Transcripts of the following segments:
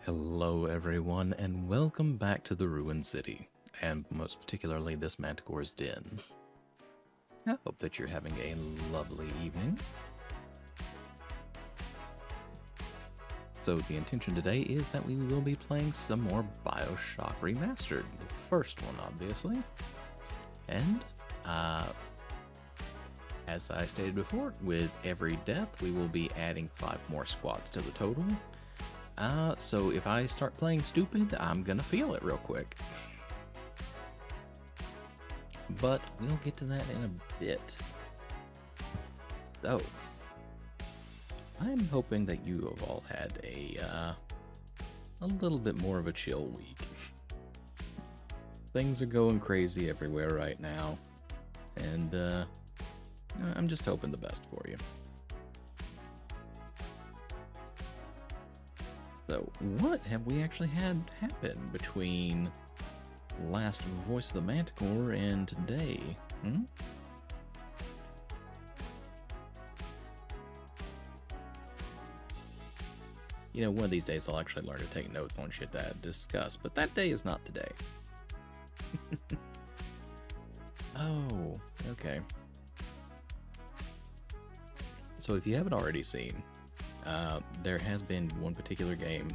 Hello everyone, and welcome back to the Ruined City, and most particularly this Manticore's Den. I hope that you're having a lovely evening. So the intention today is that we will be playing some more BioShock Remastered, the first one obviously. And, as I stated before, with every death we will be adding 5 more squads to the total. So if I start playing stupid, I'm gonna feel it real quick. But we'll get to that in a bit. So, I'm hoping that you have all had a little bit more of a chill week. Things are going crazy everywhere right now, and I'm just hoping the best for you. So, what have we actually had happen between last Voice of the Manticore and today? You know, one of these days I'll actually learn to take notes on shit that I discuss, but that day is not today. Oh, okay. So if you haven't already seen, there has been one particular game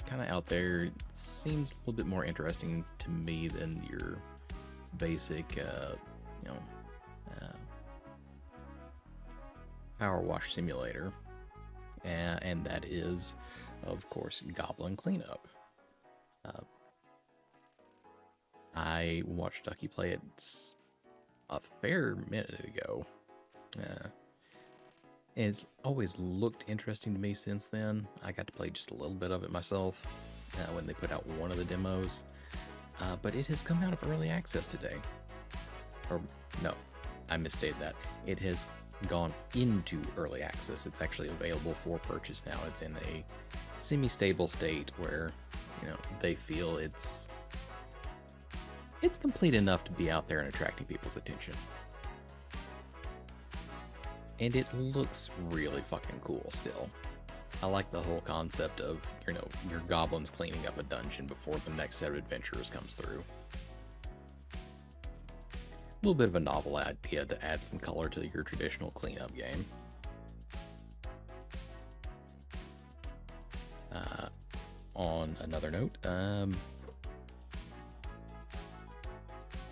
kind of out there. It seems a little bit more interesting to me than your basic, power wash simulator, and that is, of course, Goblin Cleanup. I watched Ducky play it a fair minute ago. It's always looked interesting to me since then. I got to play just a little bit of it myself when they put out one of the demos. But it has come out of early access today. Or, no, I misstated that. It has gone into early access. It's actually available for purchase now. It's in a semi-stable state where, they feel it's complete enough to be out there and attracting people's attention. And it looks really fucking cool still. I like the whole concept of, your goblins cleaning up a dungeon before the next set of adventurers comes through. A little bit of a novel idea to add some color to your traditional cleanup game. On another note, so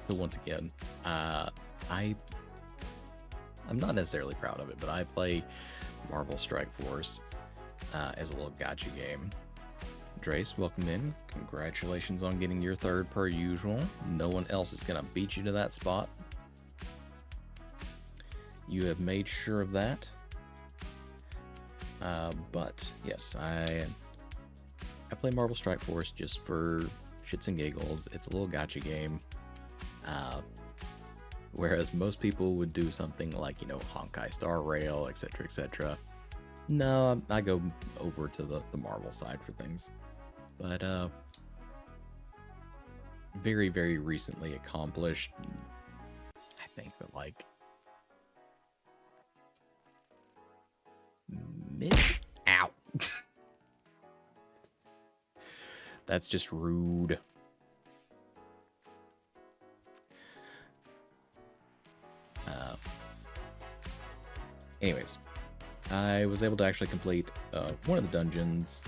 once again, I'm not necessarily proud of it, but I play Marvel Strike Force as a little gacha game. Drace, welcome in. Congratulations on getting your 3rd per usual. No one else is going to beat you to that spot. You have made sure of that. But yes, I play Marvel Strike Force just for shits and giggles. It's a little gacha game. Whereas most people would do something like, Honkai Star Rail, etc., etc. No, I go over to the Marvel side for things. But, very, very recently accomplished, I think, but like, ow! That's just rude. Anyways, I was able to actually complete one of the dungeons.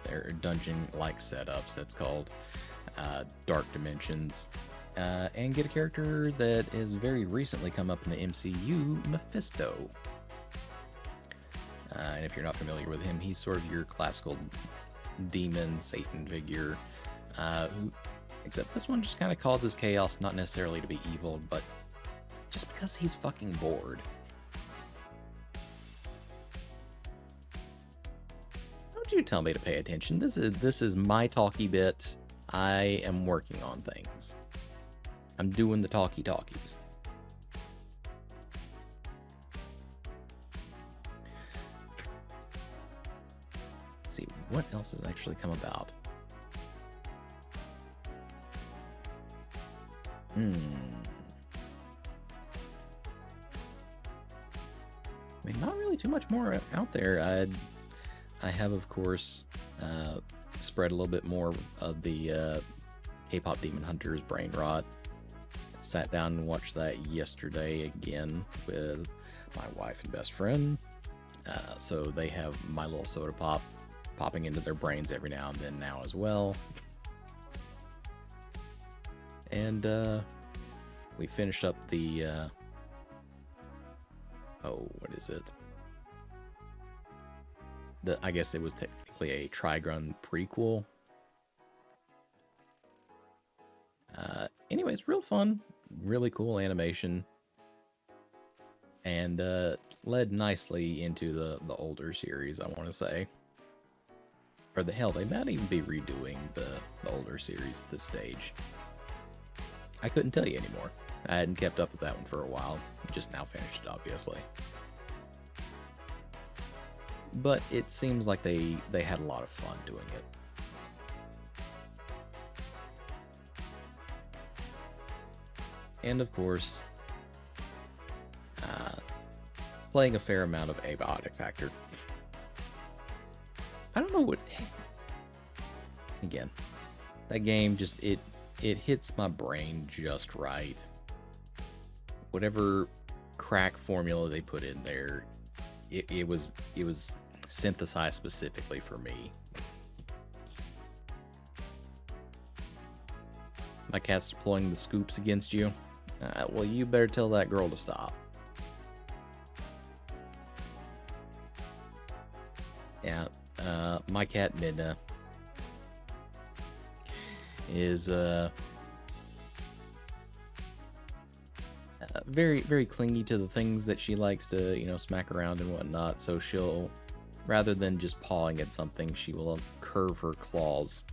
They're dungeon-like setups that's called Dark Dimensions, and get a character that has very recently come up in the MCU, Mephisto. And if you're not familiar with him, he's sort of your classical demon, Satan figure, except this one just kind of causes chaos, not necessarily to be evil, but just because he's fucking bored. Don't you tell me to pay attention. This is my talkie bit. I am working on things. I'm doing the talkies. Let's see, what else has actually come about? I mean, not really too much more out there. I have, of course, spread a little bit more of the K-pop Demon Hunters brain rot. Sat down and watched that yesterday again with my wife and best friend. So they have My Little Soda Pop popping into their brains every now and then now as well. And we finished up the what is it? I guess it was technically a Trigun prequel. Anyways, real fun, really cool animation, and led nicely into the older series, I want to say. Or the hell, they might even be redoing the older series at this stage. I couldn't tell you anymore. I hadn't kept up with that one for a while. Just now finished it, obviously. But it seems like they had a lot of fun doing it. And of course, playing a fair amount of Abiotic Factor. I don't know what... Again, that game just, it hits my brain just right. Whatever crack formula they put in there, it was synthesized specifically for me. My cat's deploying the scoops against you. Well, you better tell that girl to stop. Yeah, my cat Midna is very, very clingy to the things that she likes to, you know, smack around and whatnot. So she'll, rather than just pawing at something, she will curve her claws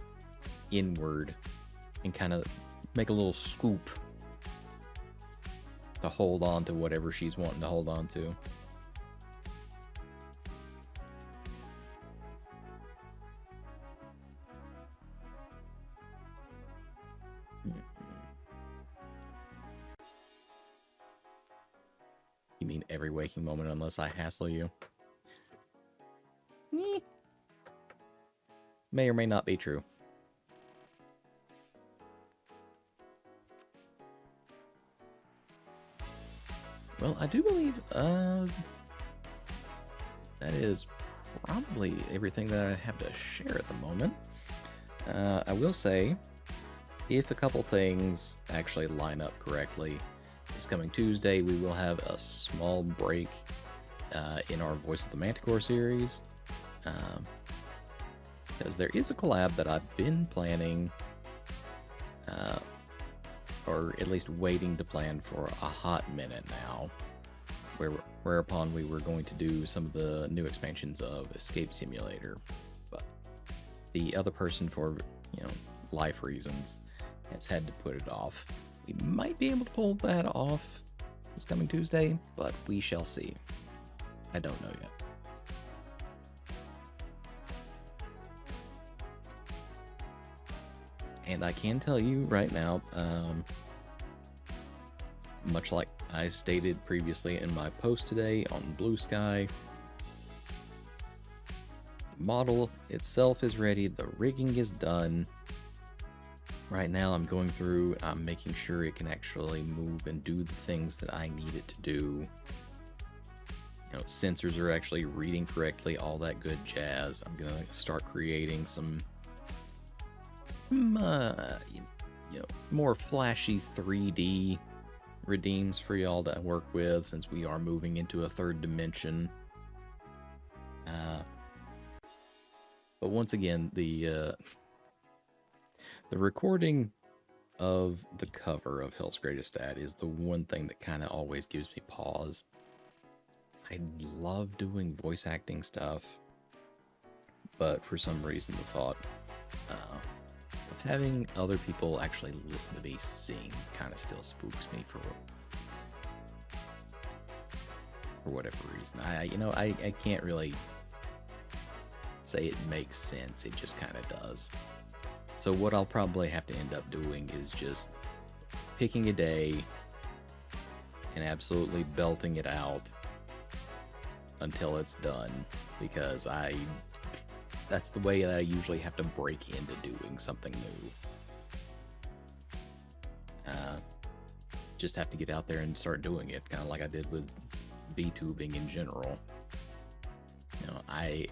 inward and kind of make a little scoop to hold on to whatever she's wanting to hold on to. You mean every waking moment unless I hassle you? May or may not be true. Well, I do believe that is probably everything that I have to share at the moment. I will say, if a couple things actually line up correctly, this coming Tuesday we will have a small break in our Voice of the Manticore series, because there is a collab that I've been planning, or at least waiting to plan for a hot minute now, whereupon we were going to do some of the new expansions of Escape Simulator, but the other person, for, you know, life reasons, has had to put it off. We might be able to pull that off this coming Tuesday, but we shall see. I don't know yet. And I can tell you right now, much like I stated previously in my post today on Blue Sky, the model itself is ready, the rigging is done. Right now I'm going through, I'm making sure it can actually move and do the things that I need it to do. You know, sensors are actually reading correctly, all that good jazz. I'm gonna start creating some you know, more flashy 3D redeems for y'all to work with, since we are moving into a third dimension. But once again, the recording of the cover of Hell's Greatest Dad is the one thing that kind of always gives me pause. I love doing voice acting stuff, but for some reason the thought of having other people actually listen to me sing kind of still spooks me for whatever reason. I can't really say it makes sense, it just kind of does. So what I'll probably have to end up doing is just picking a day and absolutely belting it out until it's done, because That's the way that I usually have to break into doing something new. Just have to get out there and start doing it, kind of like I did with VTubing in general. You know, I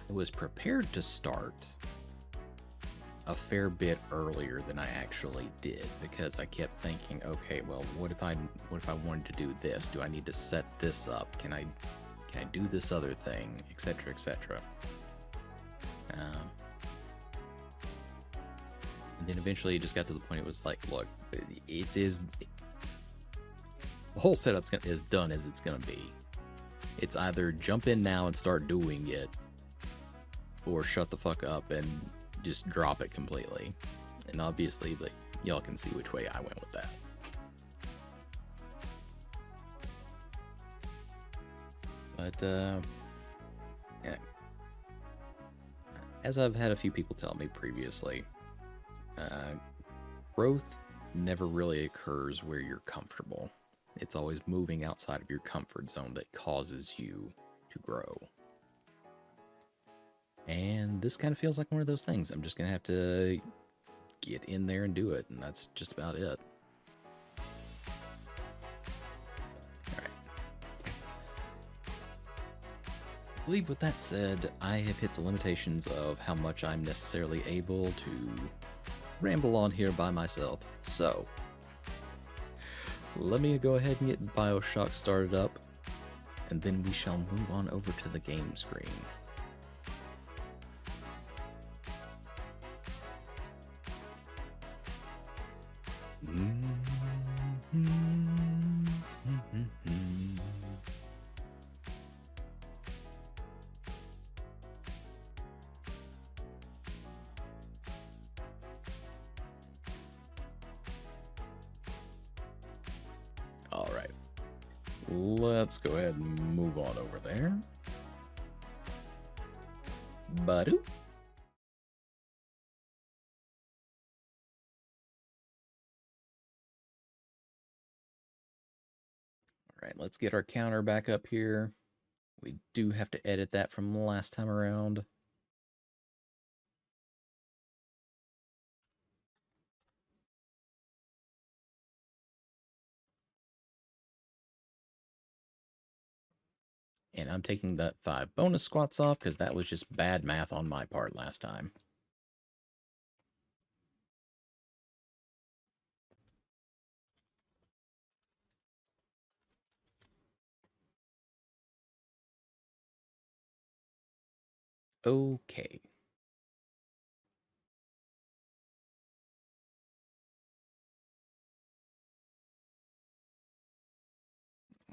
was prepared to start a fair bit earlier than I actually did, because I kept thinking, okay, well, what if I wanted to do this? Do I need to set this up? Can I do this other thing, etc., etc. And then eventually it just got to the point it was like, look, the whole setup's as done as it's gonna be. It's either jump in now and start doing it, or shut the fuck up and just drop it completely. And obviously, like, y'all can see which way I went with that. But yeah. As I've had a few people tell me previously, growth never really occurs where you're comfortable. It's always moving outside of your comfort zone that causes you to grow. And this kind of feels like one of those things. I'm just going to have to get in there and do it, and that's just about it. Alright. I believe with that said, I have hit the limitations of how much I'm necessarily able to ramble on here by myself. So, let me go ahead and get BioShock started up, and then we shall move on over to the game screen. Alright, let's go ahead and move on over there. Badoo. Alright, let's get our counter back up here. We do have to edit that from last time around. And I'm taking that 5 bonus squats off because that was just bad math on my part last time. Okay.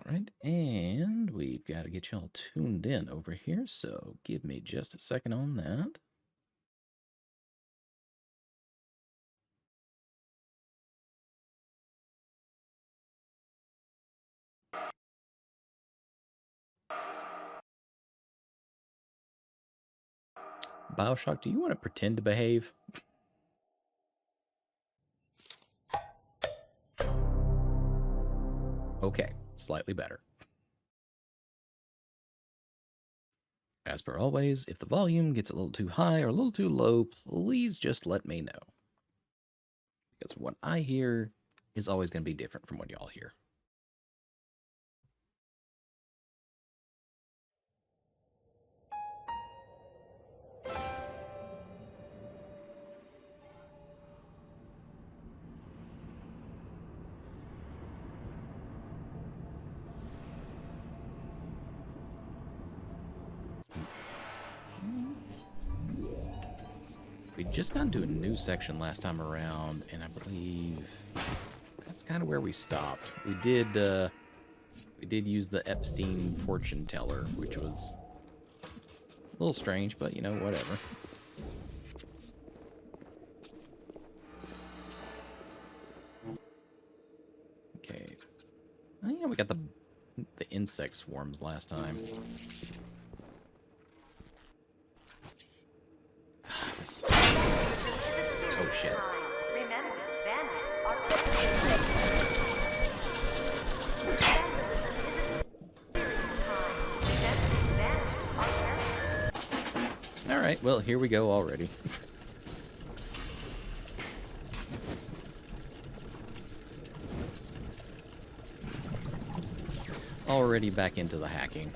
All right, and we've got to get y'all tuned in over here, so give me just a second on that. BioShock, do you want to pretend to behave? Okay, slightly better. As per always, if the volume gets a little too high or a little too low, please just let me know. Because what I hear is always going to be different from what y'all hear. We just got into a new section last time around, and I believe that's kind of where we stopped. We did use the Epstein fortune teller, which was a little strange, but you know, whatever. Okay. Oh yeah, we got the insect swarms last time. Oh shit. Alright, well, here we go already. Already back into the hacking.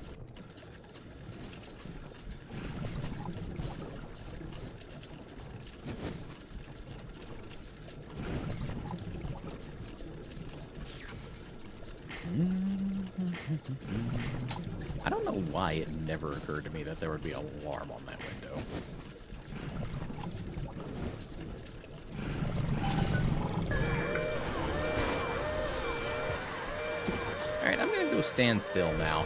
I don't know why it never occurred to me that there would be an alarm on that window. Alright, I'm gonna go stand still now.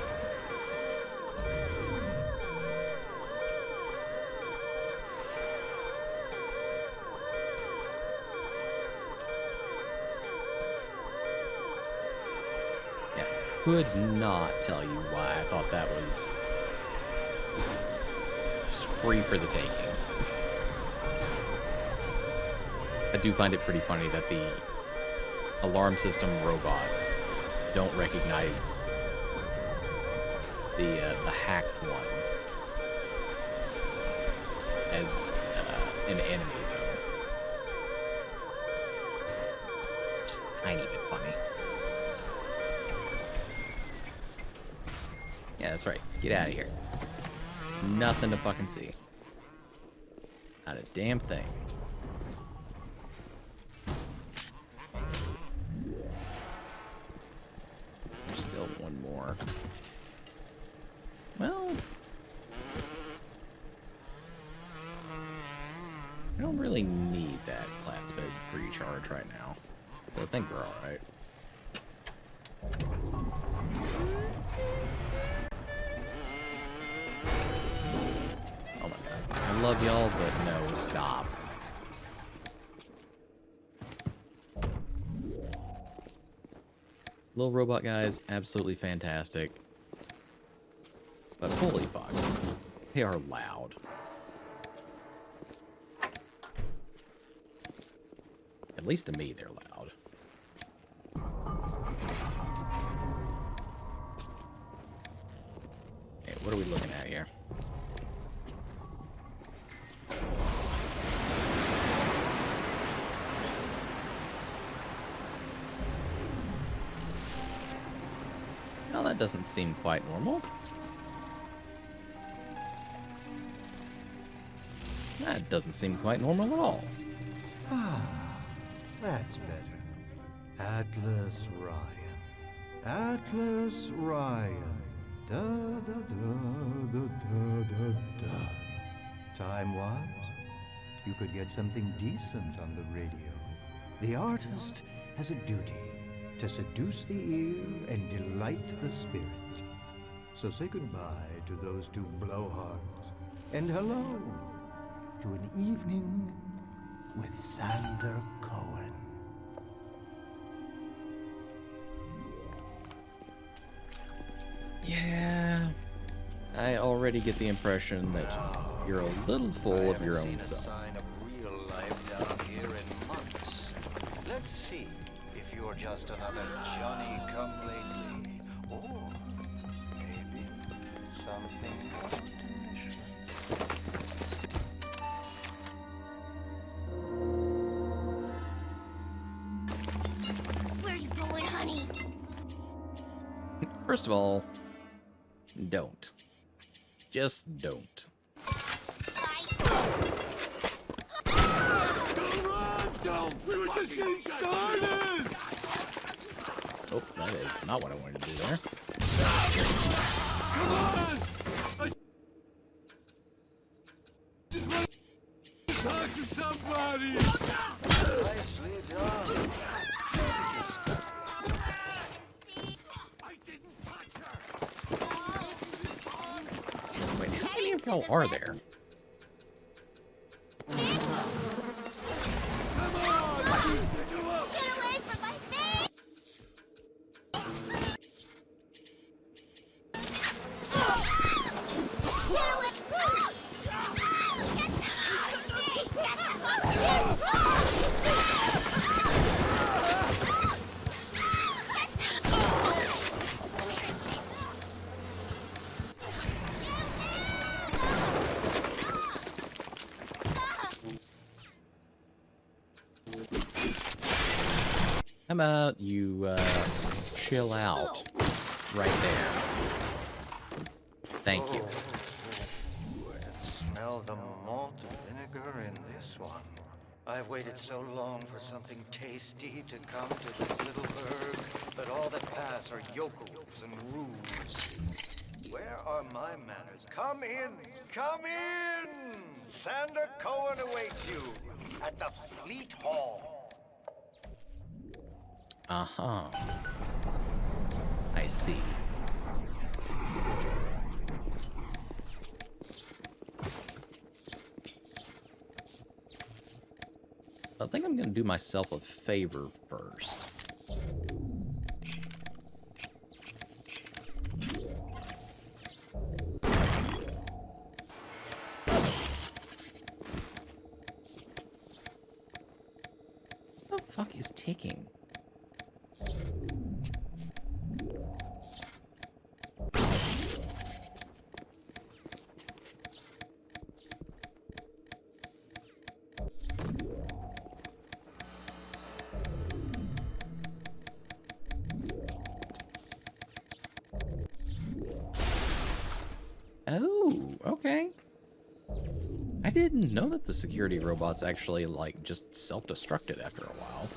Yeah, could not tell you why I thought that was just free for the taking. I do find it pretty funny that the alarm system robots don't recognize the hacked one as an enemy, though. Just a tiny bit funny. Yeah, that's right. Get out of here. Nothing to fucking see. Not a damn thing. Still one more. Well, I don't really need that plasmid recharge right now. So I think we're alright. Oh my god. I love y'all, but no, stop. Little robot guys, absolutely fantastic. But holy fuck, they are loud. At least to me, they're loud. Hey, what are we looking at here? Well, that doesn't seem quite normal. That doesn't seem quite normal at all. Ah, that's better. Atlas Ryan. Atlas Ryan. Da da da da da da da. Time-wise, you could get something decent on the radio. The artist has a duty to seduce the ear and delight the spirit. So say goodbye to those two blowhards, and hello to an evening with Sander Cohen. Yeah, I already get the impression that you're a little full of your own self. Sign of real life down here in months. Let's see if you're just another Johnny come lately, or maybe something more delicious. Where you going, honey? First of all, don't. Just don't. Oh, that is not what I wanted to do there. Talk to somebody! Nicely done. I didn't touch her! Wait, how many of y'all are there? Get away from my face! Get away! about you chill out right there? Thank you. I can smell the malt vinegar in this one. I've waited so long for something tasty to come to this little burg, but all that pass are yokels and ruse. Where are my manners? Come in! Come in! Sander Cohen awaits you at the Fleet Hall. Uh-huh. I see. I think I'm gonna do myself a favor first. What the fuck is ticking? Oh, okay. I didn't know that the security robots actually, like, just self-destructed after a while.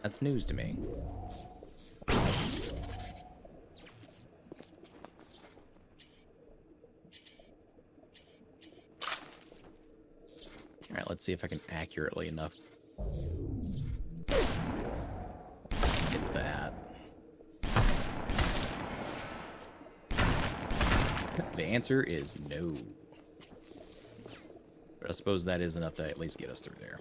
That's news to me. Alright, let's see if I can accurately enough hit that. The answer is no. But I suppose that is enough to at least get us through there.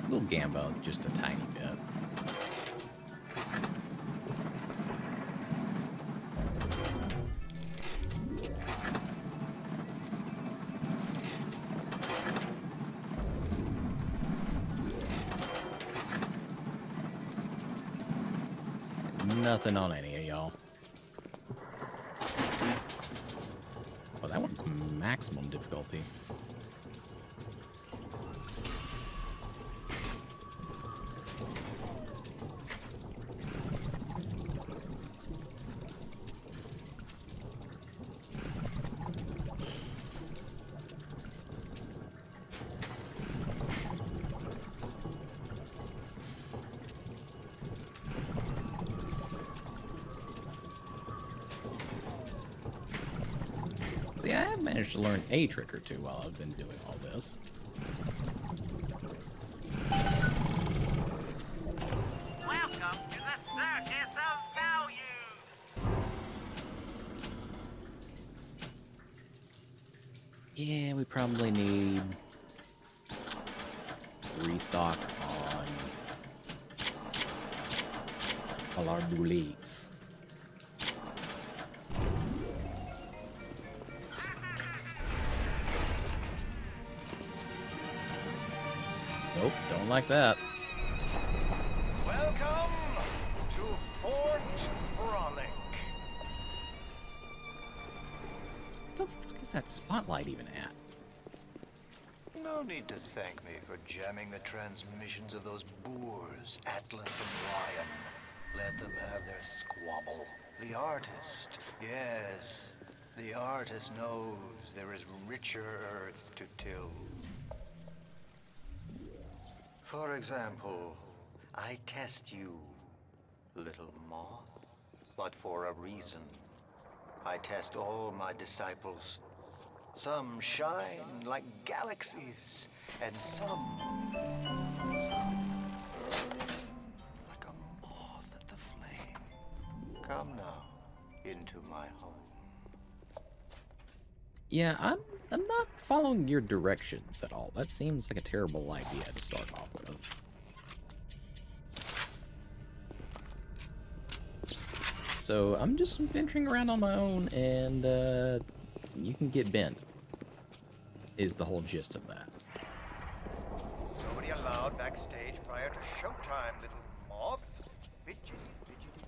Little Gambo, just a tiny bit. Nothing on any of y'all. Oh, that one's maximum difficulty. See, I have managed to learn a trick or two while I've been doing all this. Welcome to the Circus of Value! Yeah, we probably need restock on all our bullets. Nope, don't like that. Welcome to Fort Frolic. What the fuck is that spotlight even at? No need to thank me for jamming the transmissions of those boors, Atlas and Ryan. Let them have their squabble. The artist, yes, the artist knows there is richer earth to till. For example, I test you, little moth, but for a reason. I test all my disciples. Some shine like galaxies, and some burn like a moth at the flame. Come now, into my home. Yeah, I'm not following your directions at all. That seems like a terrible idea to start off with. So I'm just venturing around on my own, and you can get bent, is the whole gist of that. Nobody allowed backstage prior to showtime, little moth. Fidgety, fidgety, fidgety.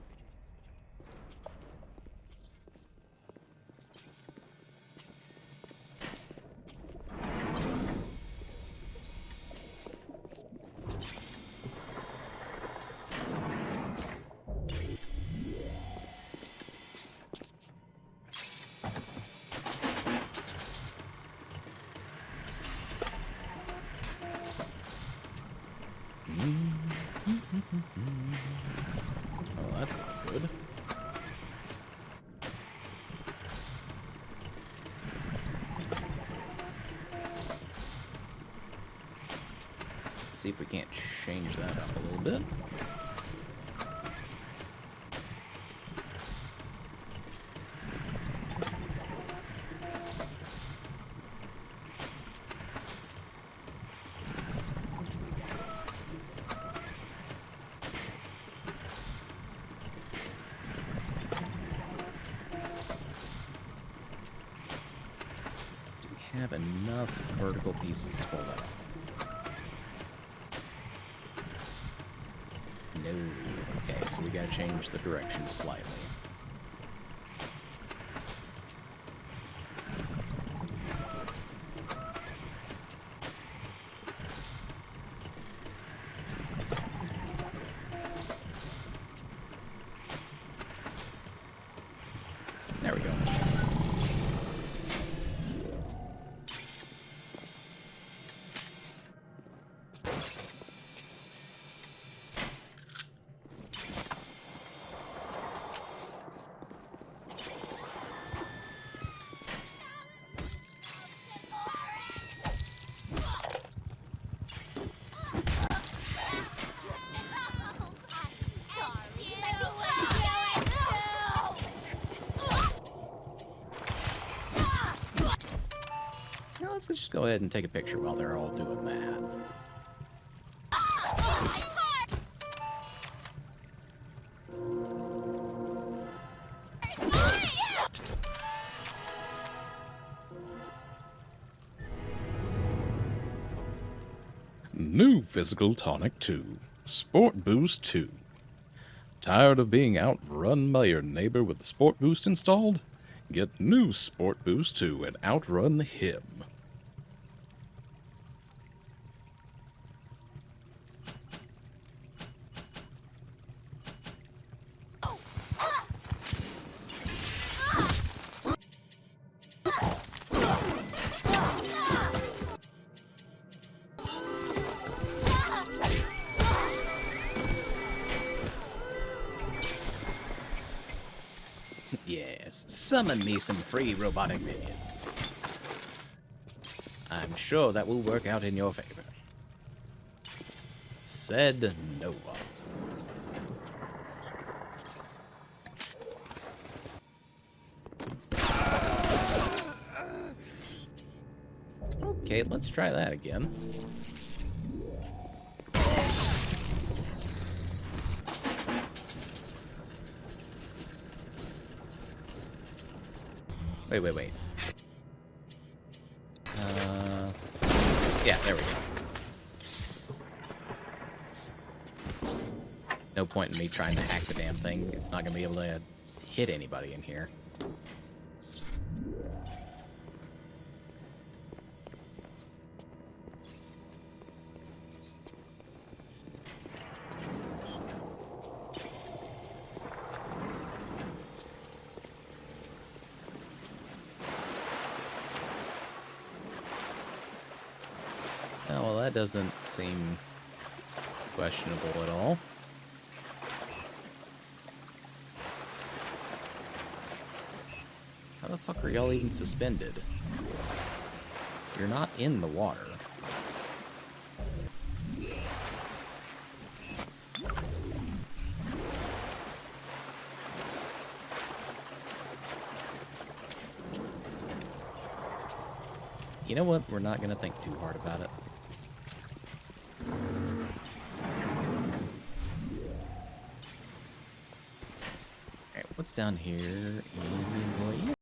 Oh, that's not good. Let's see if we can't change that up a little bit. Have enough vertical pieces to pull that off. No. Okay, so we gotta change the direction slightly. There we go. Let's just go ahead and take a picture while they're all doing that. New Physical Tonic 2. Sport Boost 2. Tired of being outrun by your neighbor with the Sport Boost installed? Get new Sport Boost 2 and outrun him. Yes, summon me some free robotic minions. I'm sure that will work out in your favor. Said no one. Okay, let's try that again. Wait. Yeah, there we go. No point in me trying to hack the damn thing. It's not gonna be able to hit anybody in here. Oh, well, that doesn't seem questionable at all. How the fuck are y'all even suspended? You're not in the water. You know what? We're not gonna think too hard about it. Alright, what's down here in the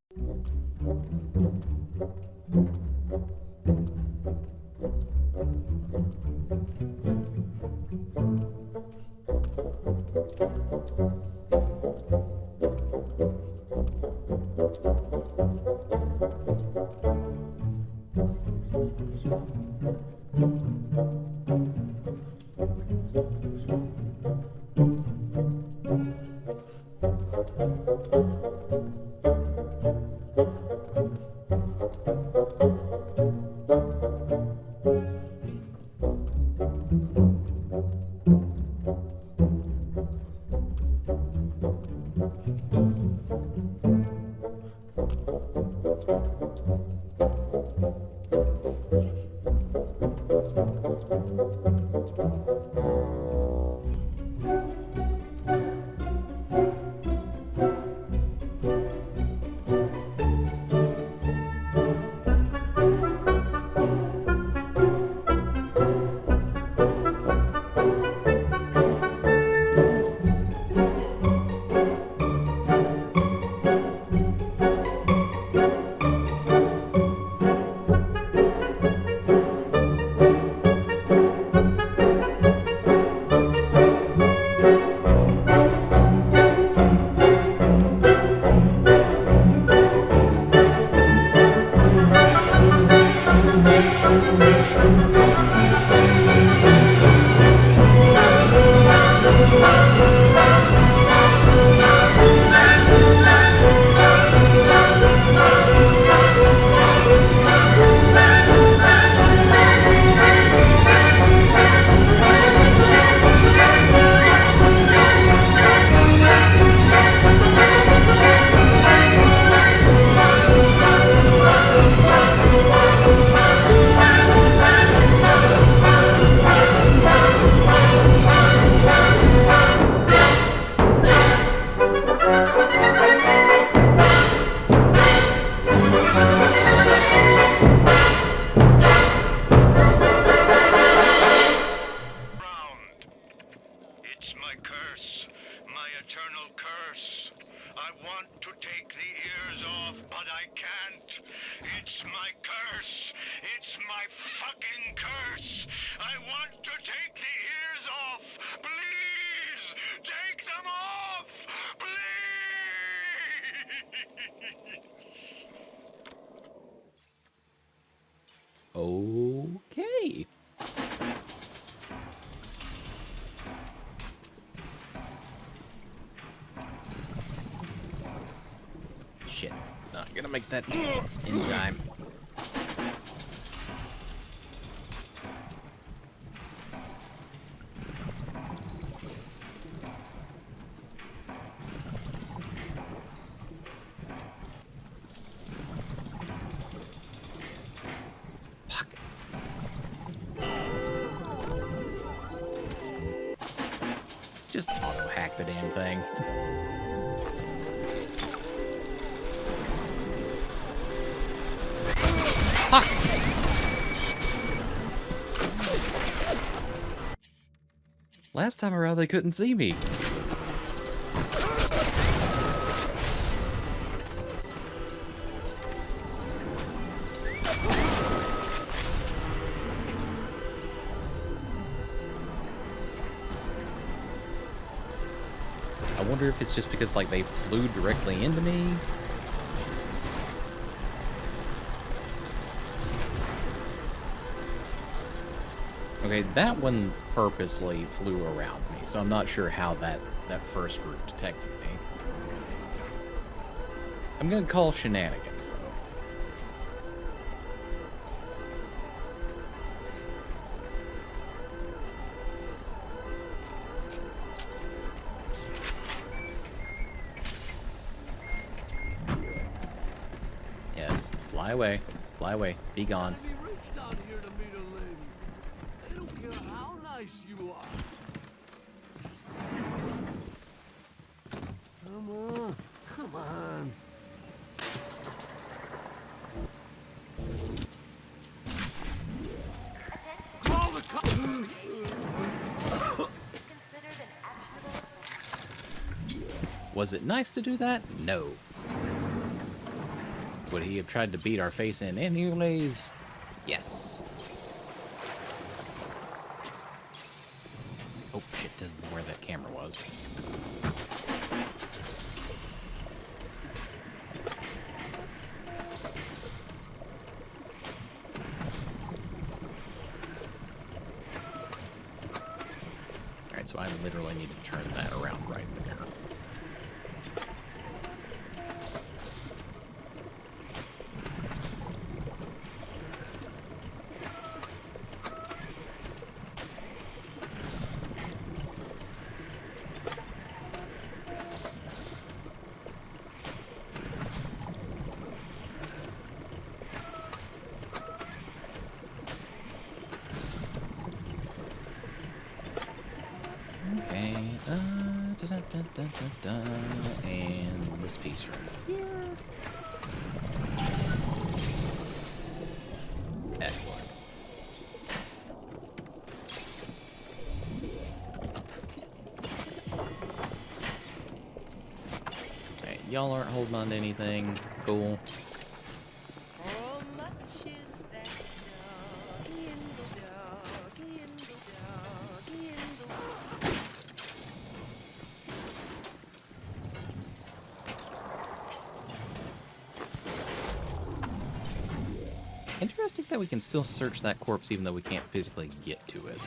Round. It's my curse, my eternal curse. I want to take the ears off, but I can't. It's my curse. It's my fucking curse. I want to take the ears off. Please, take them off. Please. Okay. Shit. Not gonna make that in time. Fuck. Just auto-hack the damn thing. Last time around, they couldn't see me. I wonder if it's just because, like, they flew directly into me. Okay, that one purposely flew around me, so I'm not sure how that first group detected me. I'm gonna call shenanigans, though. Yes, fly away, be gone. Maybe reached out here to meet a lady. They don't care how nice you are. Come on, come on. Call the cops. Was it nice to do that? No. Would he have tried to beat our face in anyways? Yes. Oh shit, this is where that camera was. Alright, so I literally need to turn that around right there. And this piece right here. Excellent. Alright, y'all aren't holding on to anything. Cool. How much is that doggy in the doggy in the doggy in the Interesting that we can still search that corpse even though we can't physically get to it.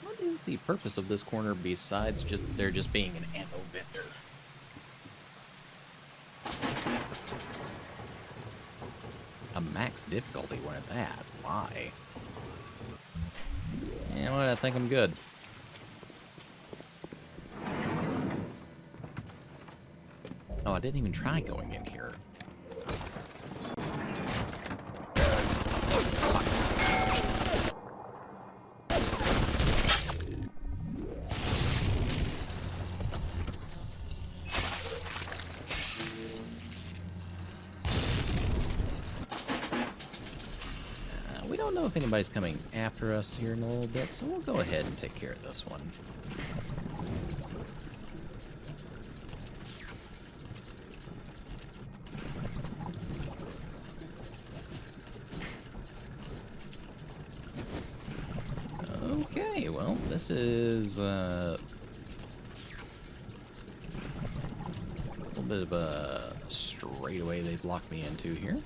What is the purpose of this corner besides just there just being an ammo vendor? A max difficulty one at that. Why? You know what? I think I'm good. Oh, I didn't even try going in here. We don't know if anybody's coming after us here in a little bit, so we'll go ahead and take care of this one. Okay, well, this is a little bit of a straightaway they've locked me into here.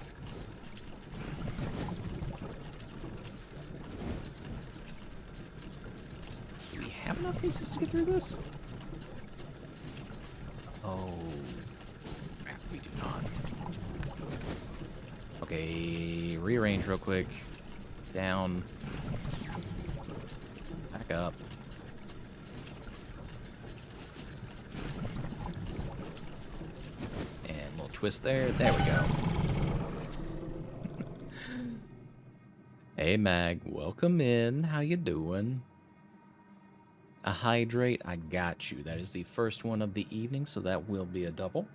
Do we have enough pieces to get through this? Oh, crap, we do not. Okay, rearrange real quick. Down. Back up. And a little twist there. There we go. Hey Mag, welcome in. How you doing? A hydrate, I got you. That is the first one of the evening, so that will be a double.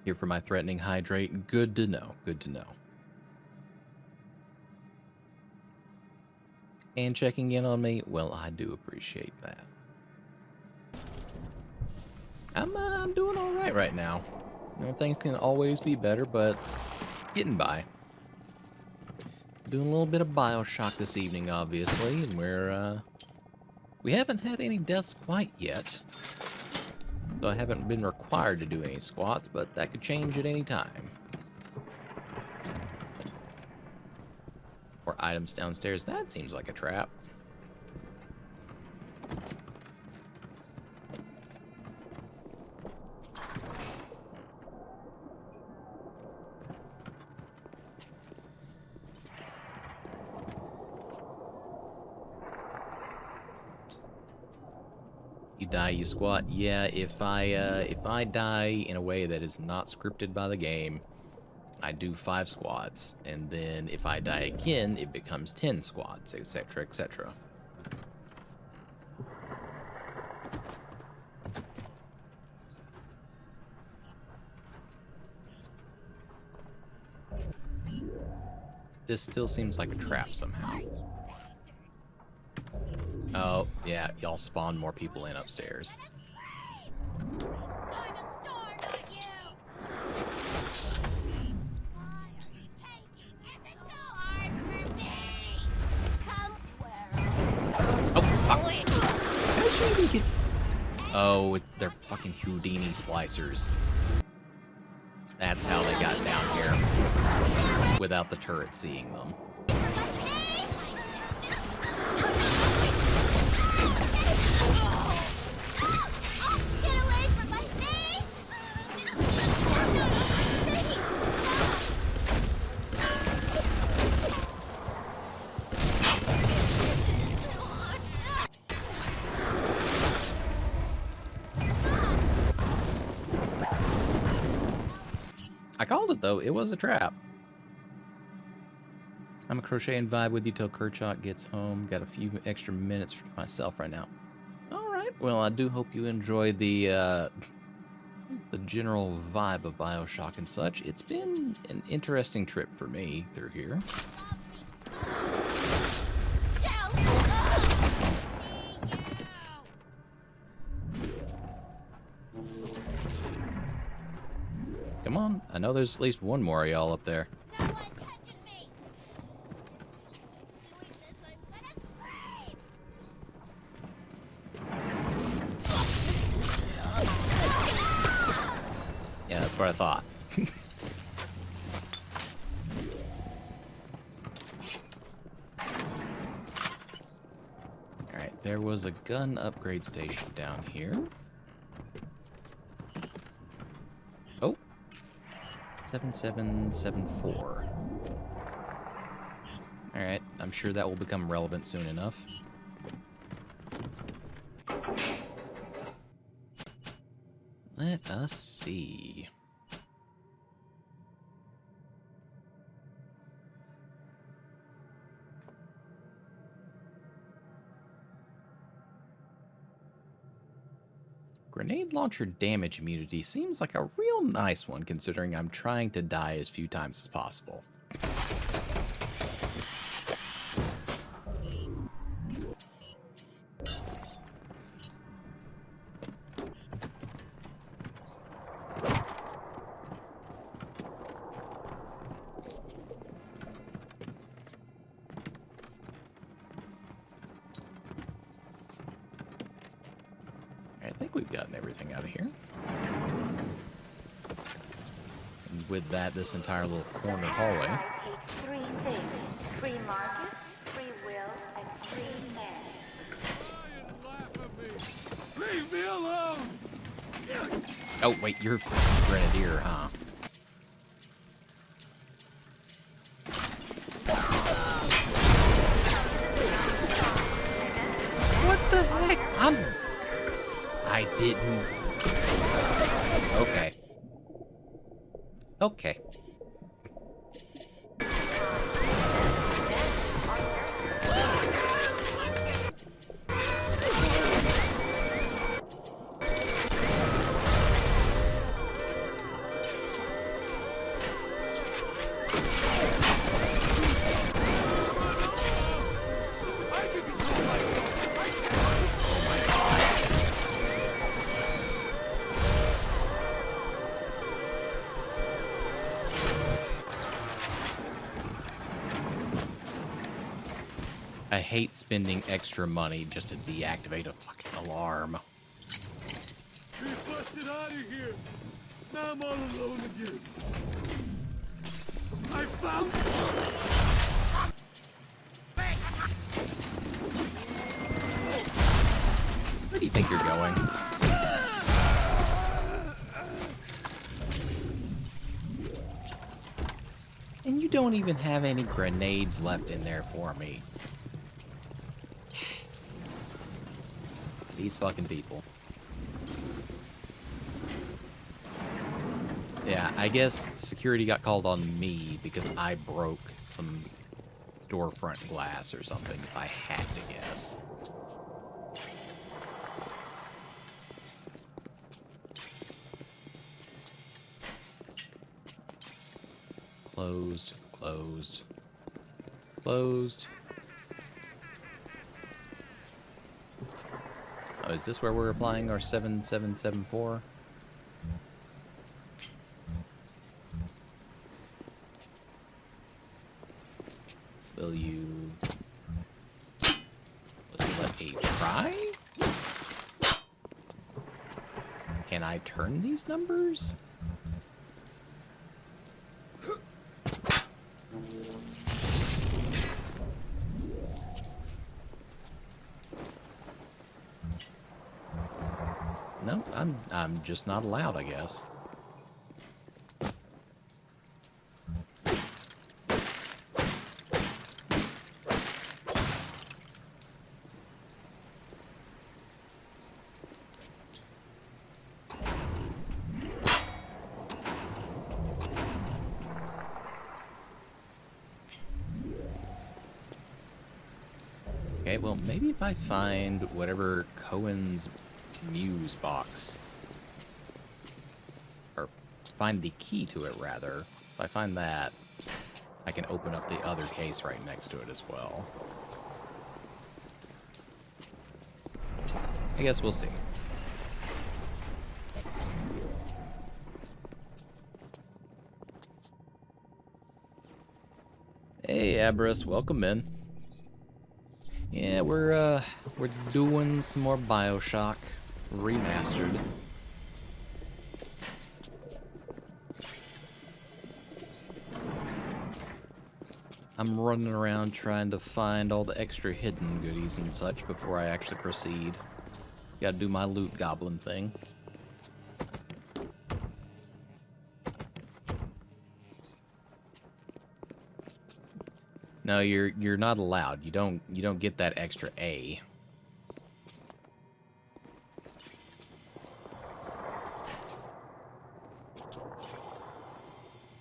Here for my threatening hydrate. Good to know. Good to know. And checking in on me. Well, I do appreciate that. I'm doing all right now. You know, things can always be better, but getting by. Doing a little bit of BioShock this evening, obviously, and we haven't had any deaths quite yet. So I haven't been required to do any squats, but that could change at any time. Or items downstairs. That seems like a trap. You die, you squat. Yeah, if I die in a way that is not scripted by the game, I do 5 squats, and then if I die again, it becomes 10 squats, etc., etc. This still seems like a trap somehow. Oh, yeah, y'all spawned more people in upstairs. I'm a star, not you. Why are you taking it so hard for me? Come where? Oh, fuck. How did you even get... Oh, they're fucking Houdini splicers. That's how they got down here. Without the turret seeing them. Get away from my face! I called it, though. It was a trap. I'm a crocheting vibe with you till Kerchak gets home. Got a few extra minutes for myself right now. All right. Well, I do hope you enjoy the general vibe of BioShock and such. It's been an interesting trip for me through here. Come on. I know there's at least one more of y'all up there. No one touches me! Doing this, I'm gonna scream! Yeah, that's what I thought. Alright, there was a gun upgrade station down here. Oh. 7774. Alright, I'm sure that will become relevant soon enough. Let us see. Grenade launcher damage immunity seems like a real nice one considering I'm trying to die as few times as possible. I think we've gotten everything out of here. And with that, this entire little corner hallway. Hates three things: free markets, free will, and free men. Laugh at me. Leave me alone! Oh, wait, you're a grenadier, huh? What the heck? I didn't. Okay. Okay. I hate spending extra money just to deactivate a fucking alarm. We busted out of here. Now I'm all alone again. I found. Where do you think you're going? And you don't even have any grenades left in there for me. These fucking people. Yeah, I guess security got called on me because I broke some storefront glass or something, if I had to guess. Closed, closed, closed. Oh, is this where we're applying our 7774? Will you let me try? Can I turn these numbers? No, I'm just not allowed, I guess. Okay, well, maybe if I find whatever Cohen's Muse box, or find the key to it, rather. If I find that, I can open up the other case right next to it as well. I guess we'll see. Hey, Abris, welcome in. Yeah, we're doing some more BioShock Remastered. I'm running around trying to find all the extra hidden goodies and such before I actually proceed. Gotta do my loot goblin thing. No, you're not allowed. You don't get that extra A.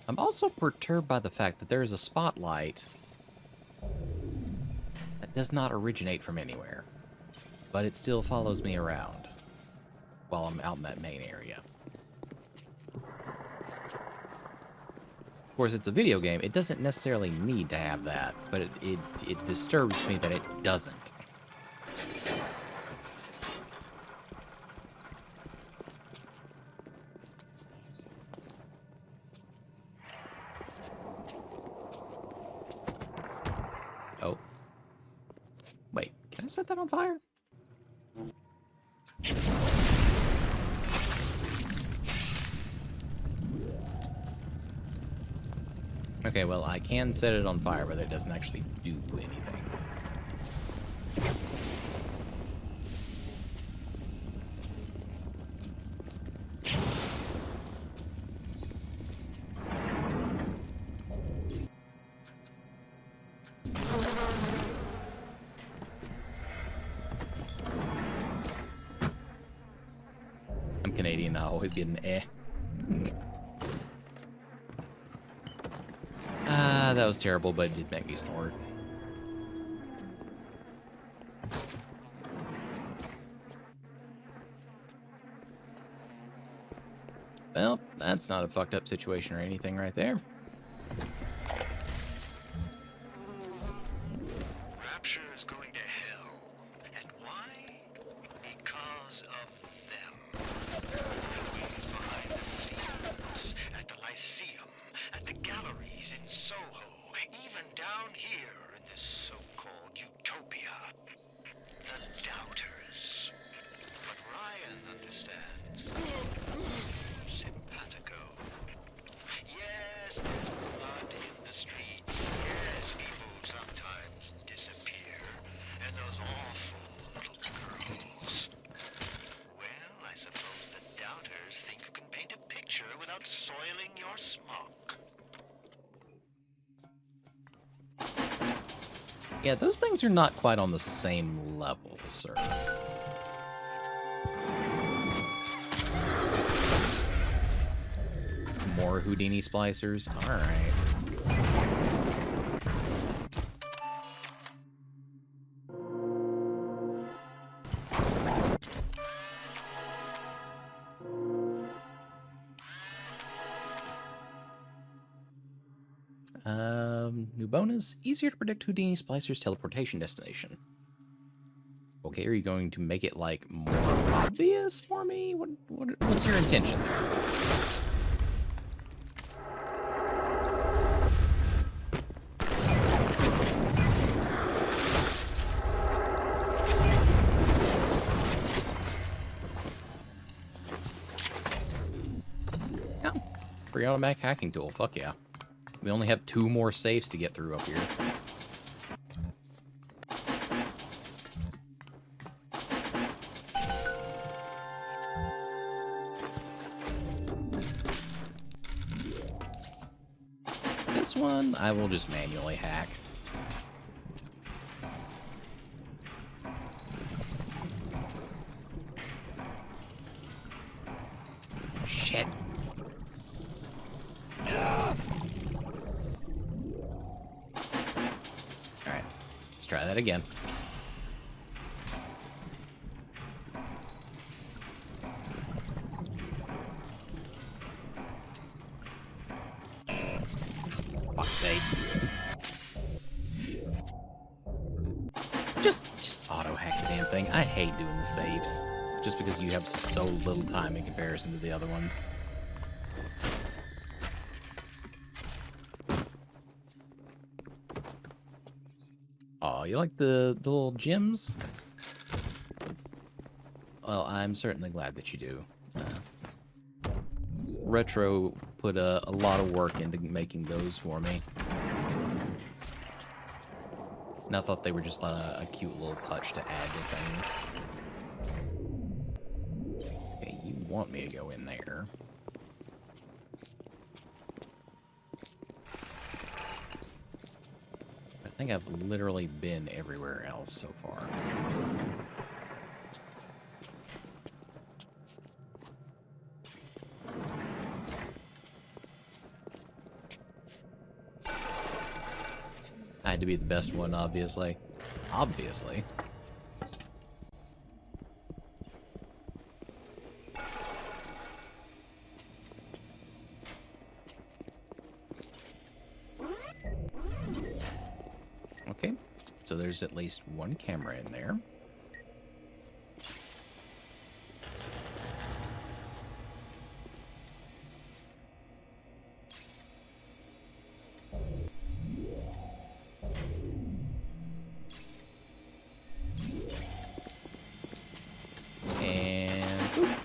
I'm also perturbed by the fact that there is a spotlight that does not originate from anywhere, but it still follows me around while I'm out in that main area. Of course, it's a video game. It doesn't necessarily need to have that, but it disturbs me that it doesn't. Oh. Wait, can I set that on fire? Okay, well, I can set it on fire, but it doesn't actually do anything. I'm Canadian, I always get an eh. That was terrible, but it did make me snort. Well, that's not a fucked up situation or anything right there. Rapture is going to hell. And why? Because of them. The wings behind the scenes, at the Lyceum, at the galleries in Soho, even down here in this so-called utopia. The doubters. But Ryan understands. Simpatico. Yes, there's blood in the streets. Yes, people sometimes disappear. And those awful little girls. Well, I suppose the doubters think you can paint a picture without soiling your smock. Yeah, those things are not quite on the same level, sir. More Houdini splicers? Alright. New bonus, easier to predict Houdini Splicer's teleportation destination. Okay, are you going to make it, like, more obvious for me? What's your intention there? Yeah, free automatic hacking tool, fuck yeah. We only have 2 more safes to get through up here. This one, I will just manually hack. Shit. Alright, let's try that again. fuck's sake. Just auto-hack the damn thing. I hate doing the saves. Just because you have so little time in comparison to the other ones. Oh, you like the little gems? Well, I'm certainly glad that you do. Retro put a lot of work into making those for me. And I thought they were just a cute little touch to add to things. Okay, you want me to go in there. I think I've literally been everywhere else so far. I had to be the best one, obviously. Obviously. Okay, so there's at least one camera in there. And boop.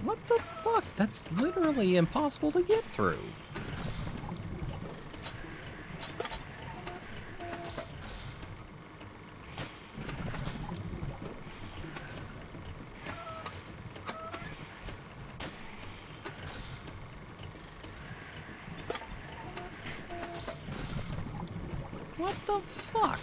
What the fuck? That's literally impossible to get through. What the fuck?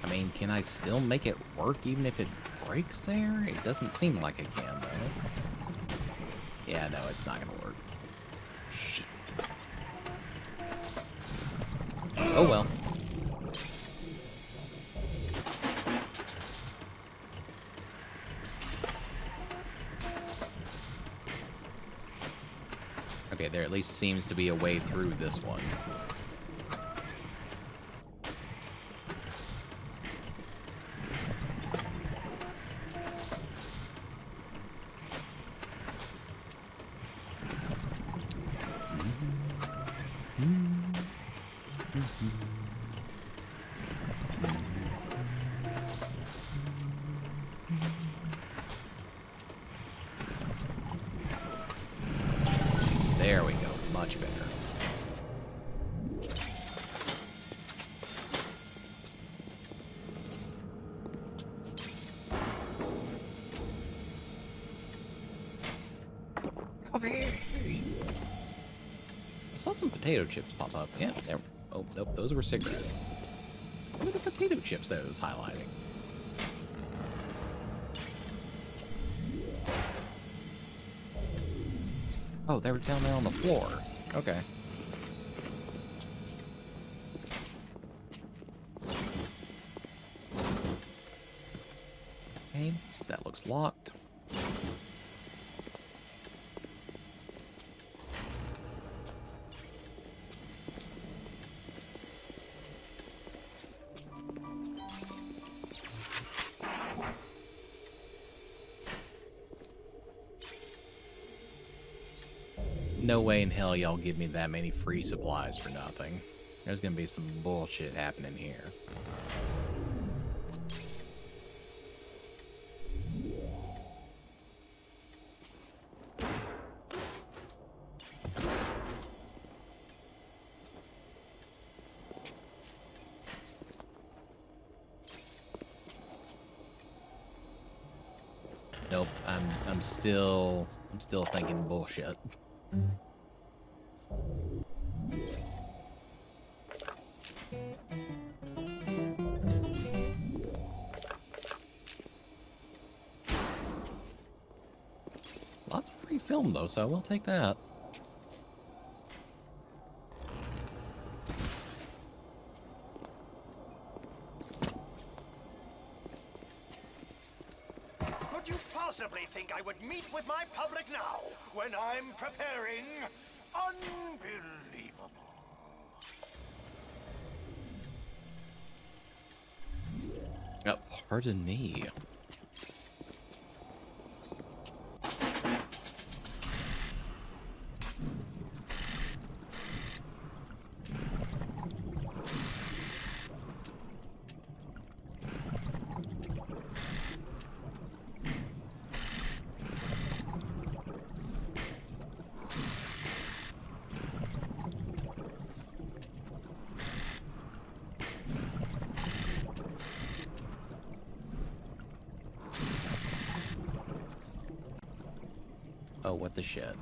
I mean, can I still make it work even if it breaks there? It doesn't seem like I can, though. Yeah, no, it's not gonna work. Shit. Oh well. Okay, there at least seems to be a way through this one. There we go, much better. Coffee! I saw some potato chips pop up. Yeah, there. Oh, nope, those were cigarettes. What are the potato chips that it was highlighting? Oh, they were down there on the floor. Okay. Okay, that looks locked. No way in hell y'all give me that many free supplies for nothing. There's gonna be some bullshit happening here. Nope, I'm still thinking bullshit. free film, though, so I will take that. Could you possibly think I would meet with my public now, when I'm preparing? Unbelievable. Pardon me. Oh, what the shit.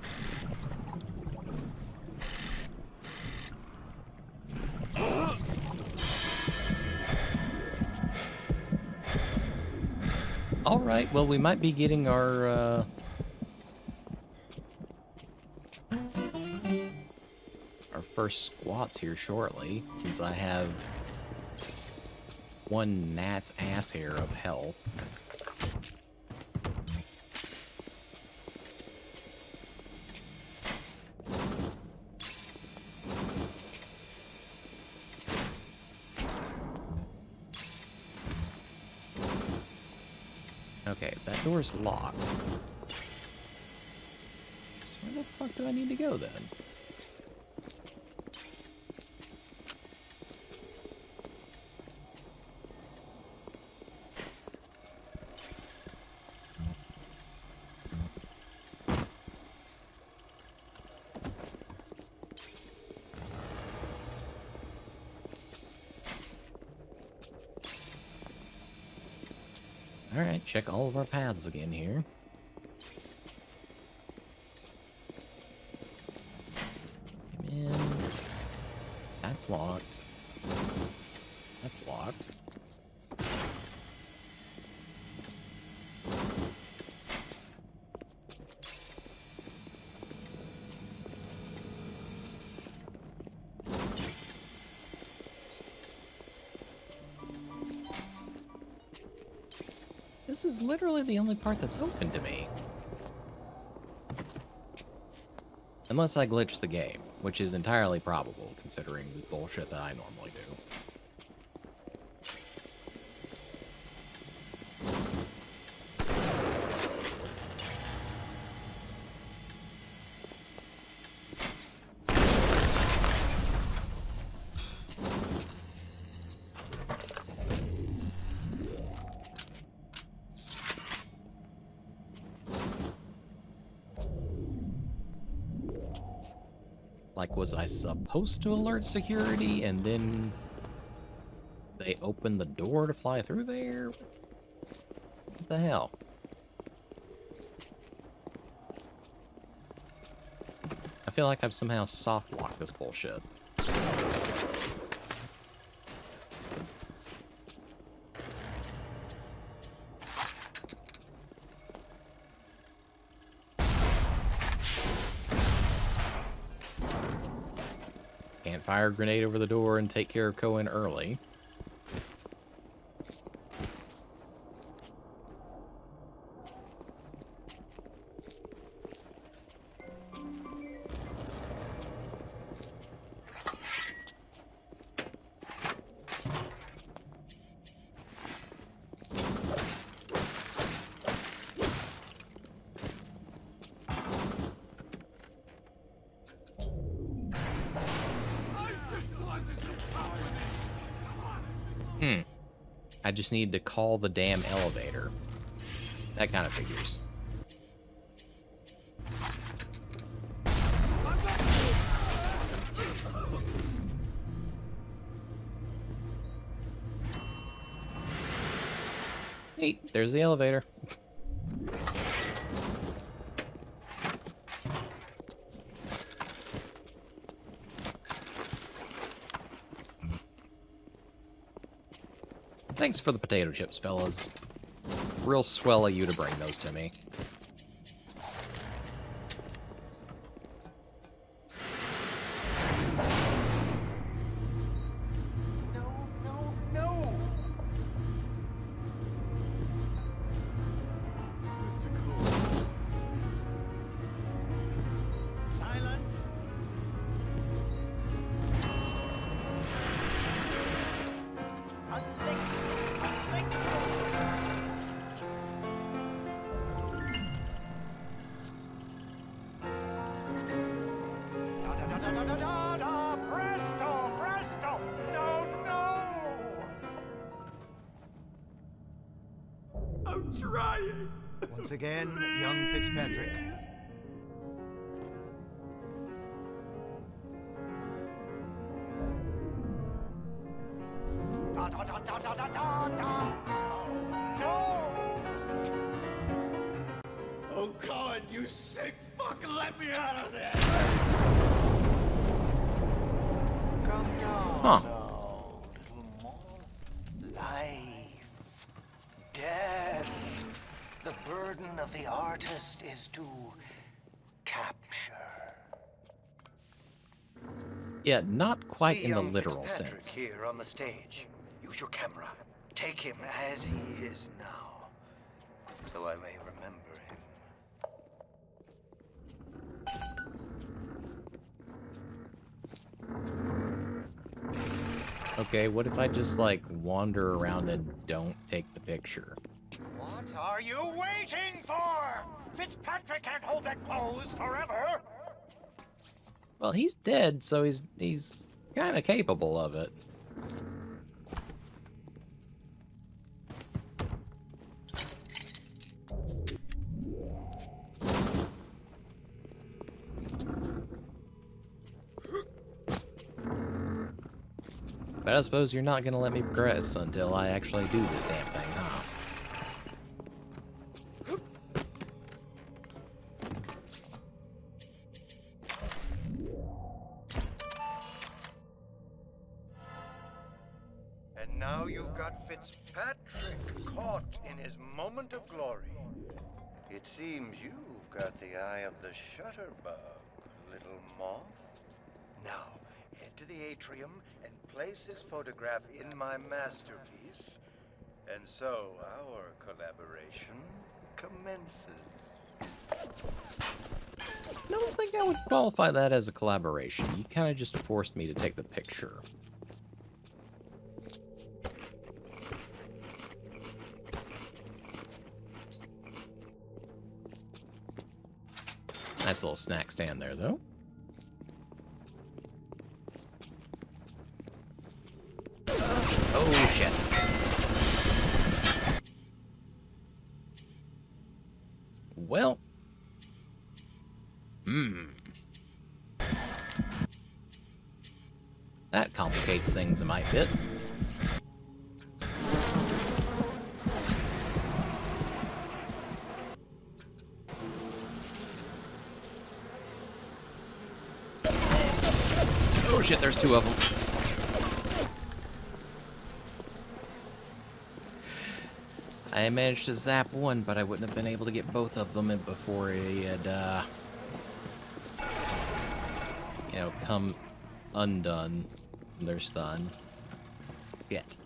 Alright, well, we might be getting our first squats here shortly, since I have one gnat's ass hair of health. Okay, that door's locked. So where the fuck do I need to go then? Alright, check all of our paths again here. Come in. That's locked. That's locked. This is literally the only part that's open to me. Unless I glitched the game, which is entirely probable, considering the bullshit that I normally do. Like, was I supposed to alert security and then they opened the door to fly through there? What the hell? I feel like I've somehow soft locked this bullshit. Can't fire a grenade over the door and take care of Cohen early. I just need to call the damn elevator. That kind of figures. Hey, there's the elevator. Thanks for the potato chips, fellas. Real swell of you to bring those to me. Da-da-da-da-da-da-da! Presto! Presto! No, no! I'm trying. Once again, young Fitzpatrick. Da-da-da-da-da-da-da! No! Oh, God, you sick fuck, let me out of there! Come down. Huh. No, little more. Life. Death. The burden of the artist is to capture. Yeah, not quite See in the young literal Fitzpatrick sense. here on the stage. Use your camera. Take him as he is now, so I may remember him. Okay, what if I just, like, wander around and don't take the picture? What are you waiting for? Fitzpatrick can't hold that pose forever. Well, he's dead, so he's kind of capable of it. But I suppose you're not gonna let me progress until I actually do this damn thing, huh? And now you've got Fitzpatrick caught in his moment of glory. It seems you've got the eye of the shutterbug, little moth. Now, head to the atrium and place his photograph in my masterpiece. And so our collaboration commences. I don't think I would qualify that as a collaboration. You kind of just forced me to take the picture. Nice little snack stand there, though. Oh, shit. Well. That complicates things a mite bit. Oh shit, there's two of them. I managed to zap one, but I wouldn't have been able to get both of them before he had, you know, come undone from their stun. Shit.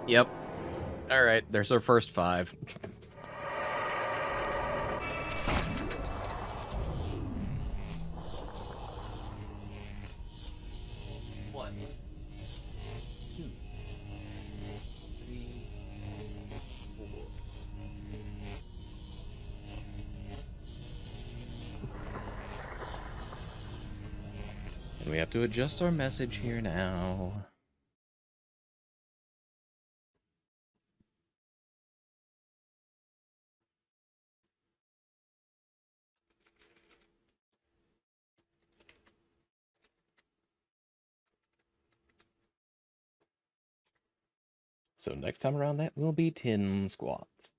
Yep. Alright, there's our first 5. One, 2, 3, 4. And we have to adjust our message here now. So next time around, that will be 10 squats.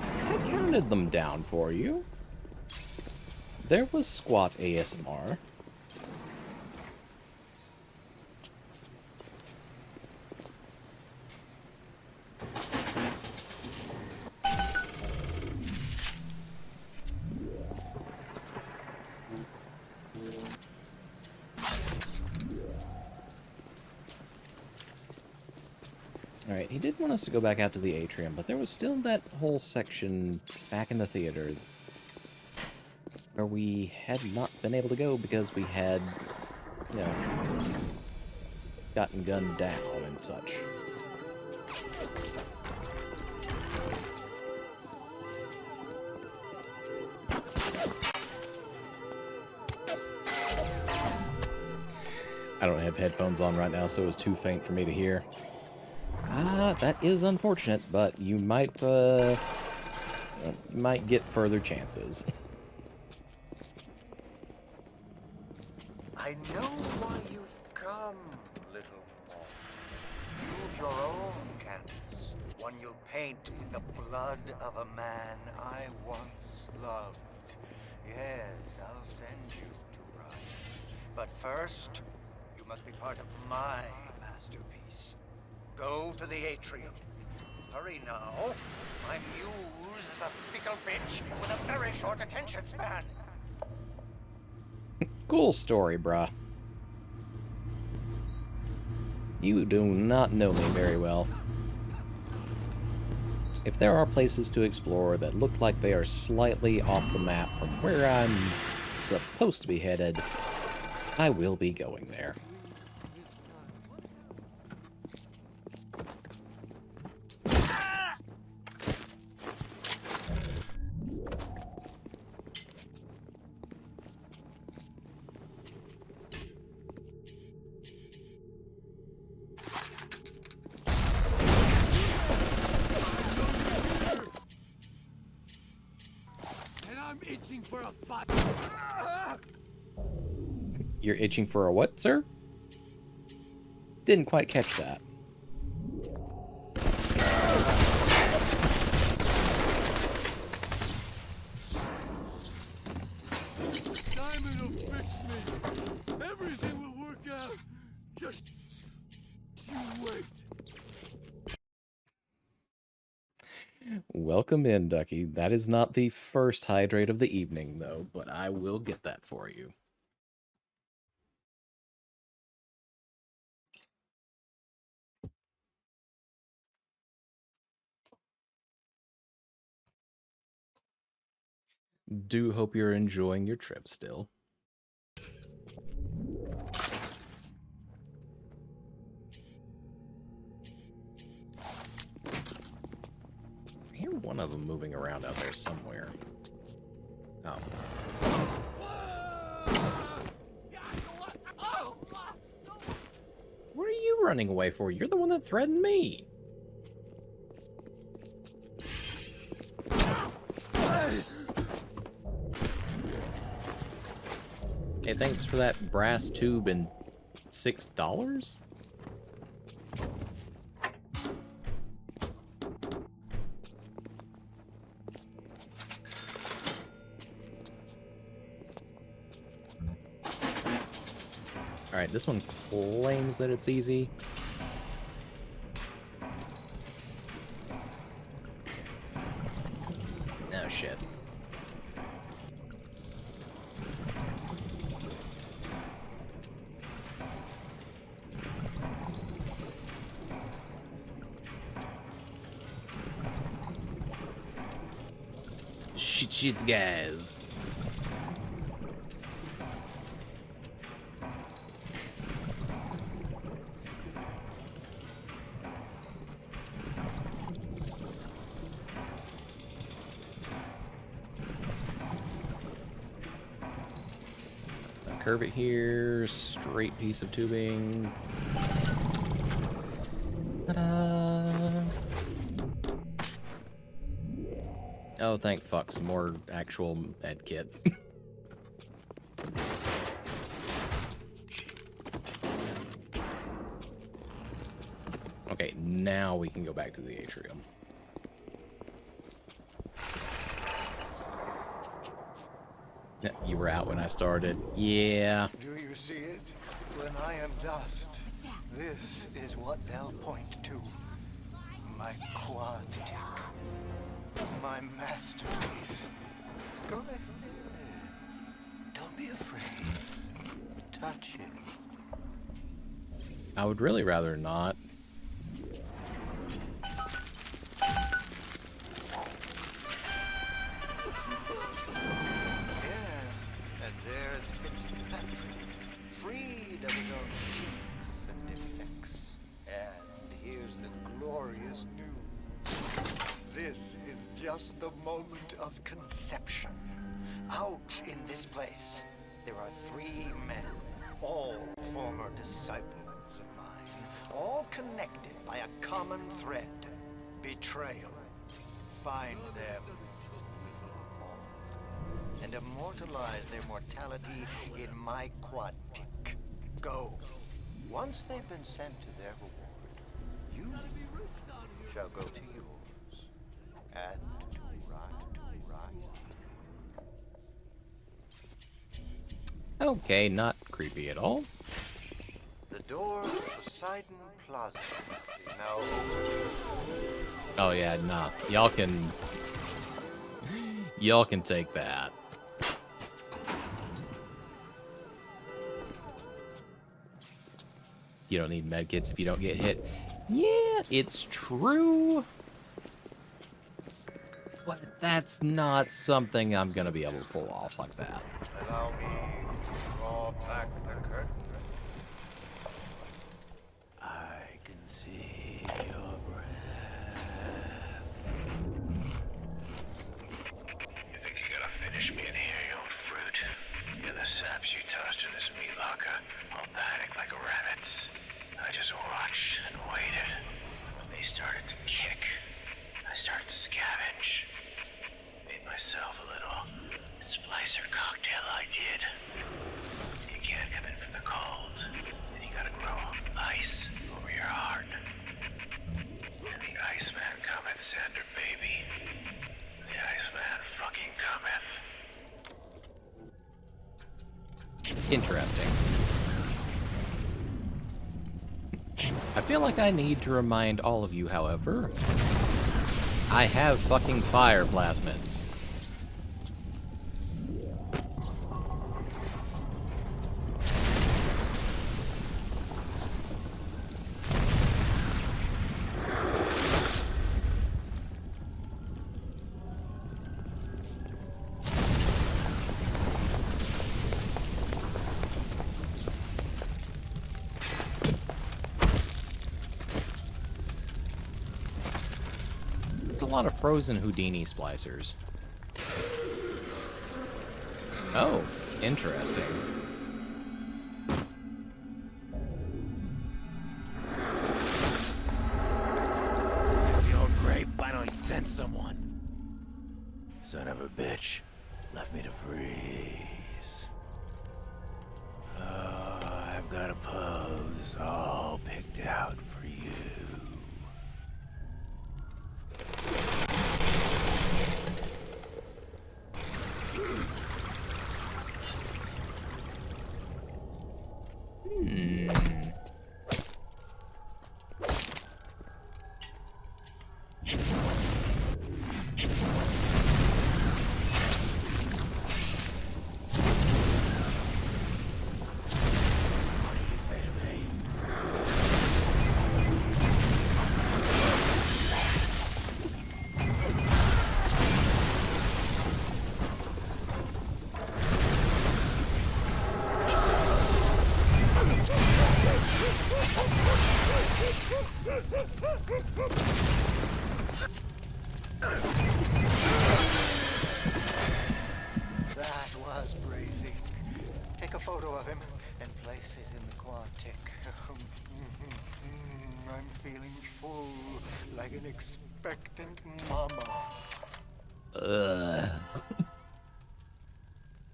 I counted them down for you. There was squat ASMR. Alright, he did want us to go back out to the atrium, but there was still that whole section back in the theater where we had not been able to go because we had, you know, gotten gunned down and such. I don't have headphones on right now, so it was too faint for me to hear. Ah, that is unfortunate, but you might get further chances. I know why you've come, little one. You've your own canvas, one you'll paint with the blood of a man I once loved. Yes, I'll send you to Ryan. But first, you must be part of my masterpiece. Go to the atrium. Hurry now. My muse is a fickle bitch with a very short attention span. Cool story, bruh. You do not know me very well. If there are places to explore that look like they are slightly off the map from where I'm supposed to be headed, I will be going there. I'm itching for a fight. You're itching for a what, sir? Didn't quite catch that. Diamond will fix me. Everything will work out. Just you wait. Welcome in, Ducky. That is not the first hydrate of the evening, though, but I will get that for you. Do hope you're enjoying your trip still. I hear one of them moving around out there somewhere. Oh. What are you running away for? You're the one that threatened me. Hey, thanks for that brass tube and $6? Alright, this one claims that it's easy. Oh, shit. Shit, guys. Curve it here, straight piece of tubing. Ta-da! Oh, thank fuck, some more actual med kits. Okay, now we can go back to the atrium. You were out when I started. Yeah. Do you see it? When I am dust, this is what they'll point to. My quad dick. My masterpiece. Go ahead. Don't be afraid. Touch it. I would really rather not. This is just the moment of conception. Out in this place, there are 3 men, all former disciples of mine, all connected by a common thread, betrayal. Find them all, and immortalize their mortality in my quadtic. Go. Once they've been sent to their reward, you shall go to yours. And to Ryan. Okay, not creepy at all. The door to Poseidon Plaza is now open. Oh yeah, nah. Y'all can take that. You don't need medkits if you don't get hit. Yeah, it's true. But that's not something I'm gonna be able to pull off like that. Allow me to draw back the curtain. I can see your breath. You think you gotta finish me in here, you old fruit? You're the saps you tossed in this meat locker, all panicked like a rabbit's. I just watched and waited. When they started to kick, I started to scavenge. Made myself a little splicer cocktail I did. You can't come in from the cold, and you gotta grow ice over your heart. And the Iceman cometh, Sander baby. The Iceman fucking cometh. Interesting. I feel like I need to remind all of you, however, I have fucking fire plasmids. A lot of frozen Houdini splicers. Oh, interesting. If you're great, why don't you send someone? Son of a bitch, left me to freeze. Oh, I've got a pose all picked out for you. That was bracing. Take a photo of him and place it in the quadtic. I'm feeling full, like an expectant mama. Ugh.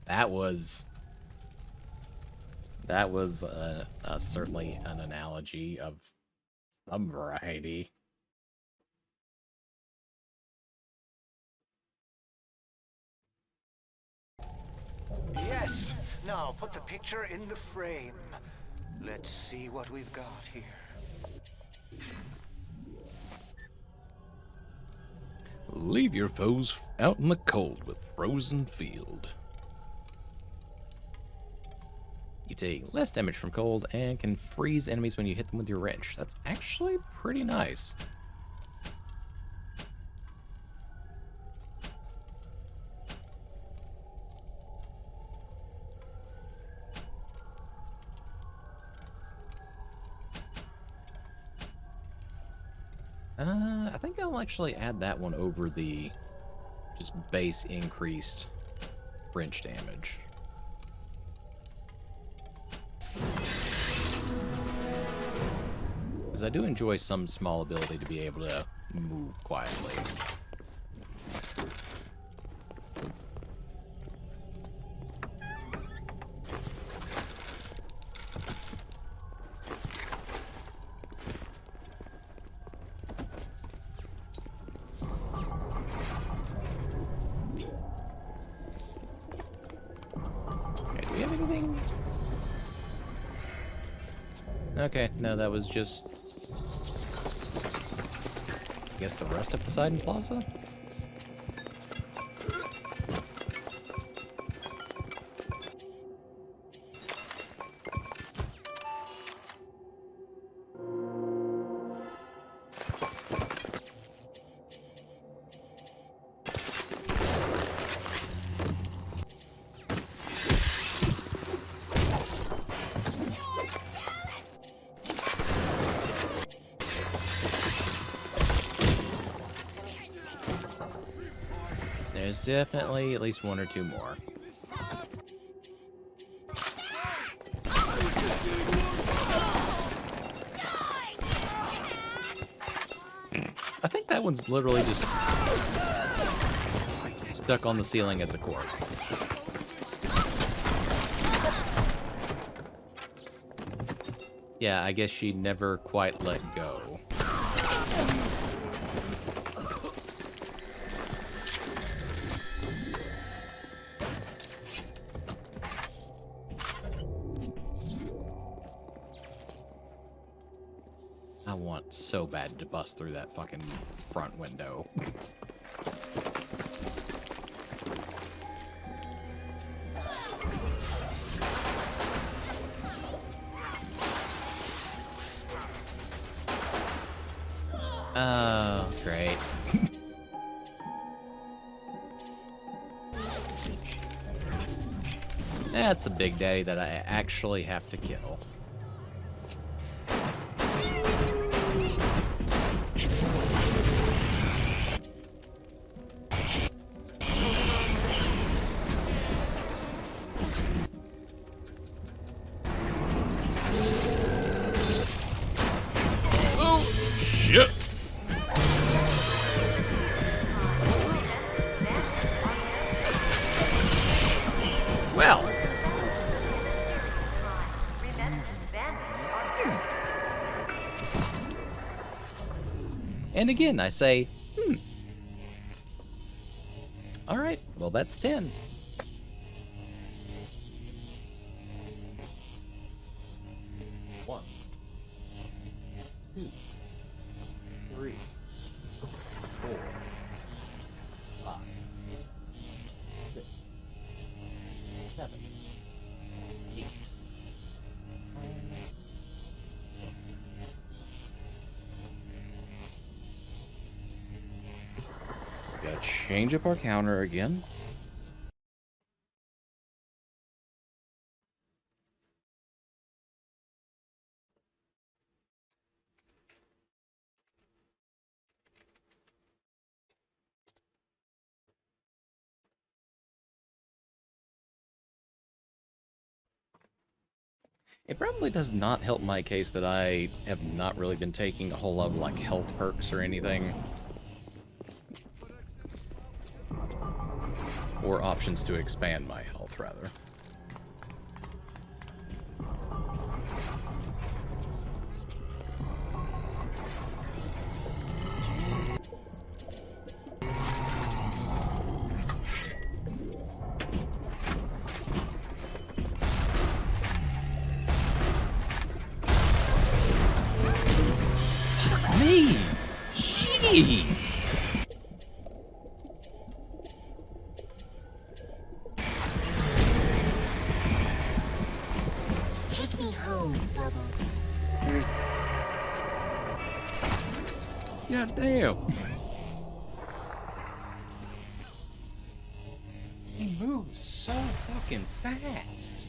That was certainly an analogy of some variety. Yes! Now put the picture in the frame. Let's see what we've got here. Leave your foes out in the cold with frozen field. You take less damage from cold and can freeze enemies when you hit them with your wrench. That's actually pretty nice. I think I'll actually add that one over the just base increased wrench damage. Because I do enjoy some small ability to be able to move quietly. Okay, no, that was just, I guess, the rest of Poseidon Plaza? There's definitely at least one or two more. I think that one's literally just stuck on the ceiling as a corpse. Yeah, I guess she never quite let go. I want so bad to bust through that fucking front window. Oh, great. That's a big daddy that I actually have to kill. Shit. Well. And again, I say, All right, well, that's 10. One, 2, 3, 4, 5, 6, 7, 8, 9, 10. Gotta change up our counter again. It probably does not help my case that I have not really been taking a whole lot of, like, health perks or anything. Or options to expand my health, rather. Me! Jeez! Take me home, Bubbles. God damn! He moves so fucking fast!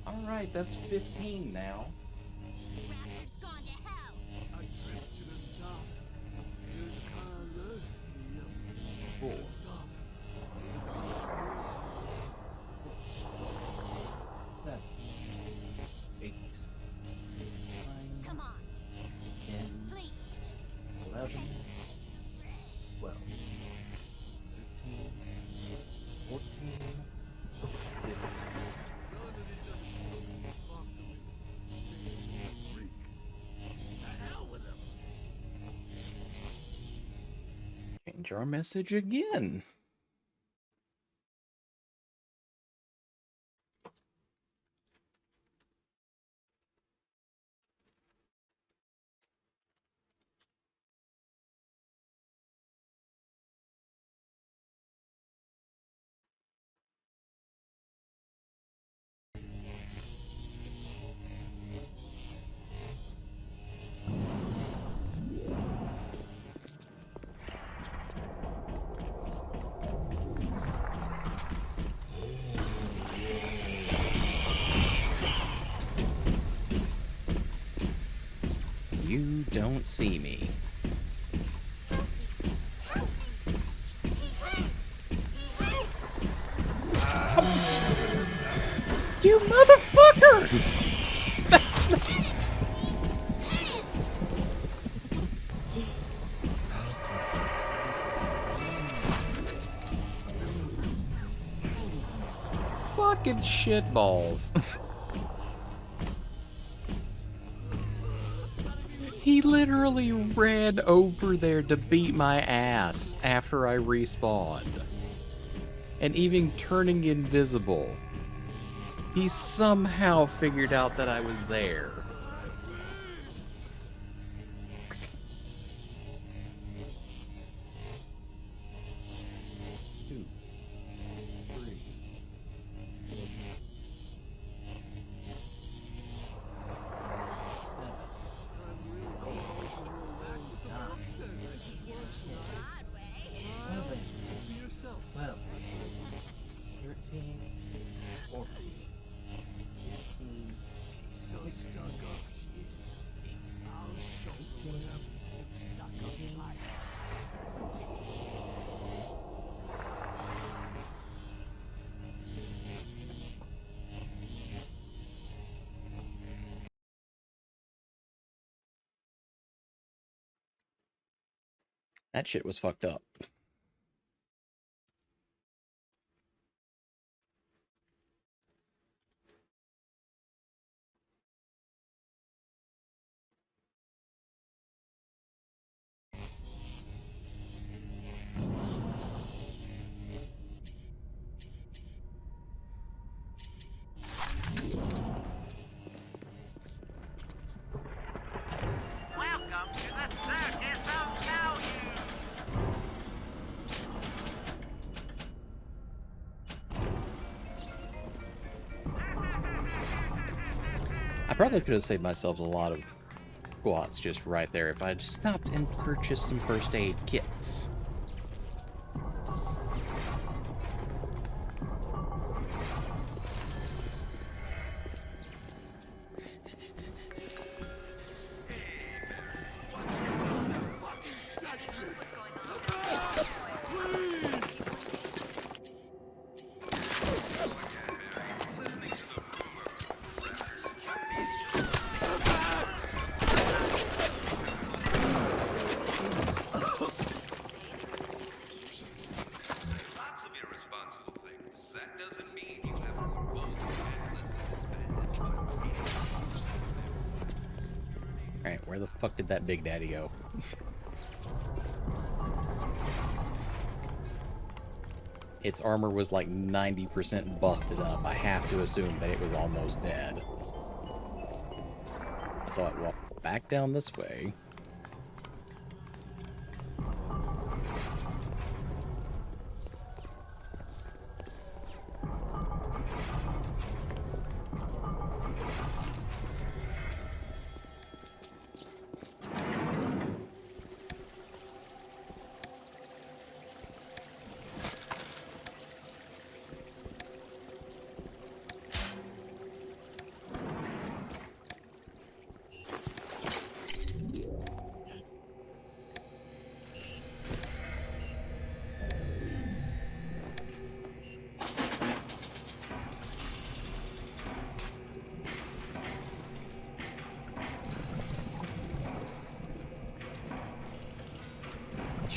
Alright, that's 15 now. Rapture's gone to hell. 4, 7, 8, 9, Come on, 10, please. 11, 12, 13, 14, 15. Change our message again. You don't see me. You motherfucker! That's not... Fucking shitballs. He literally ran over there to beat my ass after I respawned. And even turning invisible, he somehow figured out that I was there. That shit was fucked up. Welcome to the circus of value. I probably could have saved myself a lot of squats just right there if I'd stopped and purchased some first aid kits. Alright, where the fuck did that Big Daddy go? Its armor was like 90% busted up. I have to assume that it was almost dead. So I walked back down this way.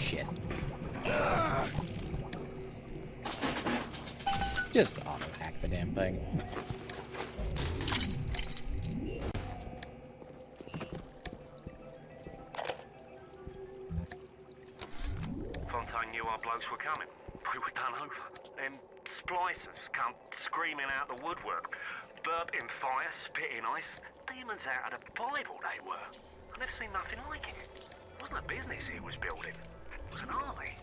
shit. Just auto hack the damn thing. Fontaine knew our blokes were coming. We were done over. Them splicers come screaming out the woodwork. Burping fire, spitting ice. Demons out of the Bible they were. I've never seen nothing like it. It wasn't a business he was building. It was an army.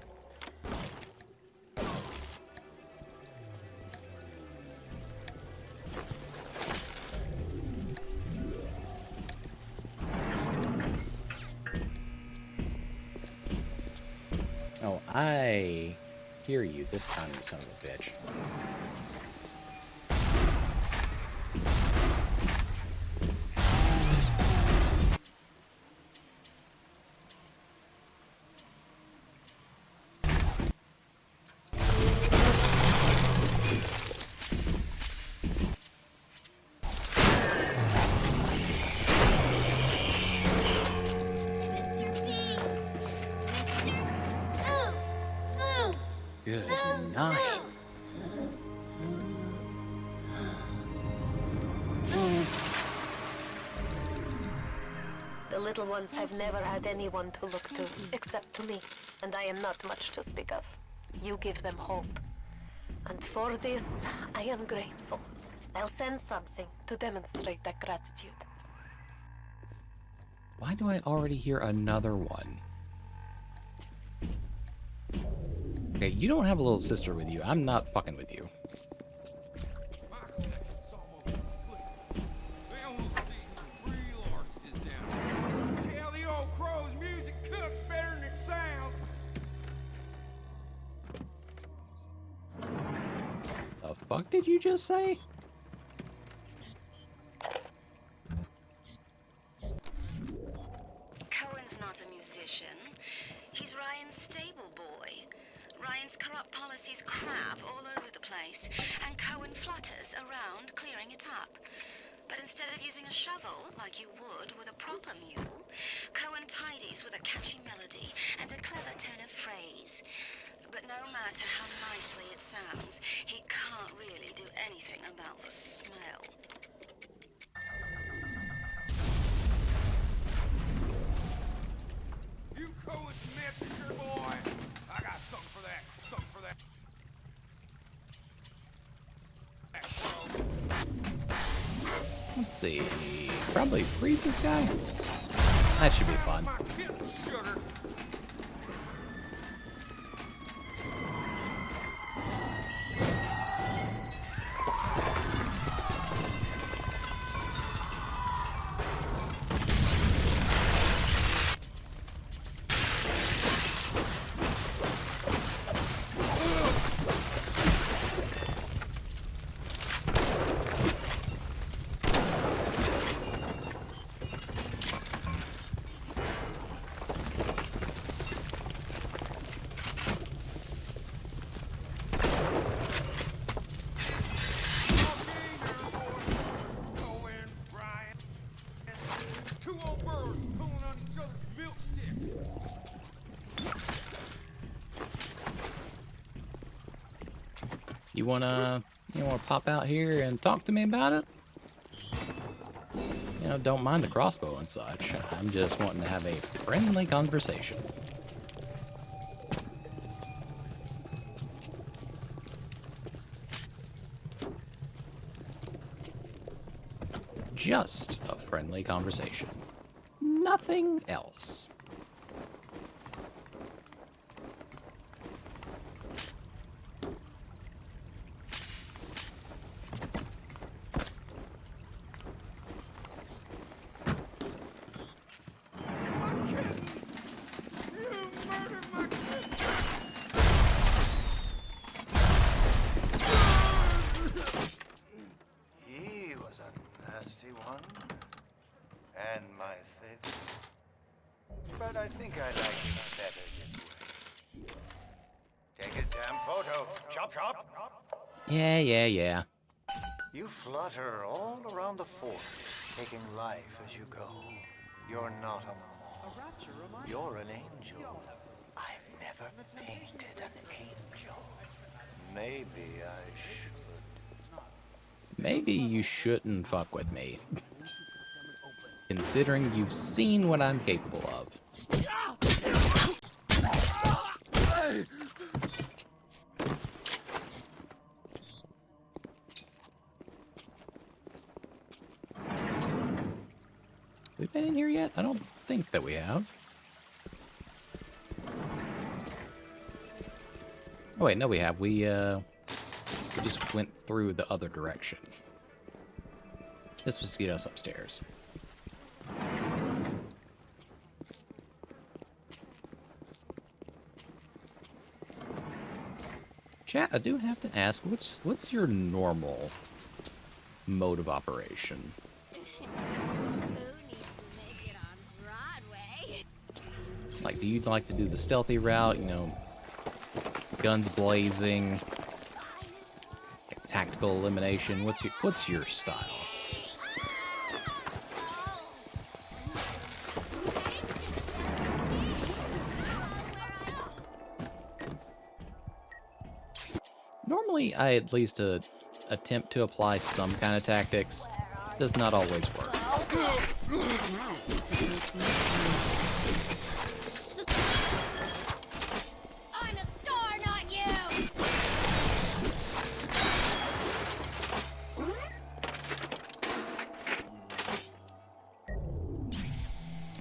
Oh, I hear you this time, you son of a bitch. Good night. The little ones have never had anyone to look to, except to me, and I am not much to speak of. You give them hope. And for this, I am grateful. I'll send something to demonstrate that gratitude. Why do I already hear another one? Okay, you don't have a little sister with you. I'm not fucking with you. Tell the old crows music cooks better than it sounds. The fuck did you just say? Cohen's not a musician. He's Ryan's stable boy. Ryan's corrupt policies crap all over the place, and Cohen flutters around clearing it up. But instead of using a shovel, like you would with a proper mule, Cohen tidies with a catchy melody and a clever turn of phrase. But no matter how nicely it sounds, he can't really do anything about the smell. You Cohen's messenger boy. I got something for that. Something for that. Let's see. Probably freeze this guy? That should be fun. My kitten sugar. Two old birds pulling on each other's milk stick. You wanna pop out here and talk to me about it? You know, don't mind the crossbow and such. I'm just wanting to have a friendly conversation. Just a friendly conversation. Nothing else. My kitten! You murdered my kitten! He was a nasty one, and my favorite. But I think I like him better this way. Take his damn photo. Chop, chop. Yeah. You flutter all around the fort, taking life as you go. You're not a moth. You're an angel. I've never painted an angel. Maybe I should. Maybe you shouldn't fuck with me. Considering you've seen what I'm capable of. We've been in here yet? I don't think that we have. Oh wait, no we have. We just went through the other direction. This was to get us upstairs. Chat, I do have to ask, what's your normal mode of operation? Like, do you like to do the stealthy route, you know, guns blazing, like tactical elimination? What's your style? Normally, I at least attempt to apply some kind of tactics. Does not always work. I'm a star, not you!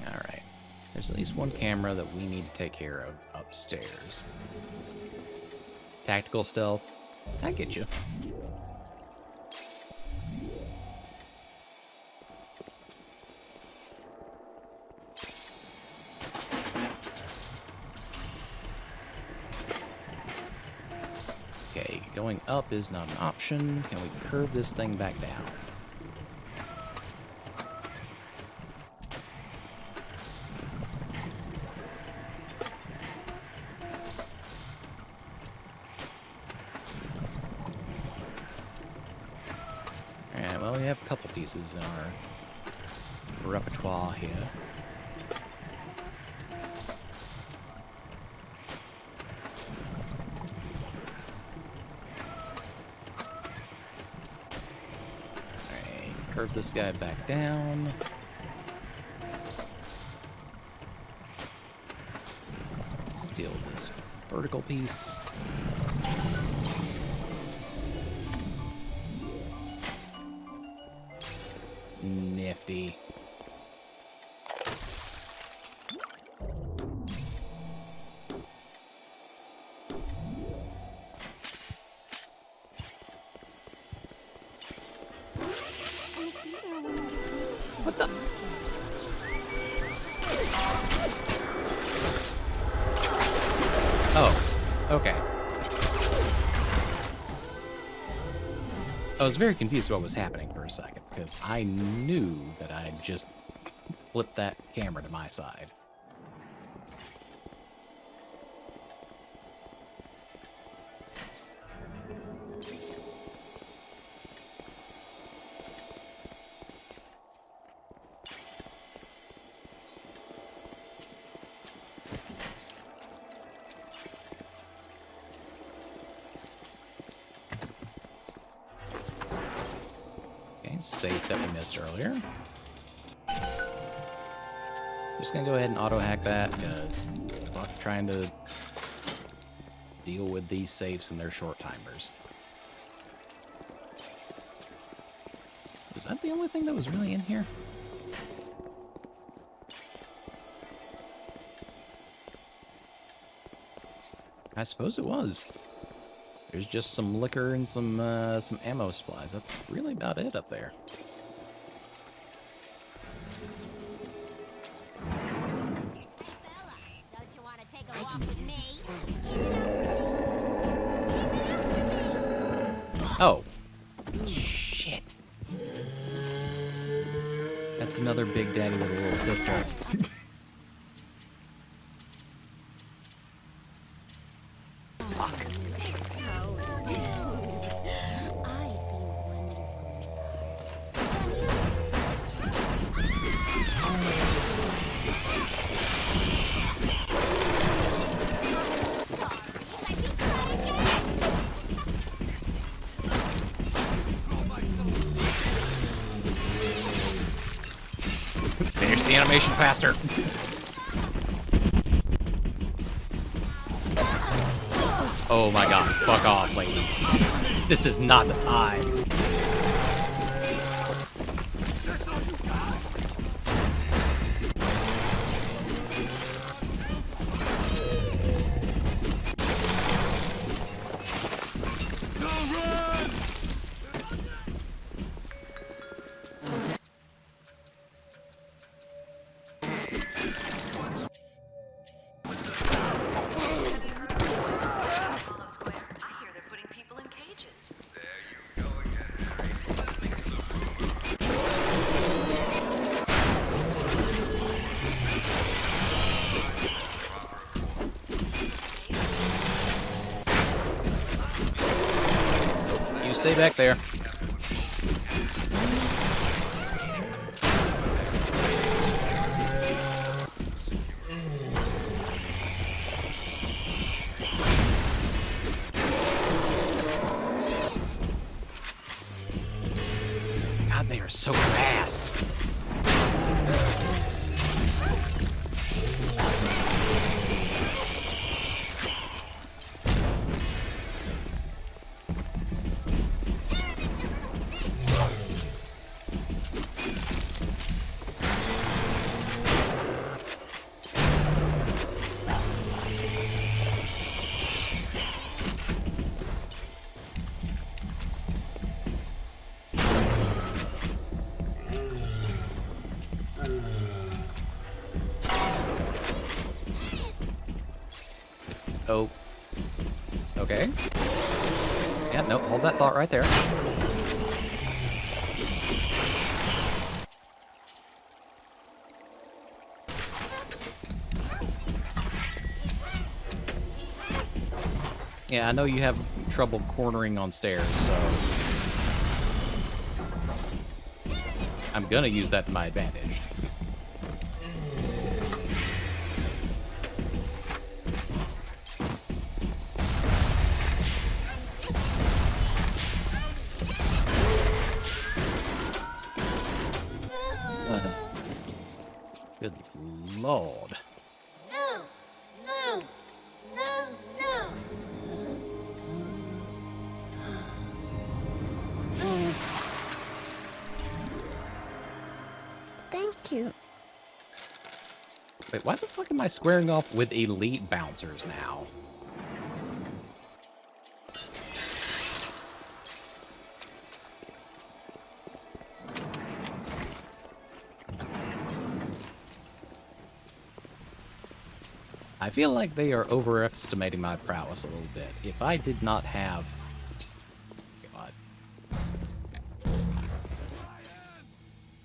Alright. There's at least one camera that we need to take care of upstairs. Tactical stealth. I get you. Okay, going up is not an option. Can we curve this thing back down? Alright, well, we have a couple pieces in our repertoire here. Curve this guy back down. Steal this vertical piece. Nifty. What the? Oh, okay. I was very confused what was happening for a second, because I knew that I had just flipped that camera to my side. Safe that we missed earlier. Just gonna go ahead and auto hack that because fuck trying to deal with these safes and their short timers. Was that the only thing that was really in here? I suppose it was. There's just some liquor and some ammo supplies. That's really about it up there. Bella, don't you want to take a walk with me? Oh. Shit. That's another big daddy with a little sister. Fuck. the animation faster. Oh my god, fuck off, lady. This is not the time. Stay back there. God, they are so fast. Oh. Okay. Yeah, no, hold that thought right there. Yeah, I know you have trouble cornering on stairs, so I'm gonna use that to my advantage. Good lord. No! No! No! No! Thank you. Wait, why the fuck am I squaring off with elite bouncers now? I feel like they are overestimating my prowess a little bit. If I did not have... God.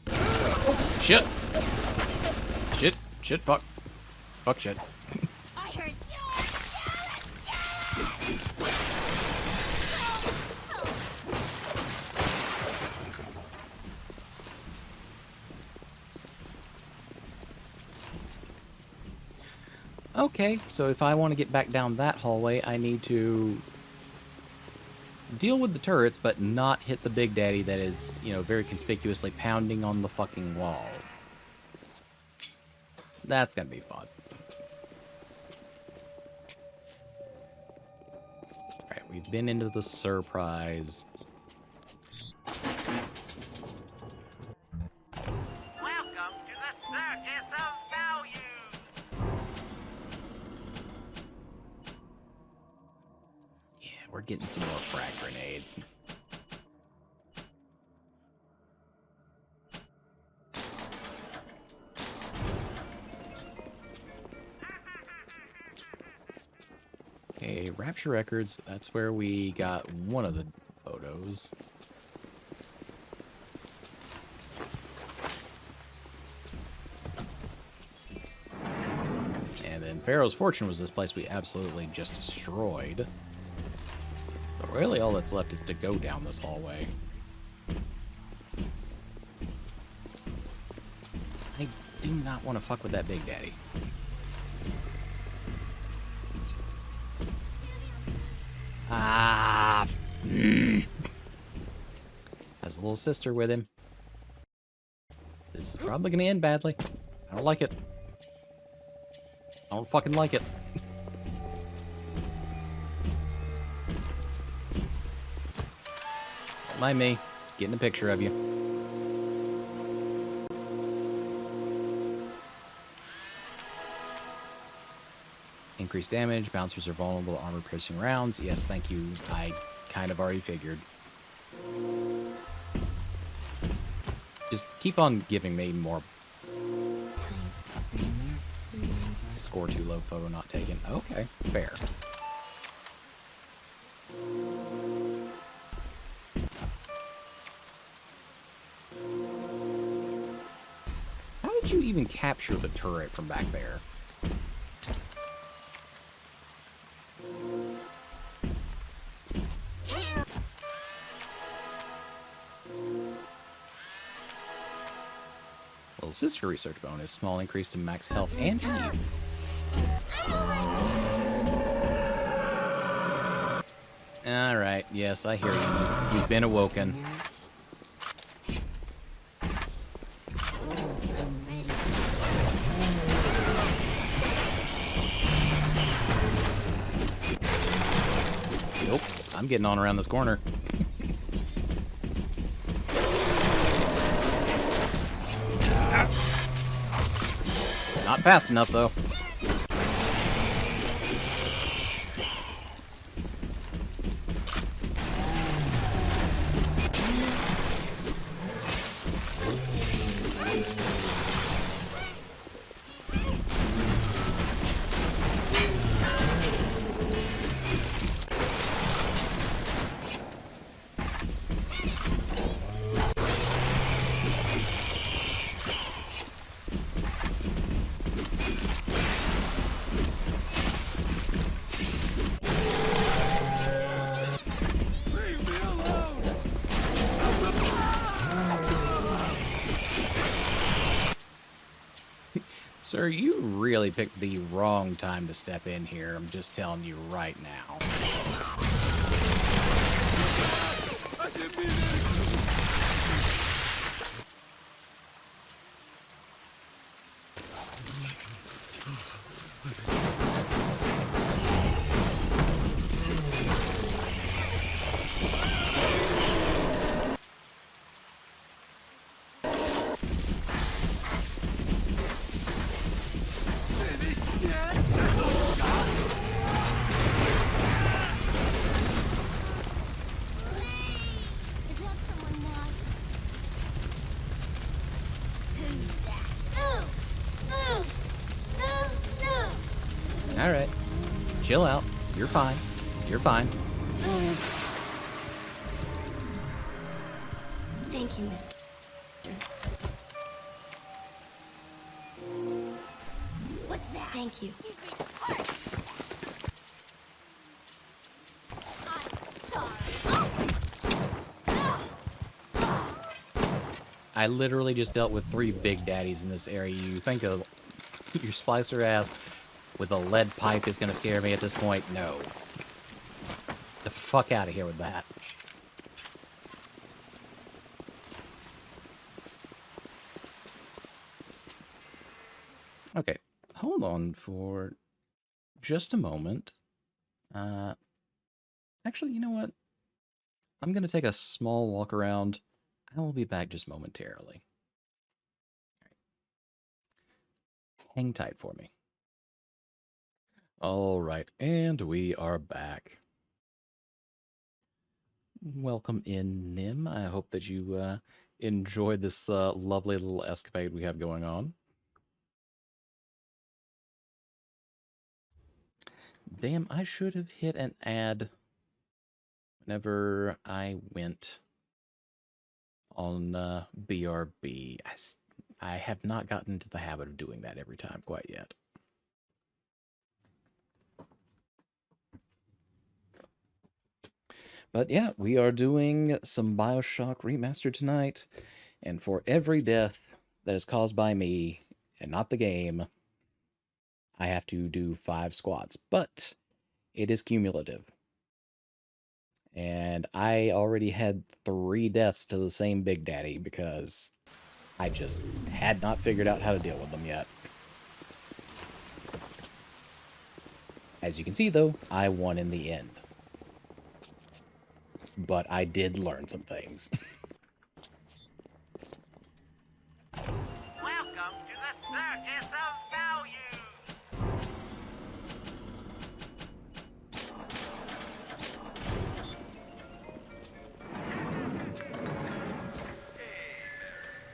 Oh, shit! Shit, shit, fuck. Fuck shit. I heard Okay, so if I want to get back down that hallway, I need to deal with the turrets, but not hit the Big Daddy that is, you know, very conspicuously pounding on the fucking wall. That's gonna be fun. Alright, we've been into the surprise. Welcome to the Circus of Value. Yeah, we're getting some more frag grenades. Okay, Rapture Records, that's where we got one of the photos. And then Pharaoh's Fortune was this place we absolutely just destroyed. So really all that's left is to go down this hallway. I do not want to fuck with that Big Daddy. Ah. Has a little sister with him. This is probably going to end badly. I don't like it. I don't fucking like it. Don't mind me. Getting a picture of you. Increased damage. Bouncers are vulnerable to armor-piercing rounds. Yes, thank you. I kind of already figured. Just keep on giving me more. Score too low, photo not taken. Okay, fair. How did you even capture the turret from back there? Little sister research bonus. Small increase to max health and heat. Alright, yes, I hear you. You've been awoken. Nope, I'm getting on around this corner. Not fast enough, though. Sir, you really picked the wrong time to step in here. I'm just telling you right now. Alright. Chill out. You're fine. You're fine. Thank you, Mr. What's that? Thank you. I literally just dealt with 3 big daddies in this area. You think of your splicer ass with a lead pipe is going to scare me at this point? No. The fuck out of here with that. Okay, hold on for just a moment. Actually, you know what? I'm going to take a small walk around. I will be back just momentarily. Hang tight for me. All right, and we are back. Welcome in, Nim. I hope that you enjoyed this lovely little escapade we have going on. Damn, I should have hit an ad whenever I went on BRB. I have not gotten into the habit of doing that every time quite yet. But yeah, we are doing some BioShock Remastered tonight, and for every death that is caused by me, and not the game, I have to do 5 squats, but it is cumulative. And I already had 3 deaths to the same Big Daddy because I just had not figured out how to deal with them yet. As you can see, though, I won in the end. But I did learn some things. Welcome to the Circus of Values!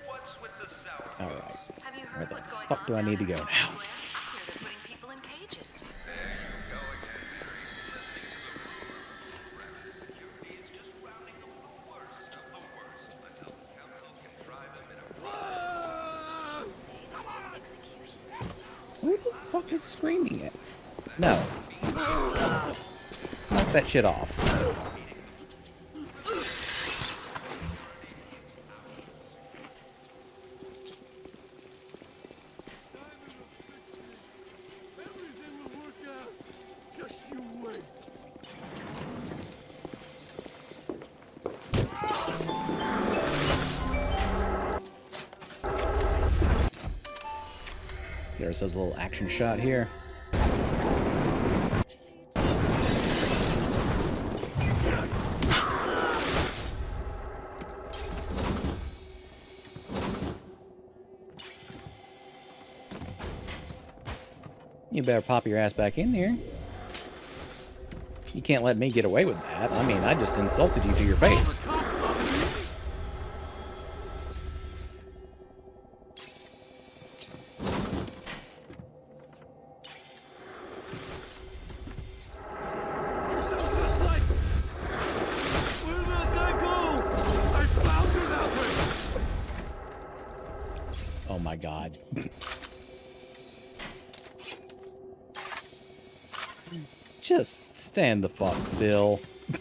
What's with the sour? Alright. Have you Where heard the what's going fuck on do I need to down go there? now? I hear they're putting people in cages. There you go again, Mary. Listening to the rumors. Private security is just rounding up the worst of the worst until the council can try them in a Who the fuck is screaming at? No. Knock that shit off. Get ourselves a little action shot here. You better pop your ass back in here. You can't let me get away with that. I mean, I just insulted you to your face. Oh my god. Just stand the fuck still. The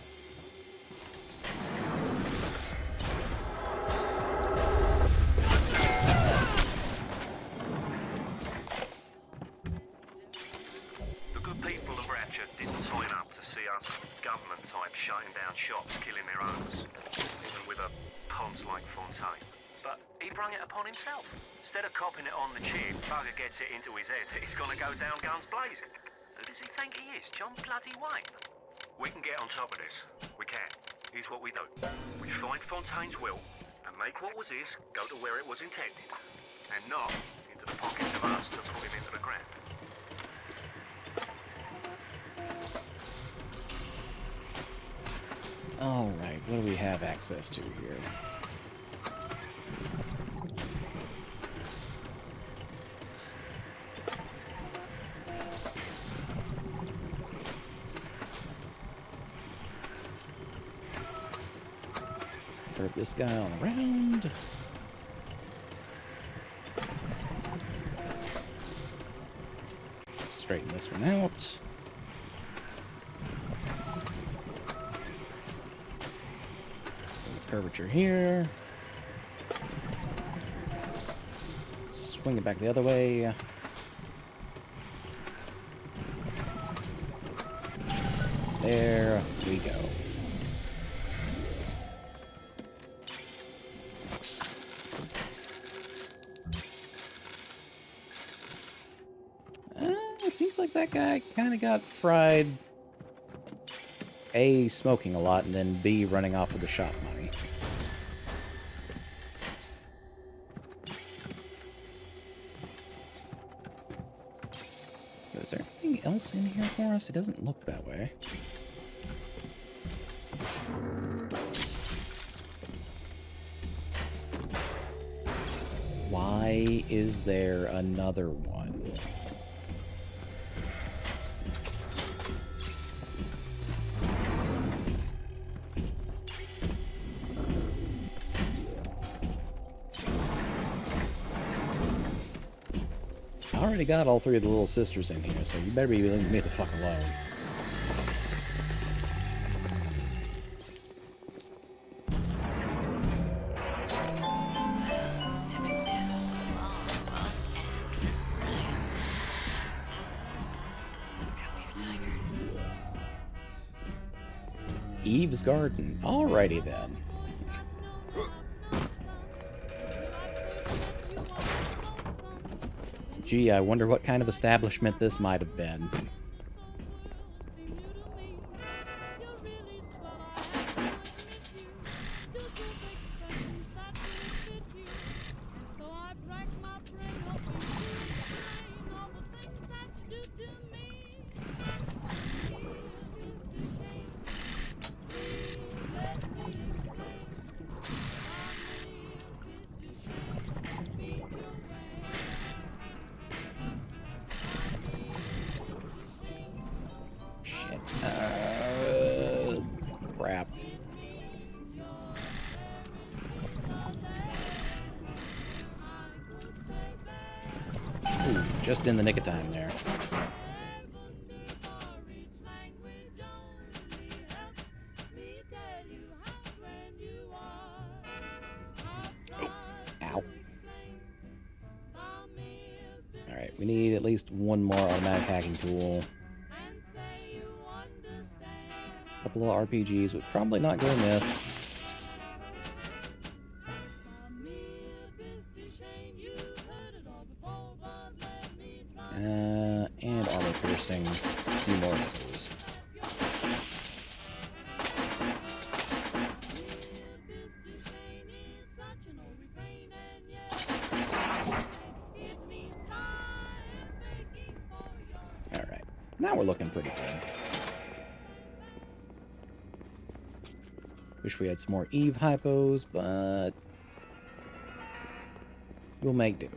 good people of Ratchet didn't sign up to see us government types shutting down shops, killing their owners, even with a ponce like Fontaine. But he brung it upon himself. Instead of copping it on the chin, bugger gets it into his head that he's gonna go down guns blazing. Who does he think he is, John bloody Wayne? We can get on top of this. We can. Here's what we do. We find Fontaine's will and make what was his go to where it was intended, and not into the pockets of us that put him into the ground. Alright, what do we have access to here? Curve this guy on around. Straighten this one out. Curvature here. Swing it back the other way. There we go. It seems like that guy kind of got fried. A, smoking a lot, and then B, running off with the shop money. Is there anything else in here for us? It doesn't look that way. Why is there another one? I already got all three of the little sisters in here, so you better be leaving me the fuck alone. Eve's Garden. Alrighty then. Gee, I wonder what kind of establishment this might have been. Shit. Crap. Ooh, just in the nick of time there. Oh, ow. Alright, we need at least one more automatic hacking tool. A couple of RPGs would probably not go amiss. And armor piercing. A few more of those. Alright, now we're looking pretty good. Wish we had some more Eve hypos, but we'll make do.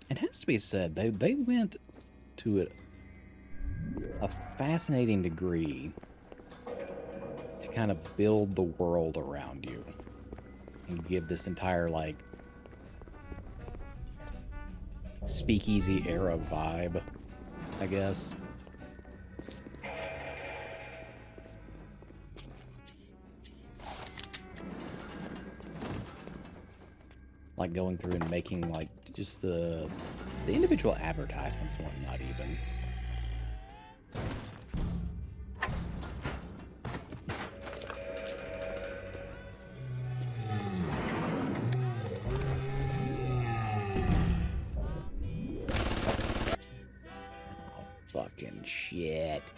It has to be said, they went to a fascinating degree to kind of build the world around you and give this entire, like, speakeasy era vibe, I guess. Like going through and making, like, just the individual advertisements and whatnot even. Oh, fucking shit.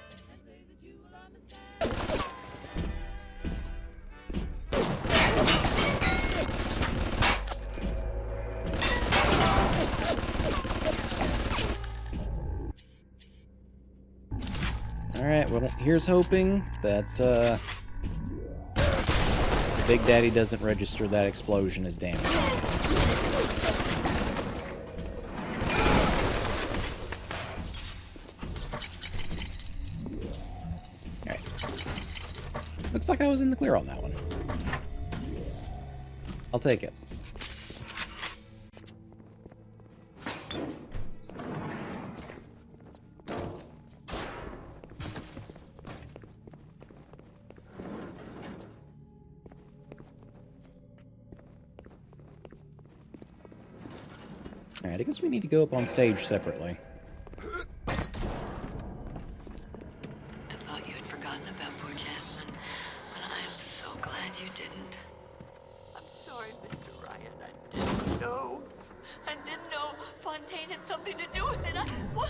Alright, well, here's hoping that Big Daddy doesn't register that explosion as damage. Alright. Looks like I was in the clear on that one. I'll take it. Alright, I guess we need to go up on stage separately. I thought you had forgotten about poor Jasmine, but I am so glad you didn't. I'm sorry, Mr. Ryan. I didn't know. I didn't know Fontaine had something to do with it. What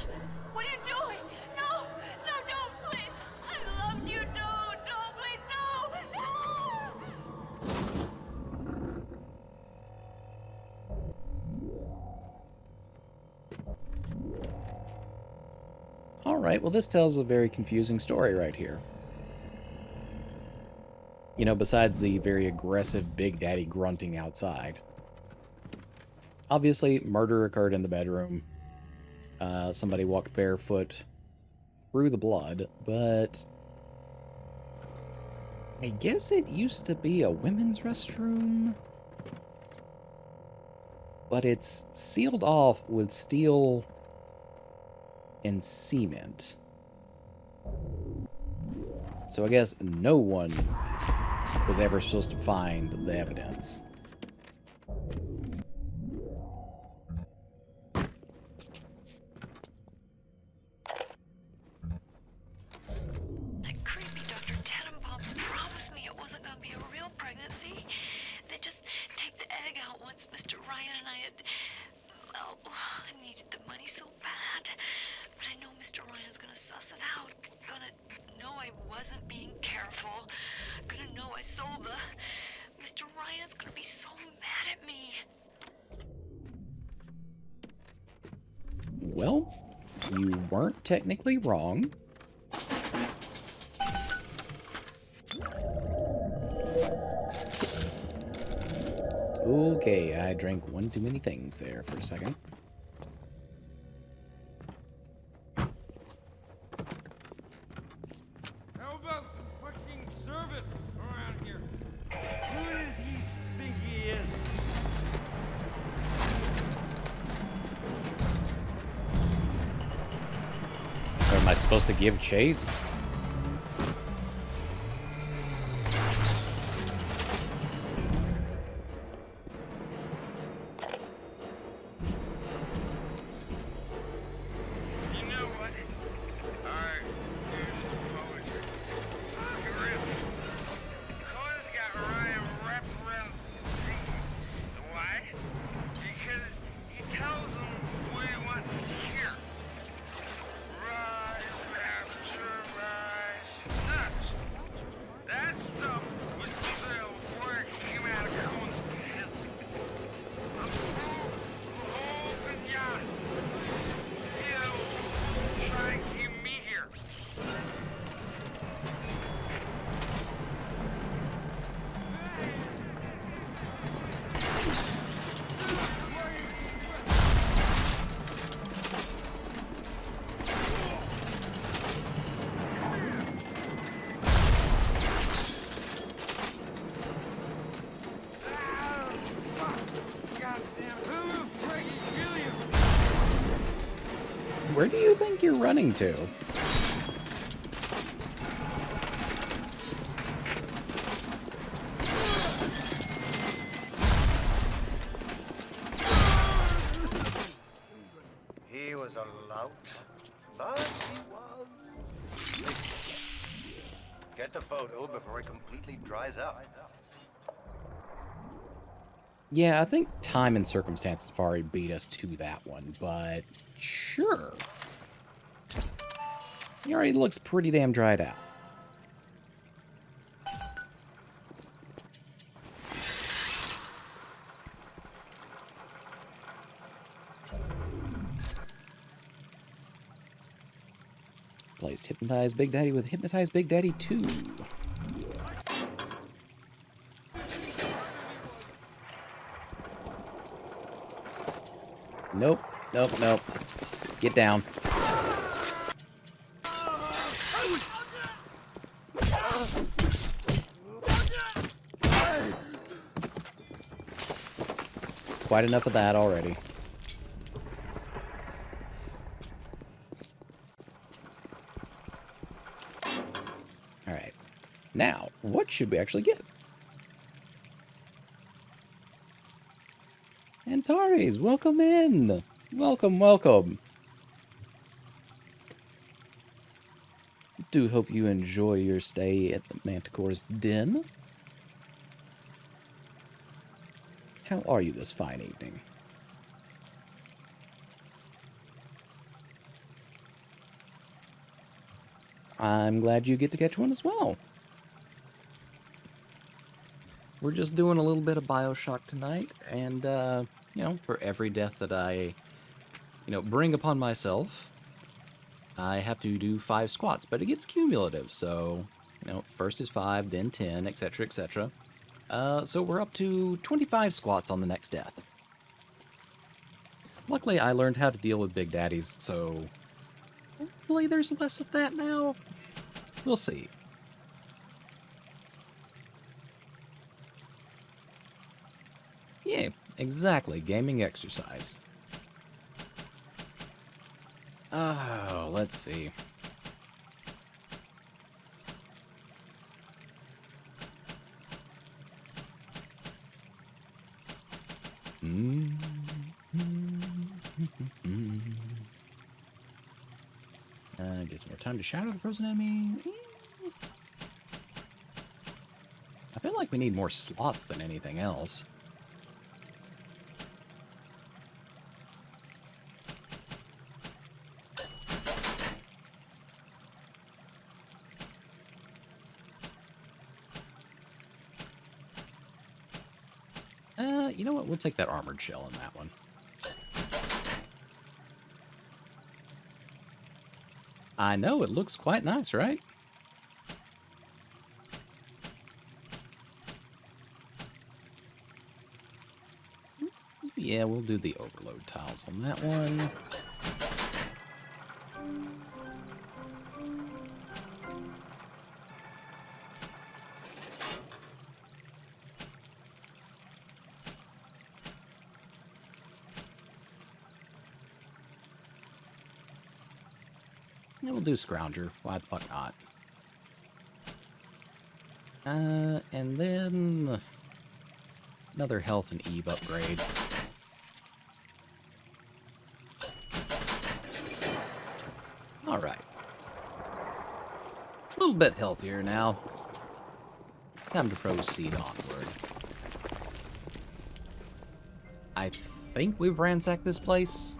are you doing? No, don't, please. I loved you. Don't, please, no. Alright, well this tells a very confusing story right here. You know, besides the very aggressive Big Daddy grunting outside. Obviously, murder occurred in the bedroom. Somebody walked barefoot through the blood, but I guess it used to be a women's restroom. But it's sealed off with steel and cement. So I guess no one was ever supposed to find the evidence. I I sold the... Mr. Ryan's gonna be so mad at me. Well, you weren't technically wrong. Okay, I drank one too many things there for a second. How about some fucking service around here? Who does he think he is? Or am I supposed to give chase? You know what? Alright, here's some poetry. Fucking real. Cole's got Ryan wrapped around his finger. So why? Because he tells him what he wants to hear. Rise after rise. Nuts. That stuff was the word came out of Cole's head. I'm open yacht. You try and keep me here. Where do you think you're running to? He was a lout, but he was. Get the photo before it completely dries out. Yeah, I think time and circumstances have already beat us to that one, but sure. He already looks pretty damn dried out. Placed Hypnotize Big Daddy with Hypnotize Big Daddy 2. Nope, nope, nope. Get down. It's quite enough of that already. Alright. Now, what should we actually get? Antares, welcome in. Welcome, welcome. Do hope you enjoy your stay at the Manticore's den. How are you this fine evening? I'm glad you get to catch one as well. We're just doing a little bit of BioShock tonight, and, you know, for every death that I, bring upon myself, I have to do 5 squats, but it gets cumulative, so, first is 5, then 10, etc., etc. So we're up to 25 squats on the next death. Luckily, I learned how to deal with Big Daddies, so hopefully there's less of that now. We'll see. Yeah, exactly. Gaming exercise. Oh, let's see. Gives more time to shadow the frozen enemy. I feel like we need more slots than anything else. You know what? We'll take that armored shell in that one. I know, it looks quite nice, right? Yeah, we'll do the overload tiles on that one. Yeah, we'll do Scrounger. Why the fuck not? And then another health and Eve upgrade. Alright. A little bit healthier now. Time to proceed onward. I think we've ransacked this place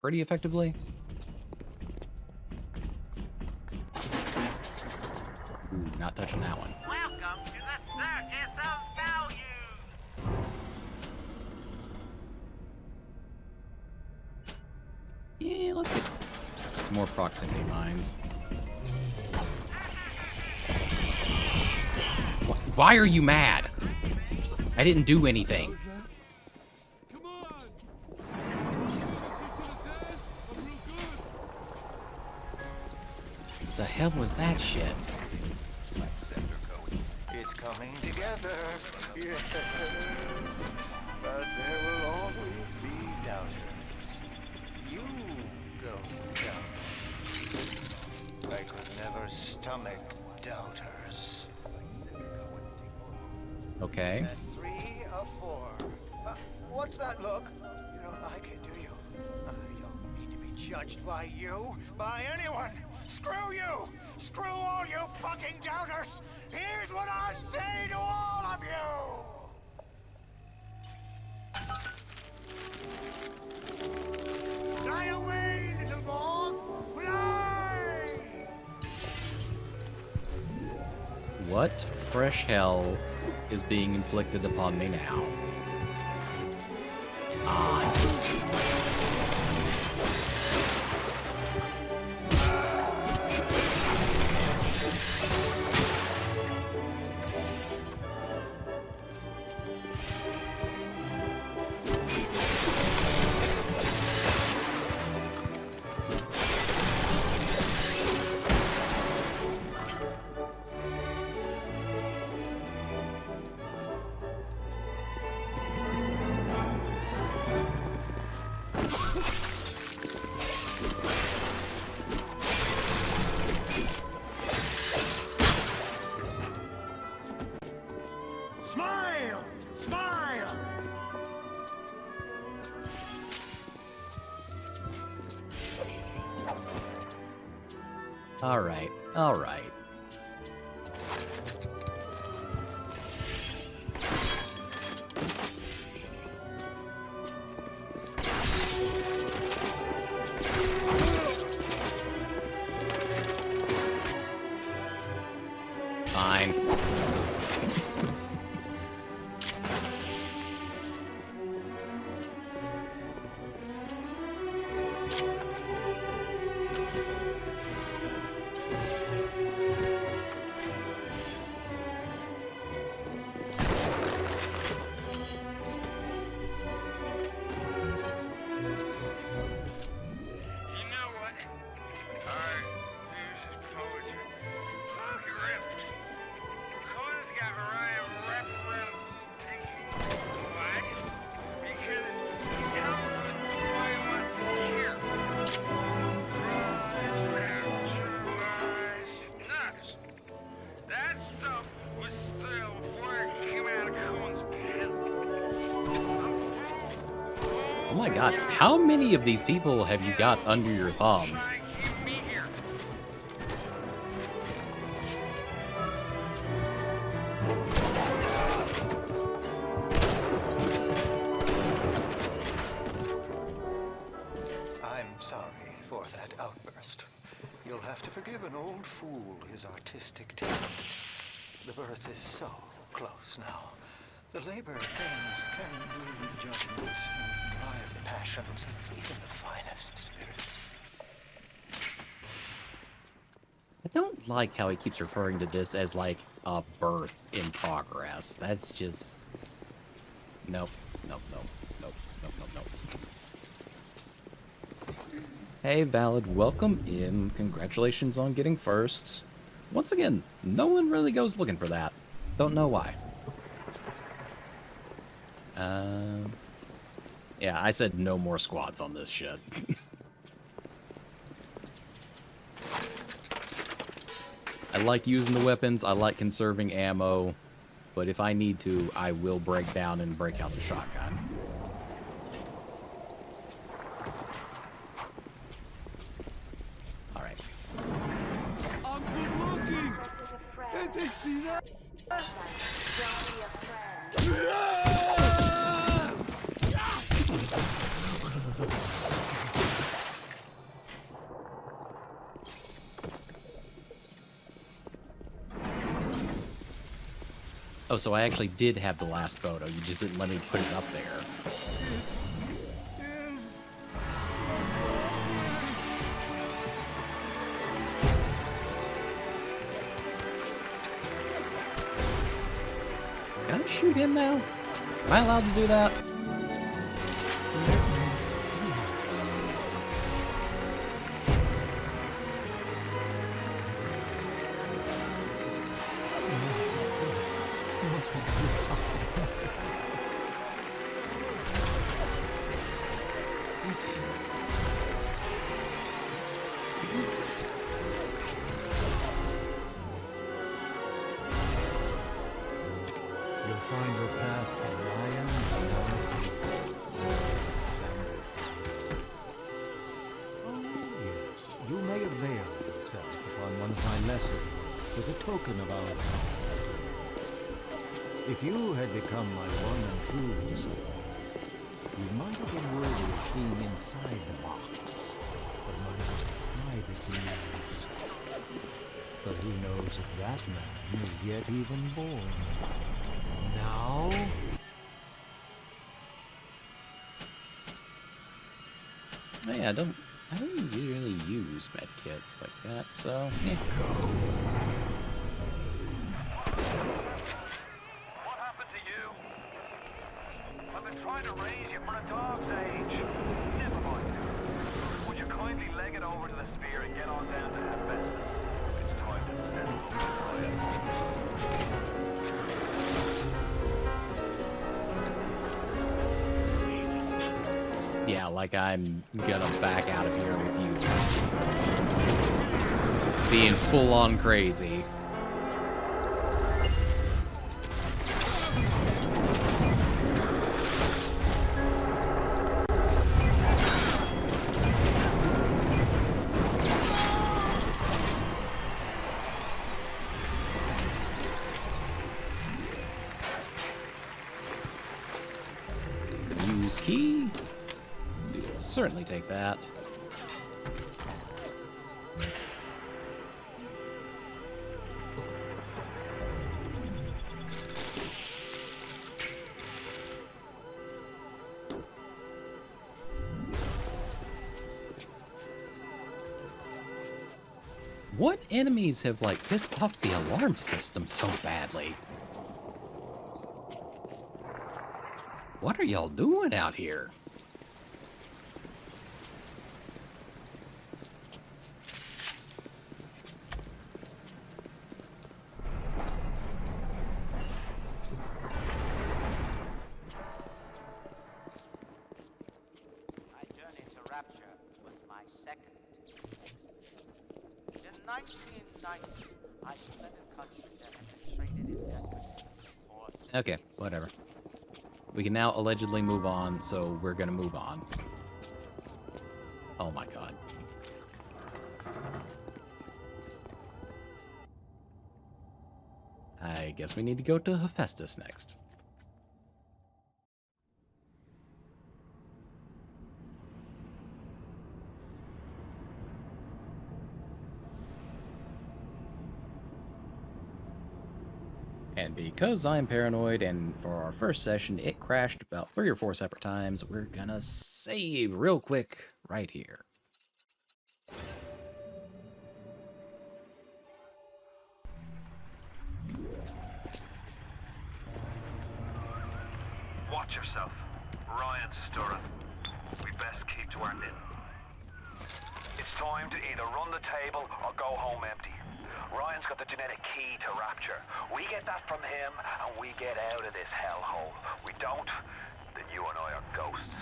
pretty effectively. Ooh, not touching that one. Welcome to the Circus of Value. Yeah, let's get some more proximity mines. Why are you mad? I didn't do anything. The hell was that shit? It's coming together. Yes. But there will always be doubters. You go down. I could never stomach doubters. Okay. That's 3 of 4. What's that look? You don't like it, do you? I don't need to be judged by you, by anyone. Screw you! Screw all you fucking doubters! Here's what I say to all of you! Fly away, little moth! Fly! What fresh hell is being inflicted upon me now? Smile! Smile! All right, all right. Fine. You know what? Alright, here's his poetry. Fuck ripped. Colin's got Ryan wrapped around his pinky. Why? Because he knows why he wants to hear. Nuts. That stuff was still before it came out of Colin's pen. Oh my god, how many of these people have you got under your thumb? I'm sorry for that outburst. You'll have to forgive an old fool his artistic talent. The birth is so close now. The labor pains can blur the judgment and drive the passions of even the finest spirits. I don't like how he keeps referring to this as like a birth in progress. That's just... Nope, nope, nope, nope, nope, nope, nope. Hey, Valid, welcome in. Congratulations on getting first. Once again, no one really goes looking for that. Don't know why. Yeah, I said no more squads on this shit. I like using the weapons, I like conserving ammo, but if I need to, I will break down and break out the shotgun. Alright. I'm good looking! Did they see that? Oh, so I actually did have the last photo, you just didn't let me put it up there. Can I shoot him now? Am I allowed to do that? You'll find your path to Ryan Oh, yes. You may avail yourself upon one of my lesser works as a token of our gratitude. If you had become my one and true disciple, you might have been worthy of seeing inside the box of my most private news. But who knows if that man is yet even born? Now? Yeah, I don't really use medkits like that, so yeah. What happened to you? I've been trying to raise you for a dog's age. Never mind. Would you kindly leg it over to the spear and get on down to Headbend? It's time to settle Ryan. Yeah, like I'm gonna back out of here with you. Being full on crazy. Use key. We will certainly take that. What enemies have, like, pissed off the alarm system so badly? What are y'all doing out here? My journey to Rapture was my second. In 1990, I fled a country that had been traded investment for... Okay, whatever. We can now allegedly move on, so we're gonna move on. Oh my god. I guess we need to go to Hephaestus next. And because I'm paranoid and for our first session it crashed about 3 or 4 separate times, we're gonna save real quick right here. Watch yourself. Ryan's stirring. We best keep to our knitting. It's time to either run the table or go home empty. Ryan's got the genetic key to Rapture. We get that from him, and we get out of this hellhole. We don't, then you and I are ghosts.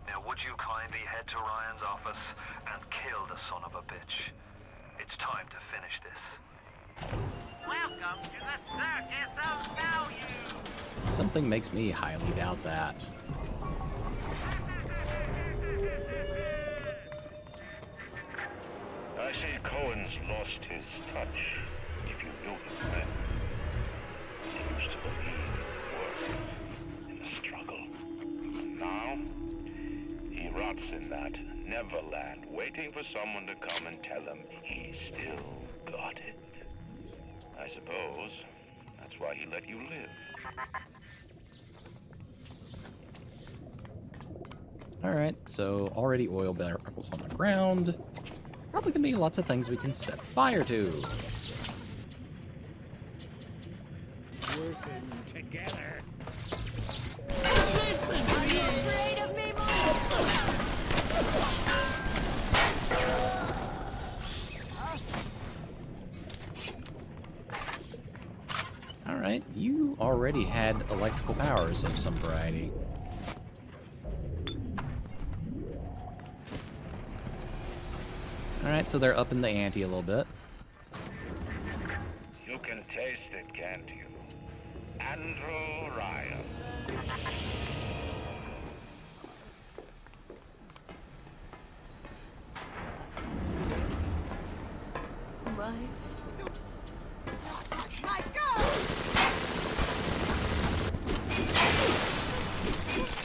Now, would you kindly head to Ryan's office and kill the son of a bitch? It's time to finish this. Welcome to the circus of value! Something makes me highly doubt that. I say Cohen's lost his touch, if you knew him then. He used to believe in work, in the struggle. Now, he rots in that Neverland, waiting for someone to come and tell him he still got it. I suppose that's why he let you live. Alright, so already oil barrels on the ground. Probably gonna be lots of things we can set fire to. Working together. Listen, are you afraid of me, Alright, you already had electrical powers of some variety. Alright, so they're upping the ante a little bit. You can taste it, can't you? Andrew Ryan. My girl!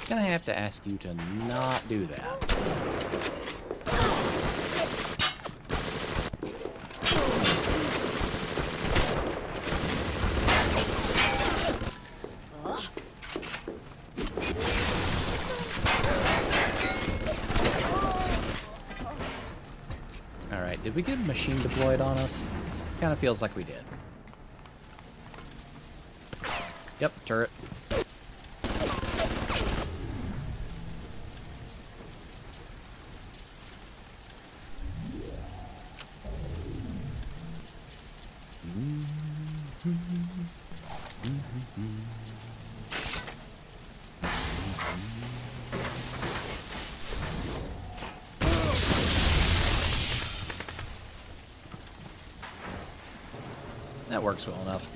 Gonna have to ask you to not do that. Alright, did we get a machine deployed on us? Kinda feels like we did. Yep, turret. That works well enough.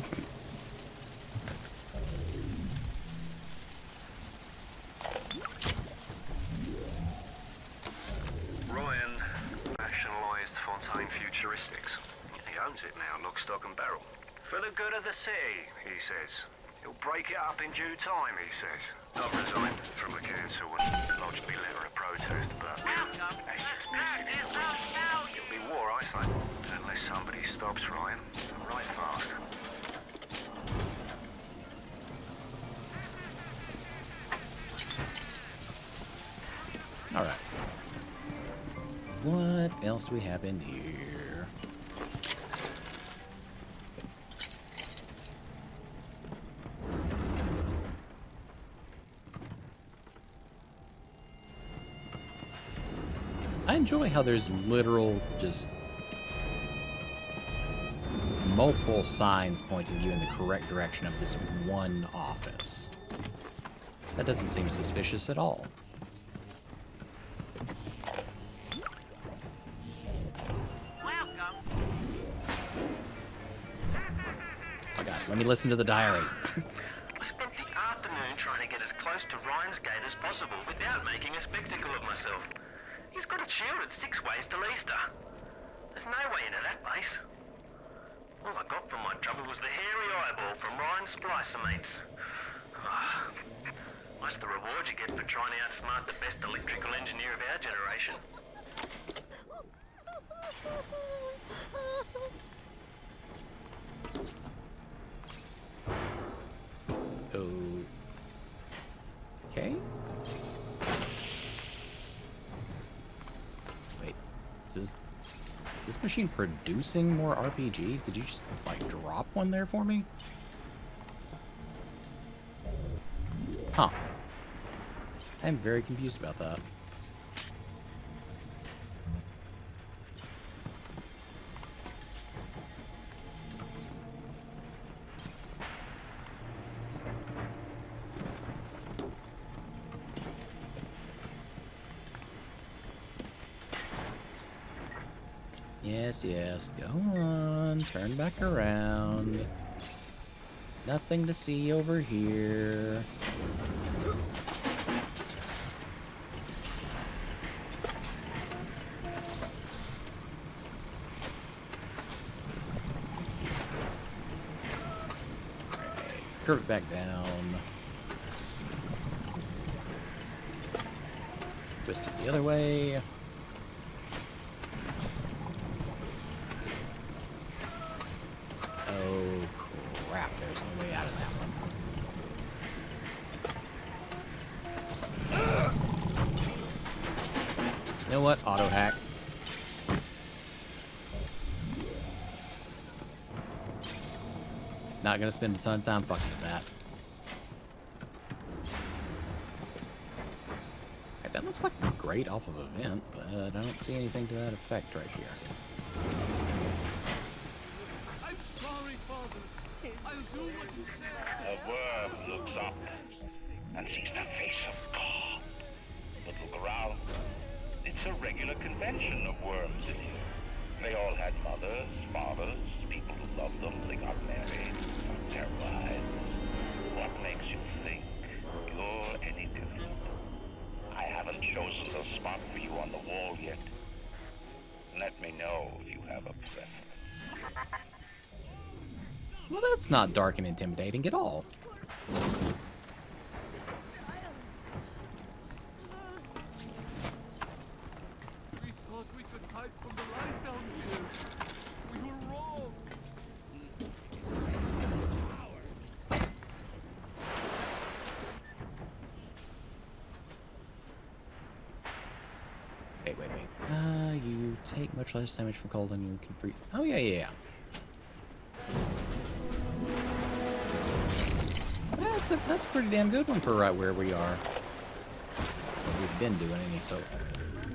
Ryan nationalised Fontaine Futuristics. He owns it now, lock, stock and barrel. For the good of the city, he says. He'll break it up in due time, he says. I've resigned from the council and lodged me letter of protest, but Welcome to the circus of value! it'll be war, I say, unless somebody stops Ryan. Right fast. Alright. What else do we have in here? I enjoy how there's literal, just multiple signs pointing you in the correct direction of this one office. That doesn't seem suspicious at all. Welcome! Oh god, let me listen to the diary. I spent the afternoon trying to get as close to Ryan's gate as possible without making a spectacle of myself. He's got it shielded 6 ways till Easter. There's no way into that place. All I got from my trouble was the hairy eyeball from Ryan's splicer mates. That's the reward you get for trying to outsmart the best electrical engineer of our generation. Is this machine producing more RPGs? Did you just, like, drop one there for me? Huh. I'm very confused about that. Yes, yes, go on, turn back around. Nothing to see over here. Curve it back down. Twist it the other way. Oh crap, there's no way out of that one. You know what? Auto hack. Not gonna spend a ton of time fucking with that. Right, that looks like a grate off of a vent, but I don't see anything to that effect right here. I'm sorry, Father. I'll do what you say. A worm looks up and sees the face of God. But look around. It's a regular convention of worms in here. They all had mothers, fathers, people who loved them. They got married, got terrified. What makes you think you're any different? I haven't chosen a spot for you on the wall yet. Let me know if you have a preference. Well, that's not dark and intimidating at all. We thought we could hide from the light down here. We were wrong. Wait. You take much less damage from cold and you can freeze. Oh, yeah. That's a pretty damn good one for right where we are. What we've been doing any so.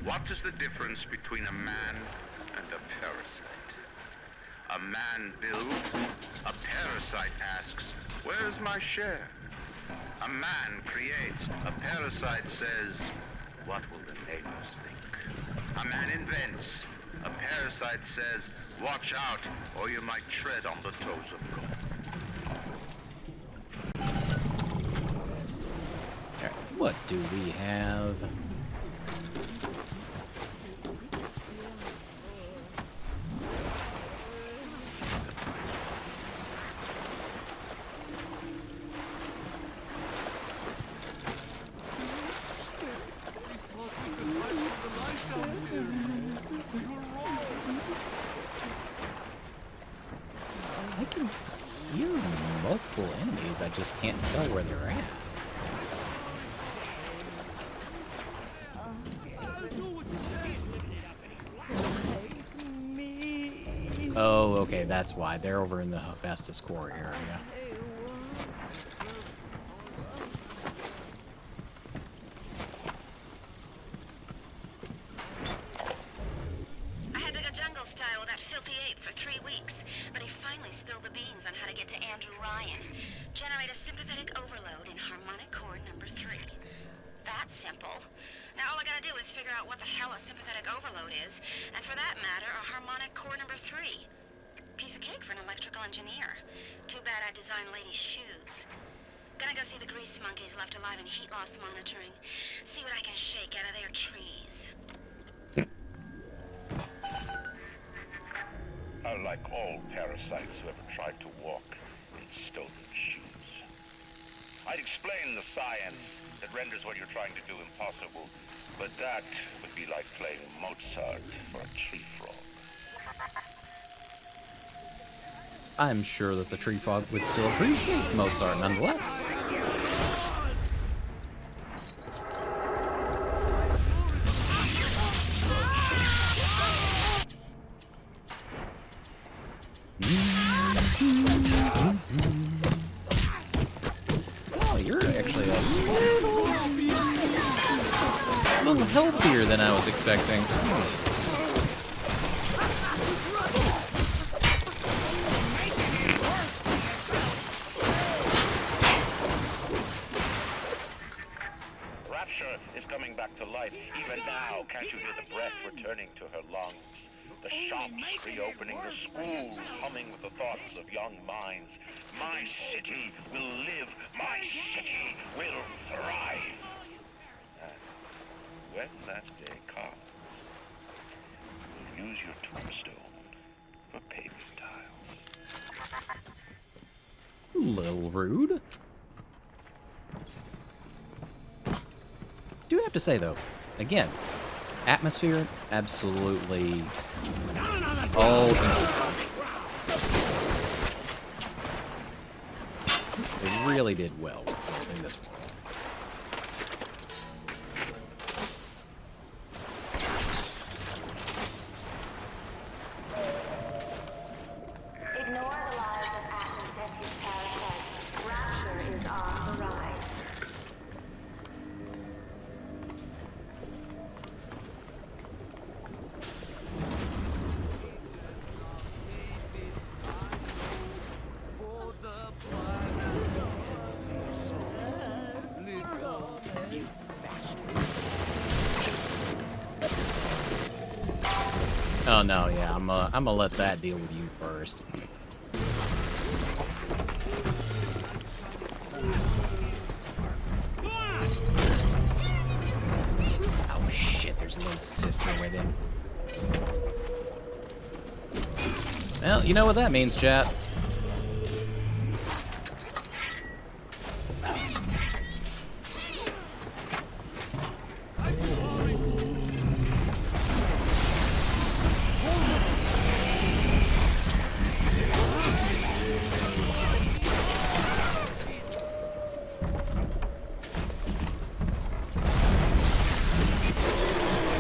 What is the difference between a man and a parasite? A man builds, a parasite asks, where's my share? A man creates, a parasite says, what will the neighbors think? A man invents, a parasite says, watch out, or you might tread on the toes of God. Alright, what do we have? I can hear multiple enemies, I just can't tell where they're at. Oh, okay, that's why. They're over in the Hephaestus core area. I had to go jungle style with that filthy ape for 3 weeks, but he finally spilled the beans on how to get to Andrew Ryan. Generate a sympathetic overload in harmonic core number 3. That's simple. Now all I gotta do is figure out what the hell a sympathetic overload is, and for that matter, a harmonic core number 3. Piece of cake for an electrical engineer. Too bad I designed ladies' shoes. Gonna go see the grease monkeys left alive in heat loss monitoring. See what I can shake out of their trees. Unlike all parasites who ever tried to walk in stolen shoes. I'd explain the science that renders what you're trying to do impossible, but that would be like playing Mozart for a tree frog. I'm sure that the tree frog would still appreciate Mozart nonetheless. Oh, you're actually a little healthier than I was expecting. Rapture is coming back to life. Even now, can't you hear the breath returning to her lungs? The shops reopening, the schools humming with the thoughts of young minds. My city will live. My city will thrive. And when that day comes, you'll use your tombstone for paving tiles. A little rude. Do have to say though, again, atmosphere absolutely all easy. They really did well in this one. Ignore the lies of Atlas and his parasites. Rapture is on the rise. Oh no, yeah, I'm gonna let that deal with you first. Oh shit, there's a little sister with him. Well, you know what that means, chat.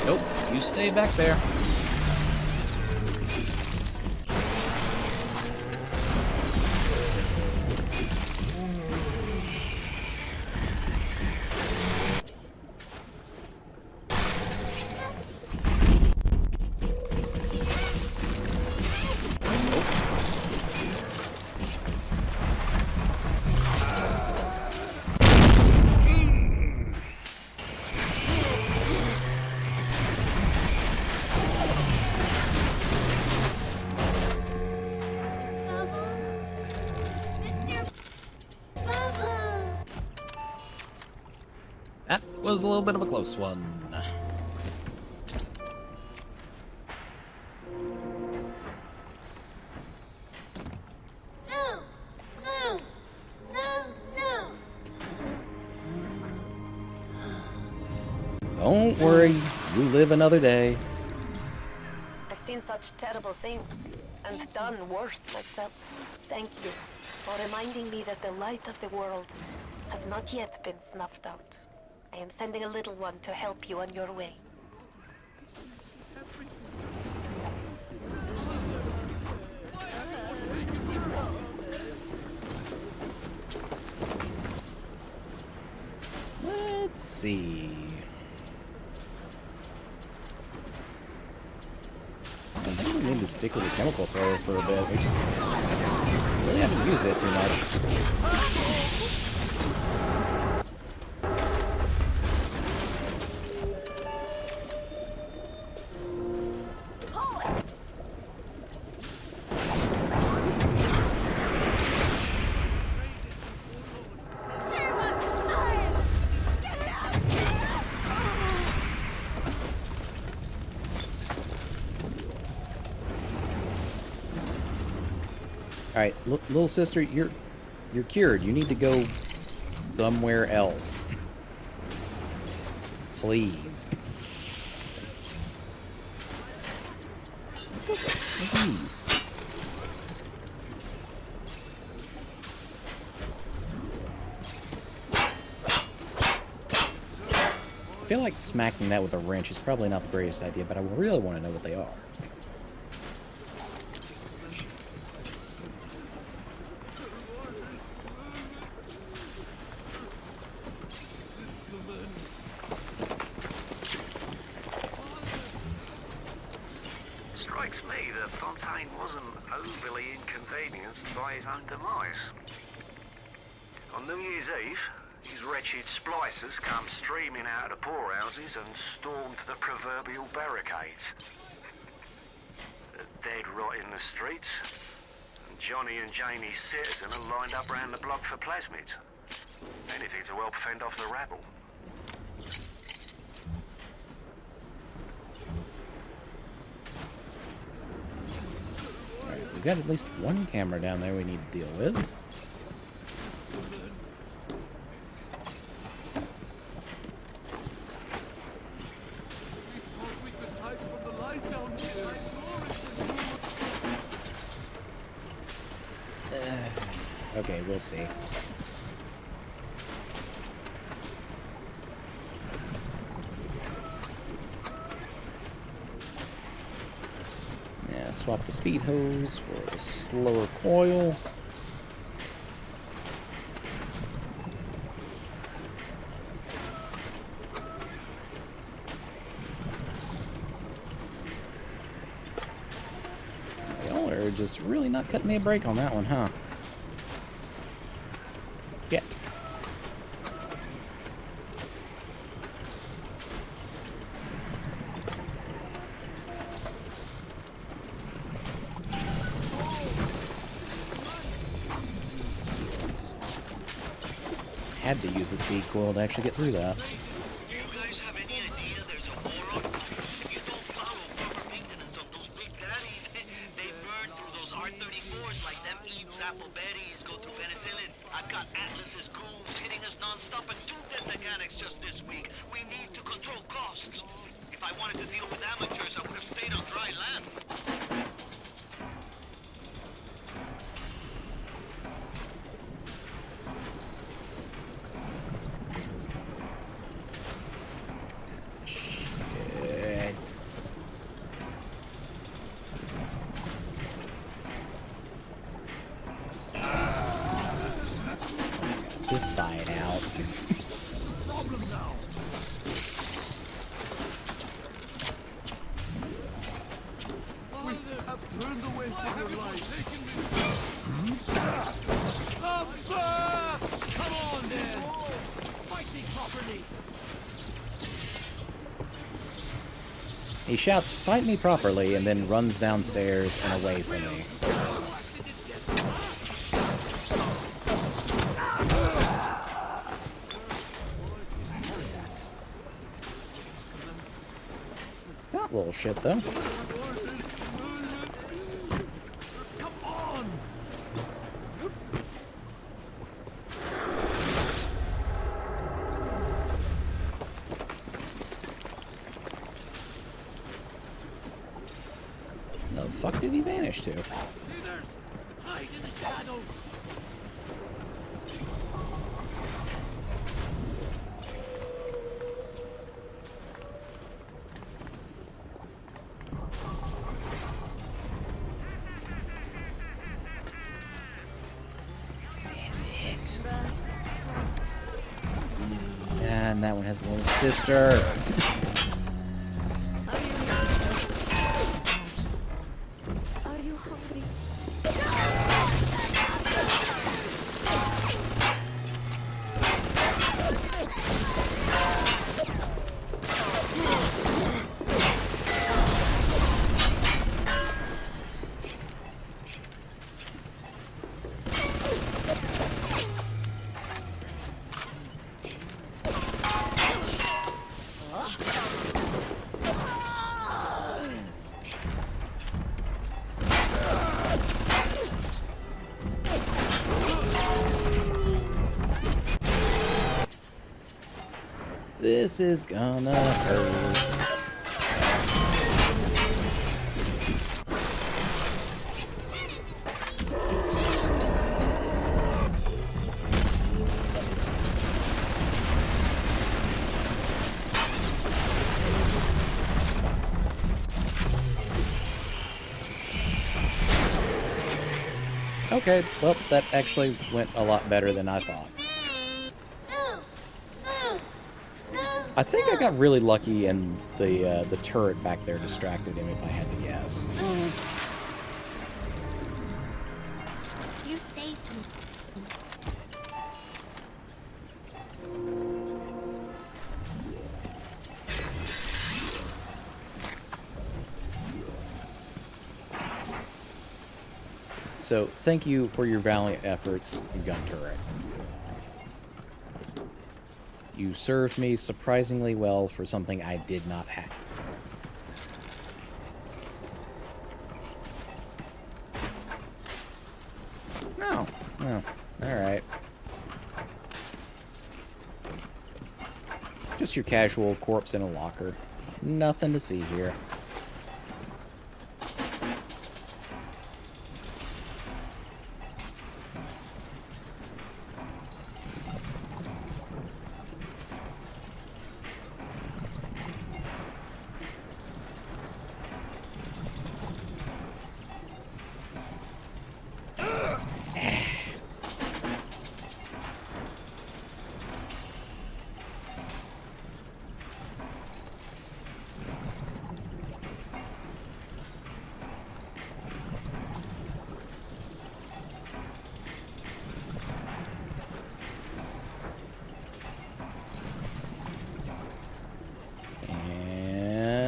Nope, you stay back there. That was a little bit of a close one. No! No! No! No! Don't worry, you live another day. I've seen such terrible things, and done worse myself. Thank you for reminding me that the light of the world has not yet been snuffed out. I am sending a little one to help you on your way. Let's see. I think we need to stick with the chemical thrower for a bit. We just really haven't used it too much. All right, little sister, you're cured. You need to go somewhere else. Please. Please. I feel like smacking that with a wrench is probably not the greatest idea, but I really want to know what they are. that Fontaine wasn't overly inconvenienced by his own demise. On New Year's Eve, these wretched splicers come streaming out of the poorhouses and stormed the proverbial barricades. They're dead rot in the streets, and Johnny and Janie Citizen are lined up round the block for plasmids. Anything to help fend off the rabble. Alright, we've got at least one camera down there we need to deal with. Okay, we'll see. Yeah, swap the speed hose for a slower coil. Y'all are just really not cutting me a break on that one, huh? Yet. Had to use the speed coil to actually get through that. Do you guys have any idea there's a war on? You don't follow proper maintenance on those big daddies. They burn through those R-34s like them Eve's apple berries go through penicillin. I've got Atlas's goons hitting us non-stop and 2 dead mechanics just this week. We need to control costs. If I wanted to deal with amateurs, I would have stayed on dry land. Shit. Just buy it out. We have turned away from your life. Come on, then. Fight me properly. He shouts, "Fight me properly," and then runs downstairs and away from me. It's not little shit, though. Come on. The fuck did he vanish to? Sinners, hide in the shadows. It. And that one has a little sister. Are you hungry? This is gonna hurt. Okay, well, that actually went a lot better than I thought. I think I got really lucky and the turret back there distracted him, if I had to guess. So, thank you for your valiant efforts, gun turret. You served me surprisingly well for something I did not have. No. Oh, alright. Just your casual corpse in a locker. Nothing to see here.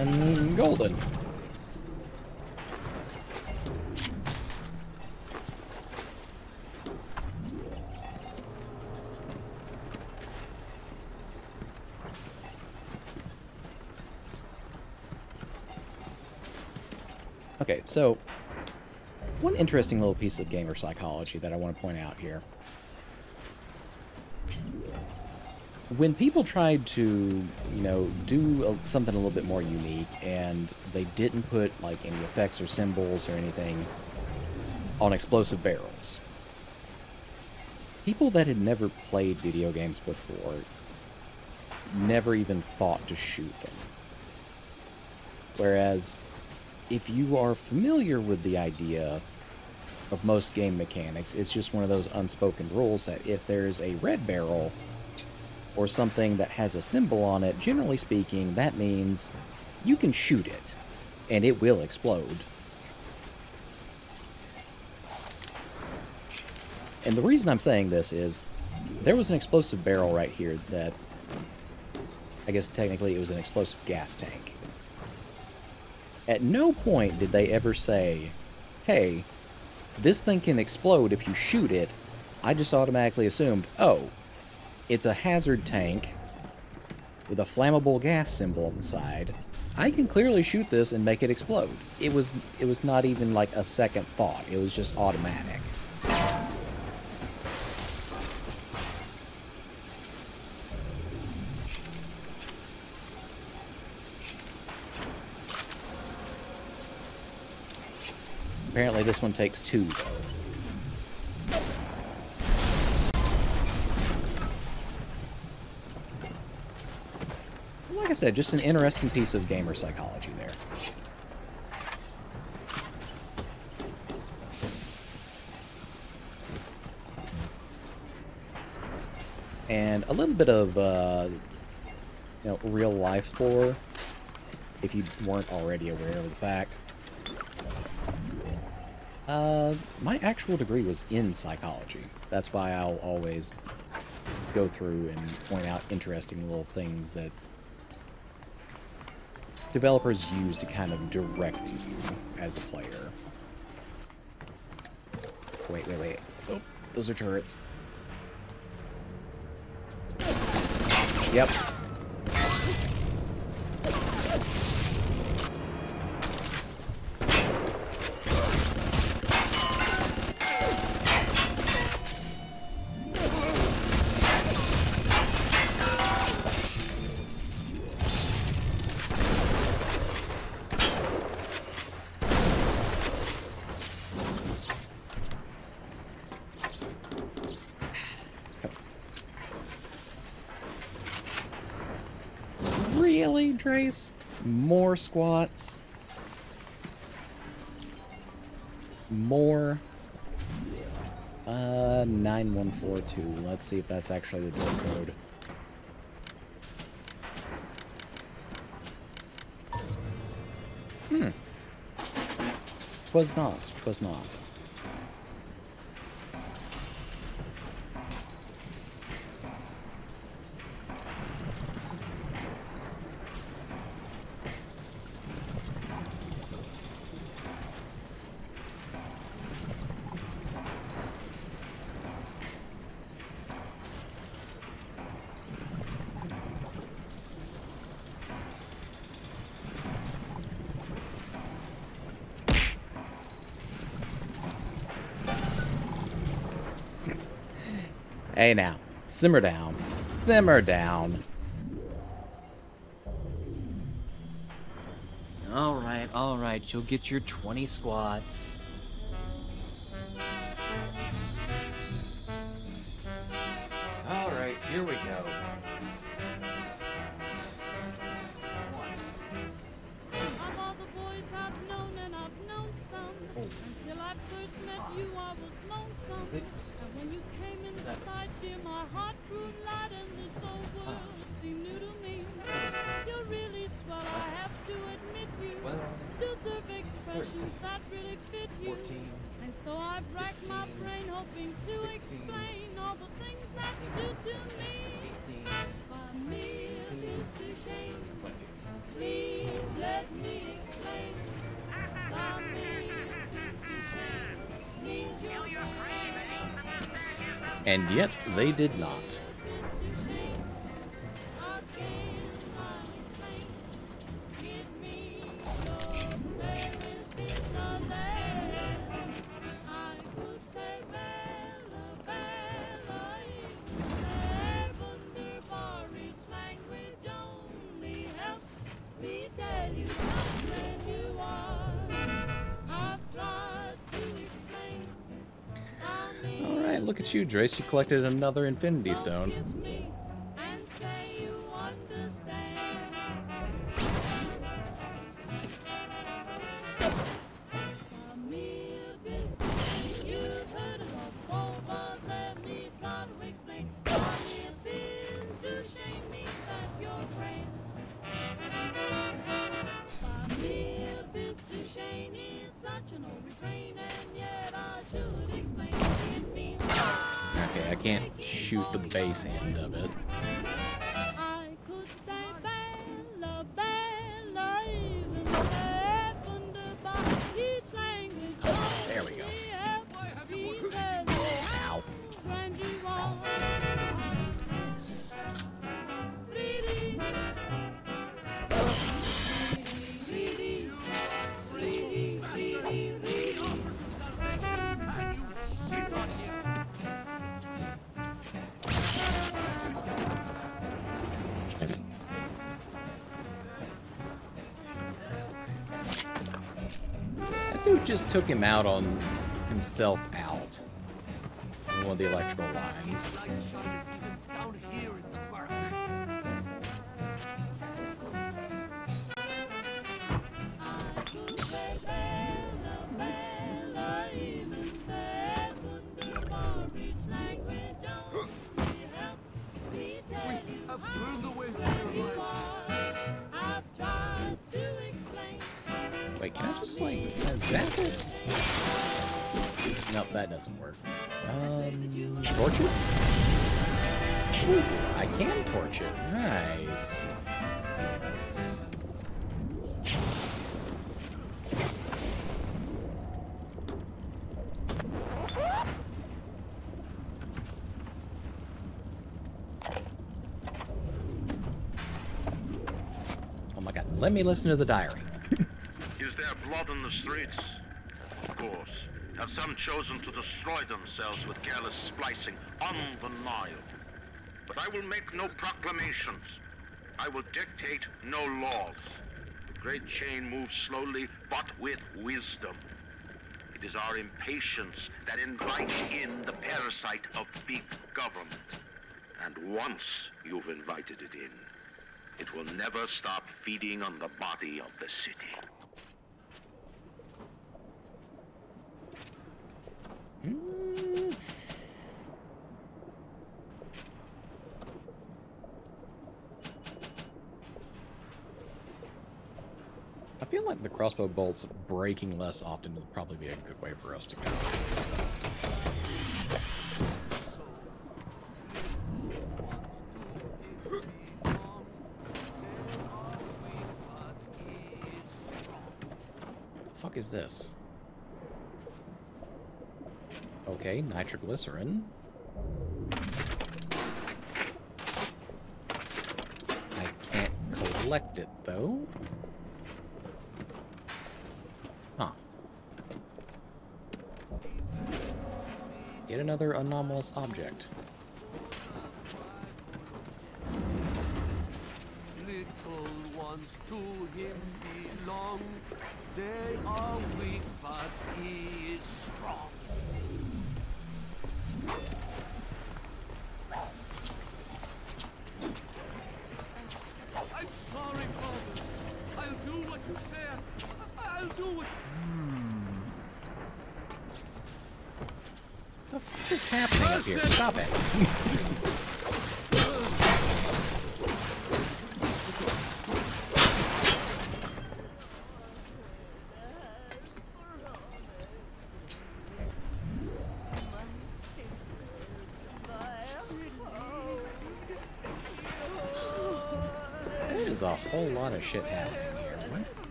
And golden. Okay, so one interesting little piece of gamer psychology that I want to point out here. When people tried to, do something a little bit more unique, and they didn't put, like, any effects or symbols or anything on explosive barrels, people that had never played video games before never even thought to shoot them. Whereas, if you are familiar with the idea of most game mechanics, it's just one of those unspoken rules that if there's a red barrel or something that has a symbol on it, generally speaking, that means you can shoot it, and it will explode. And the reason I'm saying this is, there was an explosive barrel right here that, I guess technically it was an explosive gas tank. At no point did they ever say, hey, this thing can explode if you shoot it. I just automatically assumed, oh, it's a hazard tank with a flammable gas symbol on the side. I can clearly shoot this and make it explode. It was not even like a second thought. It was just automatic. Apparently this one takes 2, though. Like I said, just an interesting piece of gamer psychology there. And a little bit of, real life lore, if you weren't already aware of the fact. My actual degree was in psychology. That's why I'll always go through and point out interesting little things that developers use to kind of direct you as a player. Wait. Oh, those are turrets. Yep. Really, Trace? More squats? More? 9142. Let's see if that's actually the door code. Twas not. Hey now, simmer down. Simmer down. All right, you'll get your 20 squats. All right, here we go. Of all the boys I've known, and I've known some, until I first met you, I was lonesome. And when you came in sight, dear, my heart grew light, and this whole world seemed new to me. You're really swell, I have to admit you deserve expressions that really fit you. And so I've racked my brain, hoping to explain all the things that you do to me. For me, it's a shame. Please let me explain. For me, it's a shame. Means you're And yet, they did not. Alright, look at you, Drace. You collected another Infinity Stone. Okay, I can't shoot the base end of it. There we go. Ow. That dude just took him out on himself out. On one of the electrical lines. Wait, can I just like zap it? Nope, that doesn't work. Torch it? Ooh, I can torch it. Nice. Oh my god, let me listen to the diary. Is there blood on the streets? Of course. Have some chosen to destroy themselves with careless splicing on the Nile? But I will make no proclamations. I will dictate no laws. The great chain moves slowly, but with wisdom. It is our impatience that invites in the parasite of big government. And once you've invited it in, it will never stop feeding on the body of the city. I feel like the crossbow bolts breaking less often would probably be a good way for us to go. The fuck is this? Okay, nitroglycerin. I can't collect it though. Huh. Yet another anomalous object. bonds to him belong. They are weak, but he is strong. I'm sorry, Father. I'll do what you say. I'll do what What is happening up here? Stop it. There's a whole lot of shit happening here. What?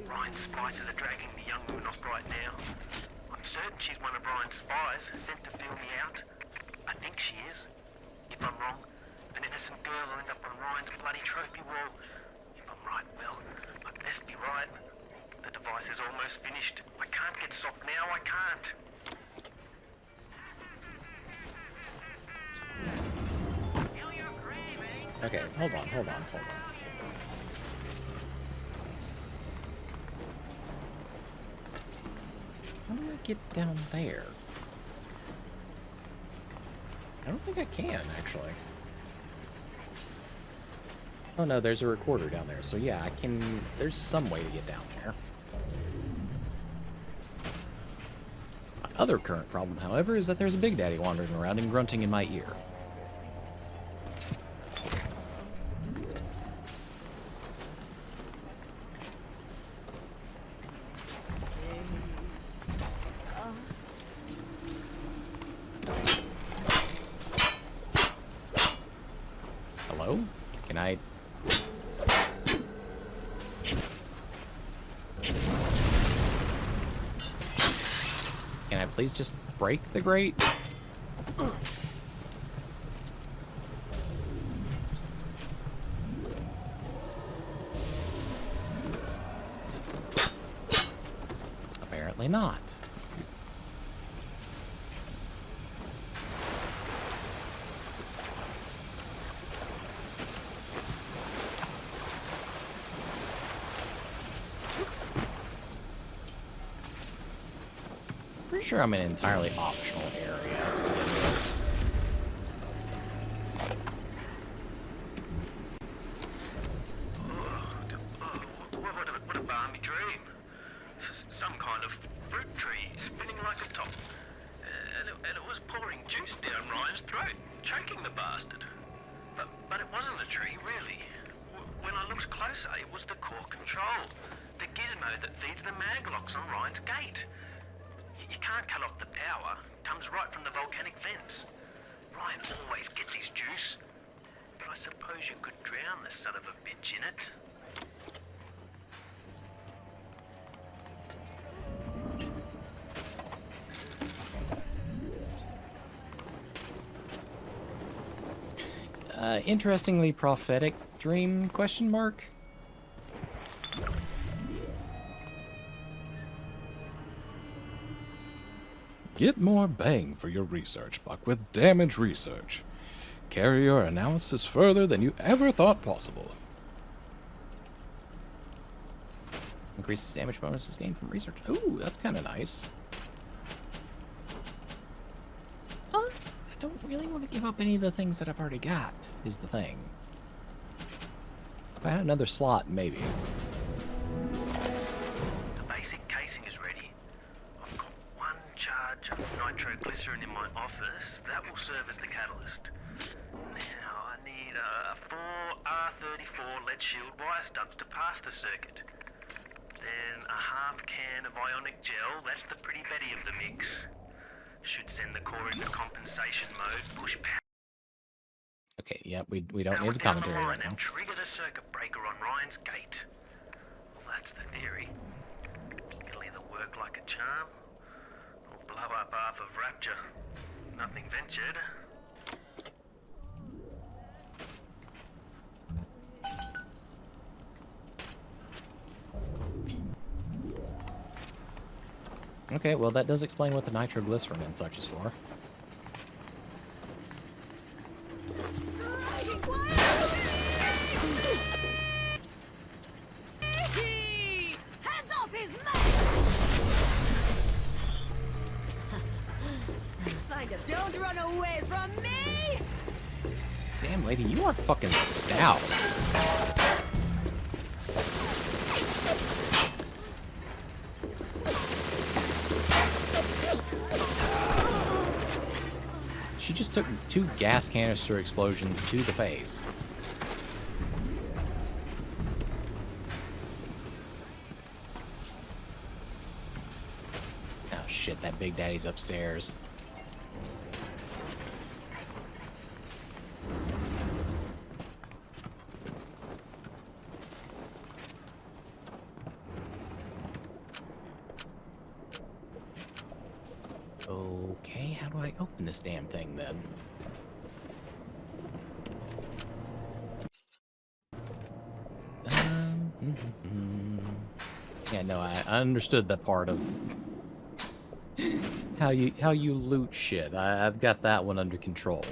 Ryan's spices are dragging the young woman off right now. I'm certain she's one of Ryan's spies, sent to fill me out. I think she is. If I'm wrong, an innocent girl will end up on Ryan's bloody trophy wall. If I'm right, well, I best be right. The device is almost finished. I can't get soft now, I can't. Okay, hold on. How do I get down there? I don't think I can, actually. Oh no, there's a recorder down there, so yeah, I can... There's some way to get down there. My other current problem, however, is that there's a Big Daddy wandering around and grunting in my ear. Hello? Can I... Can I please just break the grate? Apparently not. Pretty sure I'm in an entirely optional area to begin with. What a balmy dream. Some kind of fruit tree spinning like a top. And it was pouring juice down Ryan's throat, choking the bastard. But it wasn't a tree, really. When I looked closer, it was the core control. The gizmo that feeds the mag locks on Ryan's gate. You can't cut off the power. Comes right from the volcanic vents. Ryan always gets his juice. But I suppose you could drown the son of a bitch in it. Interestingly prophetic dream, question mark? Get more bang for your research buck with damage research. Carry your analysis further than you ever thought possible. Increases damage bonuses gained from research. Ooh, that's kind of nice. I don't really want to give up any of the things that I've already got, is the thing. If I had another slot, maybe. The basic casing is ready. I've got one charge of nitroglycerin in my office. That will serve as the catalyst. Now, I need 4 R34 lead shield wire stubs to pass the circuit. Then a half can of ionic gel. That's the pretty Betty of the mix. Should send the core into compensation mode. Push power. Okay, yeah, we don't need the commentary right now. And trigger the circuit breaker on Ryan's gate. Well, that's the theory. It'll either work like a charm, or blow up half of Rapture. Nothing ventured. Okay, well that does explain what the nitroglycerin and such is for. off his mouth! Find him. Don't run away from me! Damn, lady, you are fucking stout. She just took 2 gas canister explosions to the face. Oh shit, that Big Daddy's upstairs. Okay, how do I open this damn thing then? Yeah, no, I understood that part of how you loot shit. I've got that one under control.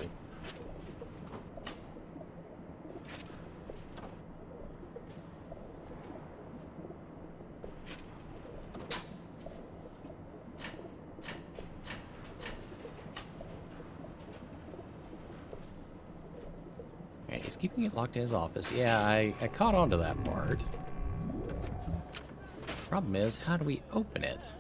Alright, he's keeping it locked in his office. Yeah, I caught on to that part. Problem is, how do we open it?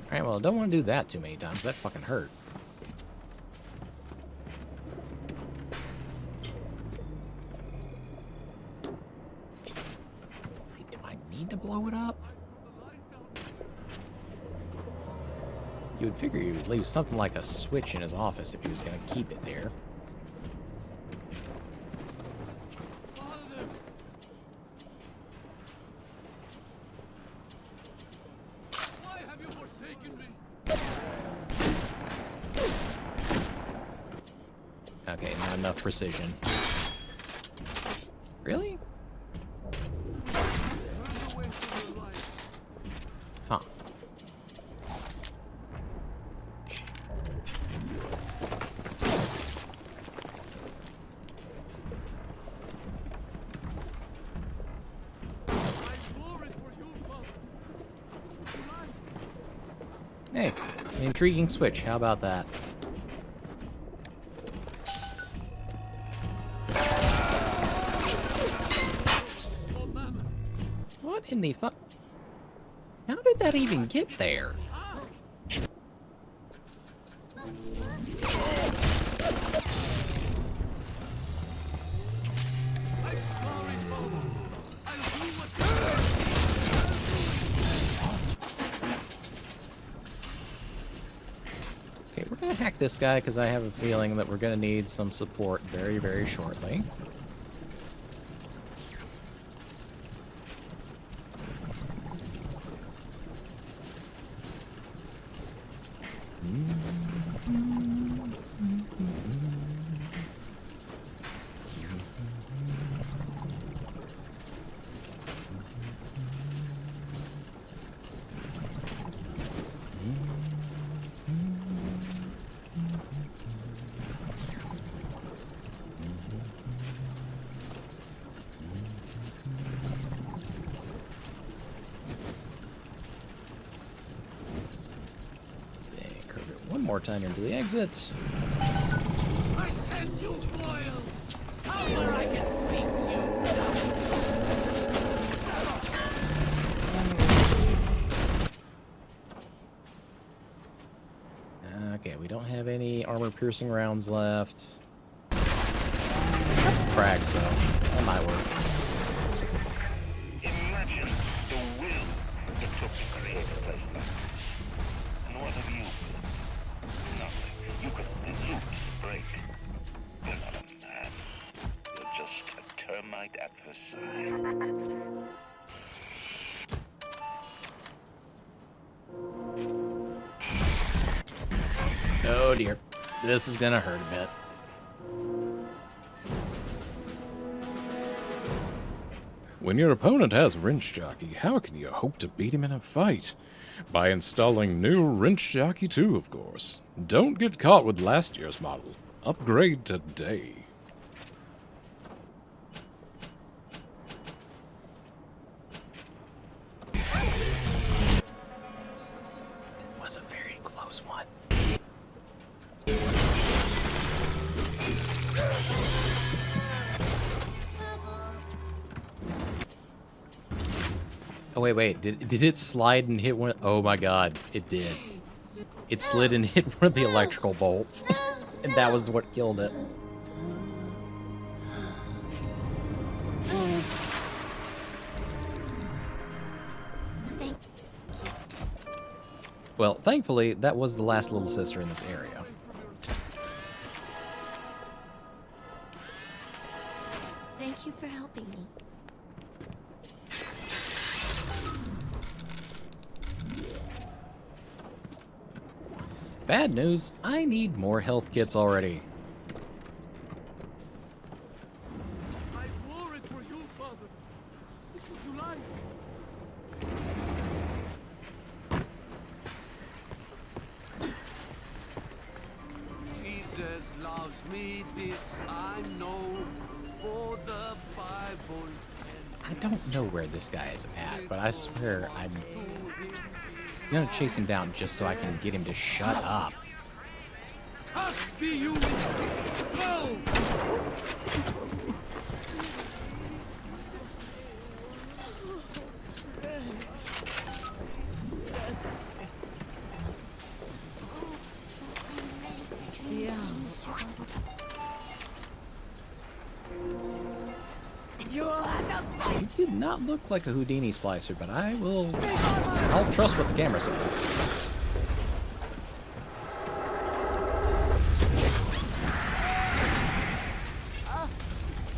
Alright, well, I don't want to do that too many times. That fucking hurt. Do I need to blow it up? You would figure he would leave something like a switch in his office if he was going to keep it there. Why have you forsaken me? Okay, not enough precision. Really? Huh. Hey, an intriguing switch. How about that? What in the fuck? How did that even get there? Okay, we're gonna hack this guy because I have a feeling that we're gonna need some support very, very shortly. One more time into the exit. I send you foil! How I can beat you! Okay, we don't have any armor-piercing rounds left. Got some frags, though. That might work. Imagine the will it took to create a place like this. And what have you built? Nothing. You could loot, break. You're not a man. You're just a termite at Versailles. Oh dear. This is gonna hurt a bit. When your opponent has Wrench Jockey, how can you hope to beat him in a fight? By installing new wrench jockey 2, of course. Don't get caught with last year's model. Upgrade today. Was a very close one. Oh, wait. Did it slide and hit one? Oh my god, it did. It slid and hit one of the electrical bolts. And that was what killed it. Well, thankfully, that was the last little sister in this area. Thank you for helping me. Bad news, I need more health kits already. I wore it for you, Father. It's what you like. Jesus loves me, this I know, for the Bible tells I don't know where this guy is at, but I swear I'm gonna chase him down just so I can get him to shut up. us be you. Go! You did not look like a Houdini splicer, but I'll trust what the camera says.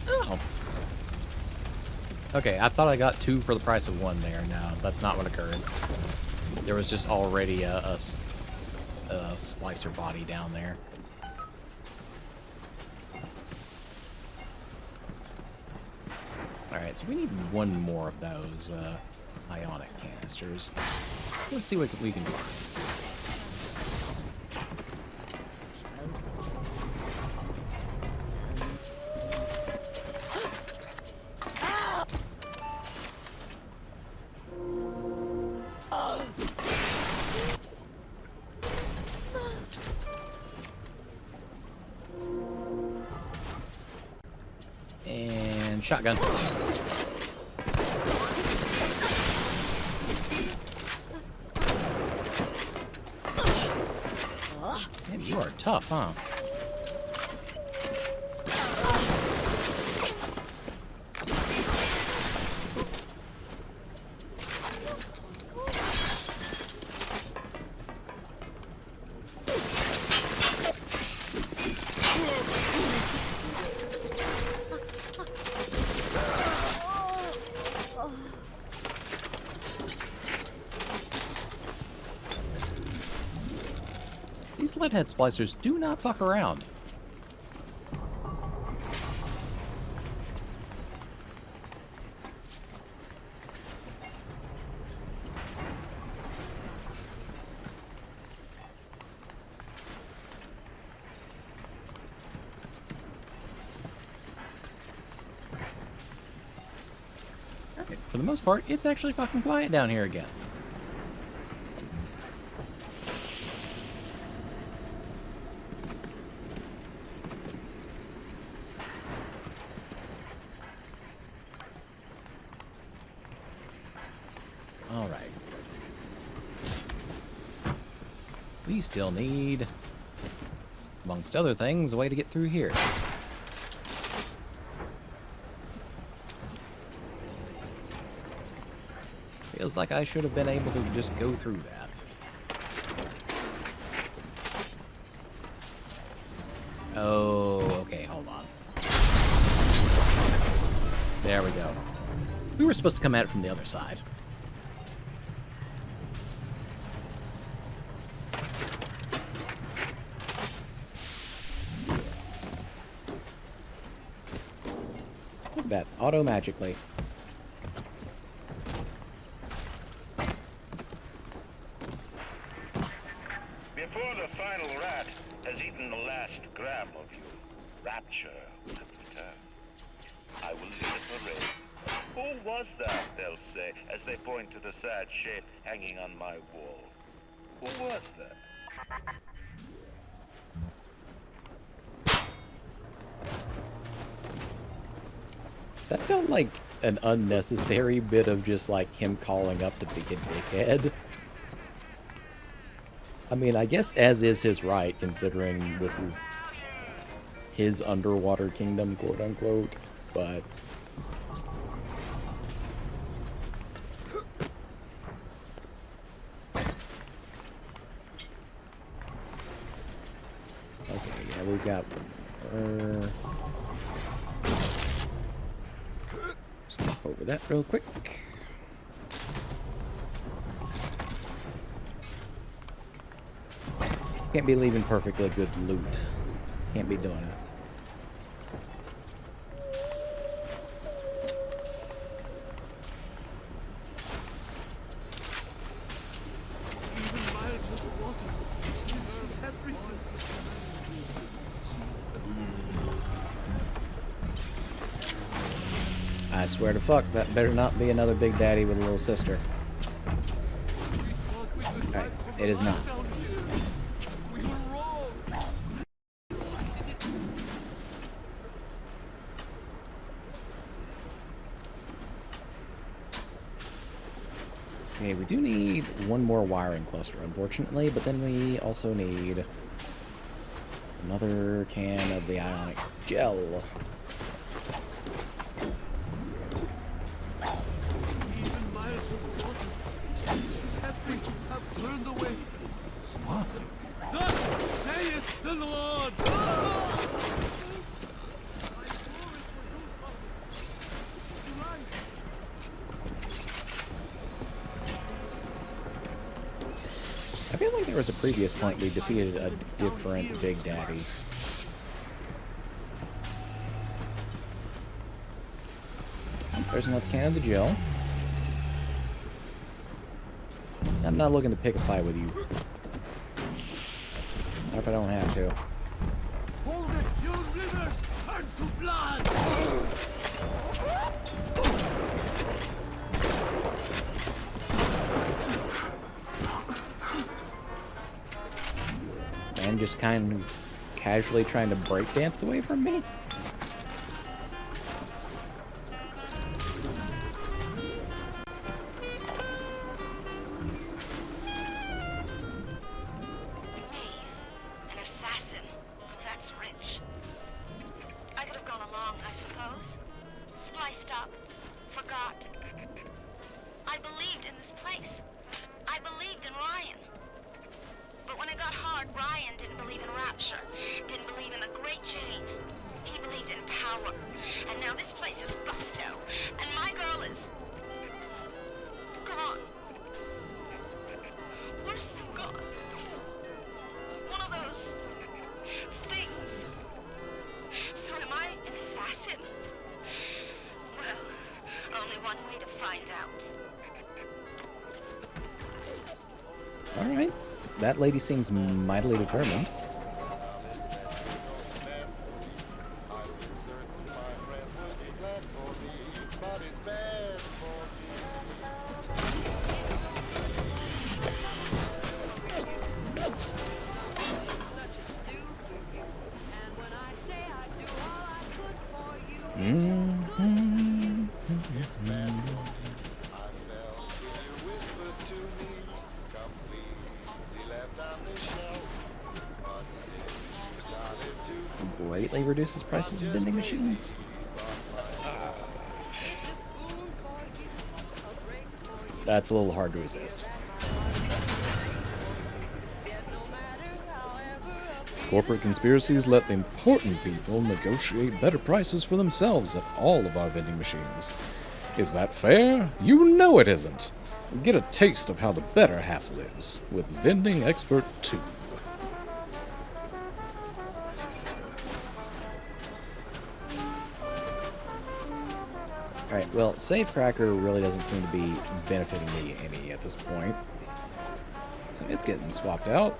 Oh. Okay, I thought I got 2 for the price of 1 there. No, that's not what occurred. There was just already a splicer body down there. Alright, so we need 1 more of those ionic canisters. Let's see what we can do. And shotgun. Man, you are tough, huh? These leadhead splicers do not fuck around. Alright, for the most part, it's actually fucking quiet down here again. Alright. We still need, amongst other things, a way to get through here. Feels like I should have been able to just go through that. Oh, okay, hold on. There we go. We were supposed to come at it from the other side. Look at that, auto-magically. Before the final rat has eaten the last gram of you, rapture will return. I will lead a parade. Who was that, they'll say, as they point to the sad shape hanging on my wall. Who was that? That felt like an unnecessary bit of just like him calling up to be a dickhead. I mean, I guess as is his right, considering this is his underwater kingdom, quote unquote, but... Okay, yeah, we've got one. Skip over that real quick. Can't be leaving perfectly good loot. Can't be doing it. Even miles of the water. She's everything. I swear to fuck, that better not be another Big Daddy with a little sister. Alright, it is not. Okay, we do need one more wiring cluster, unfortunately, but then we also need another can of the ionic gel. Even miles of the water. She's everything. Have turned away. What? Thus saith the Lord. I feel like there was a previous point we defeated a different Big Daddy. There's another can of the gel. I'm not looking to pick a fight with you. Not if I don't have to. Hold it, you rivers! Turn to blood! And just kind of casually trying to breakdance away from me? An assassin. Oh, that's rich. I could have gone along, I suppose. Spliced up. Forgot. I believed in this place. I believed in Ryan. But when it got hard, Ryan didn't believe in rapture. Didn't believe in the Great Chain. He believed in power. And now this place is busto. And my girl is... gone. Worse than gone. One of those... things. So am I an assassin? Well, only one way to find out. Alright. That lady seems mightily determined. Greatly reduces prices of vending machines. That's a little hard to resist. Corporate conspiracies let important people negotiate better prices for themselves at all of our vending machines. Is that fair? You know it isn't. Get a taste of how the better half lives with Vending Expert 2. Alright, well, Safecracker really doesn't seem to be benefiting me any at this point. So it's getting swapped out.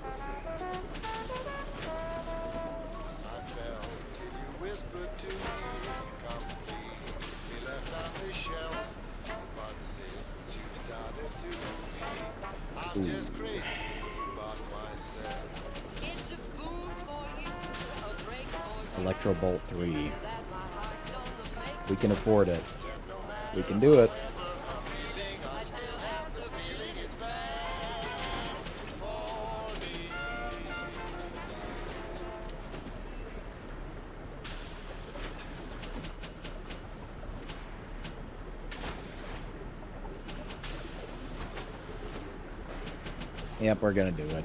Electro Bolt 3. We can afford it. We can do it. Yep, we're gonna do it.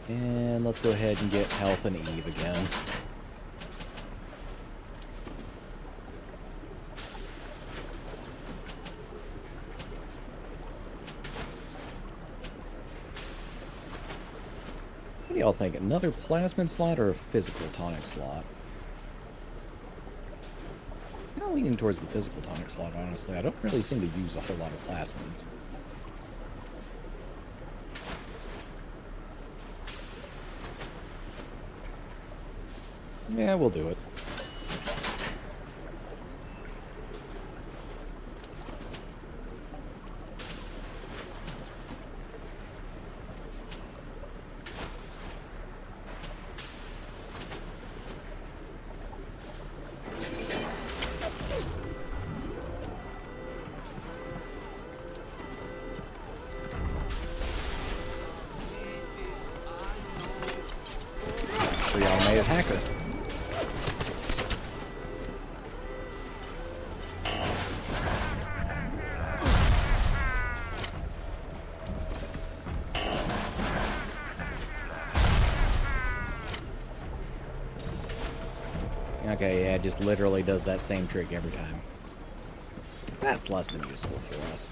And let's go ahead and get Health and Eve again. What do y'all think? Another plasmid slot or a physical tonic slot? I'm leaning towards the physical tonic slot, honestly. I don't really seem to use a whole lot of plasmids. Yeah, we'll do it. Pre-automated hacker. Okay, yeah, it just literally does that same trick every time. That's less than useful for us.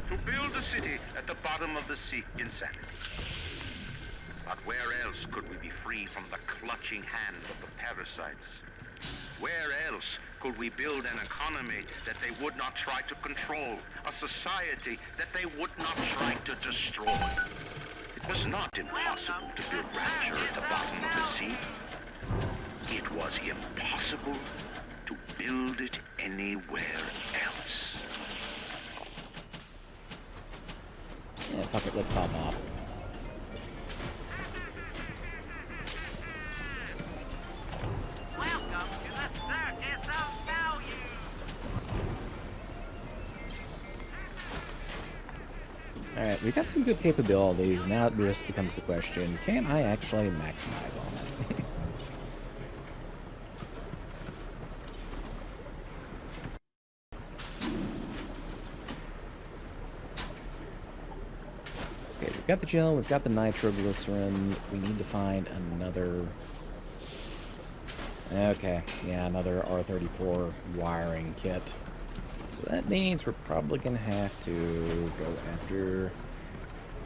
To build a city at the bottom of the sea, insanity. But where else could we be free from the clutching hand of the parasites? Where else could we build an economy that they would not try to control, a society that they would not try to destroy? It was not impossible to build rapture at the bottom of the sea. It was impossible to build it anywhere else. Yeah, fuck it, let's top off. Alright, we got some good capabilities. Now it just becomes the question, can I actually maximize on it? Okay, we've got the gel, we've got the nitroglycerin. We need to find another... Okay, yeah, another R34 wiring kit. So that means we're probably going to have to go after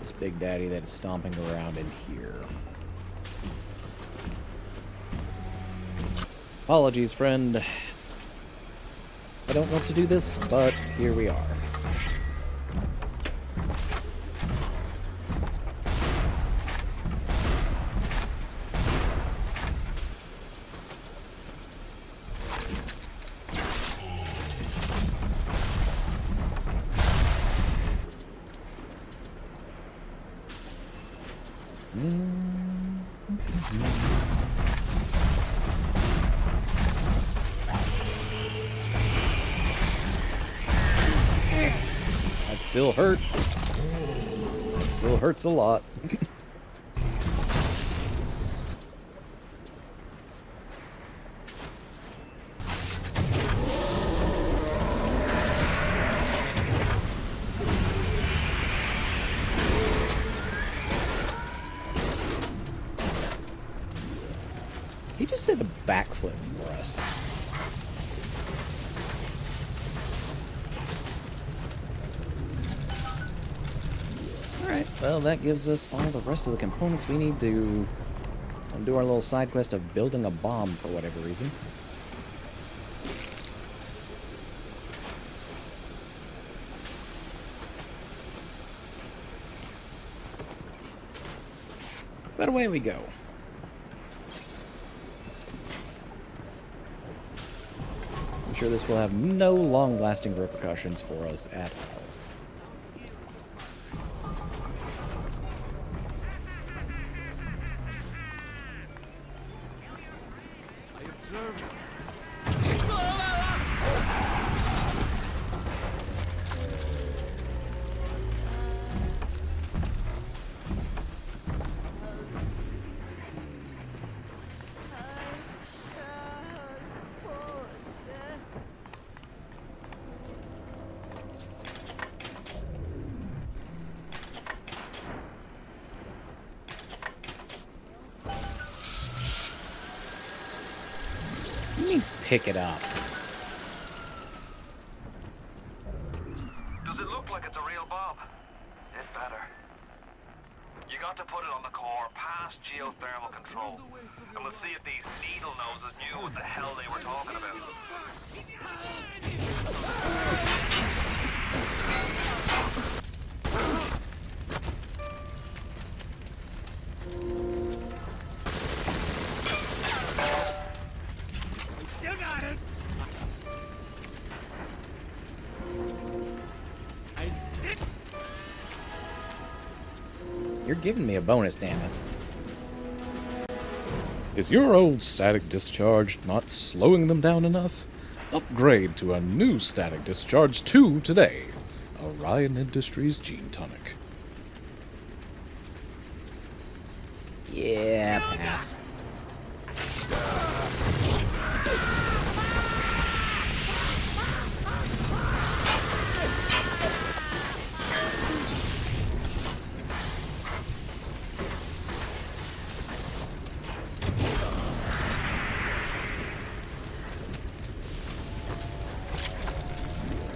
this big daddy that is stomping around in here. Apologies, friend. I don't want to do this, but here we are. That still hurts. It still hurts a lot. He just did a backflip for us. Alright, well that gives us all the rest of the components we need to do our little side quest of building a bomb for whatever reason. But away we go. I'm sure this will have no long-lasting repercussions for us at all. Let me pick it up. Does it look like it's a real bomb? It's better. You got to put it on the core past geothermal control. And we'll see if these needle noses knew what the hell they were talking about. Still got it. I stick. You're giving me a bonus, damn it. Is your old static discharge not slowing them down enough? Upgrade to a new static discharge 2 today. Orion Industries Gene Tonic. Yeah, pass.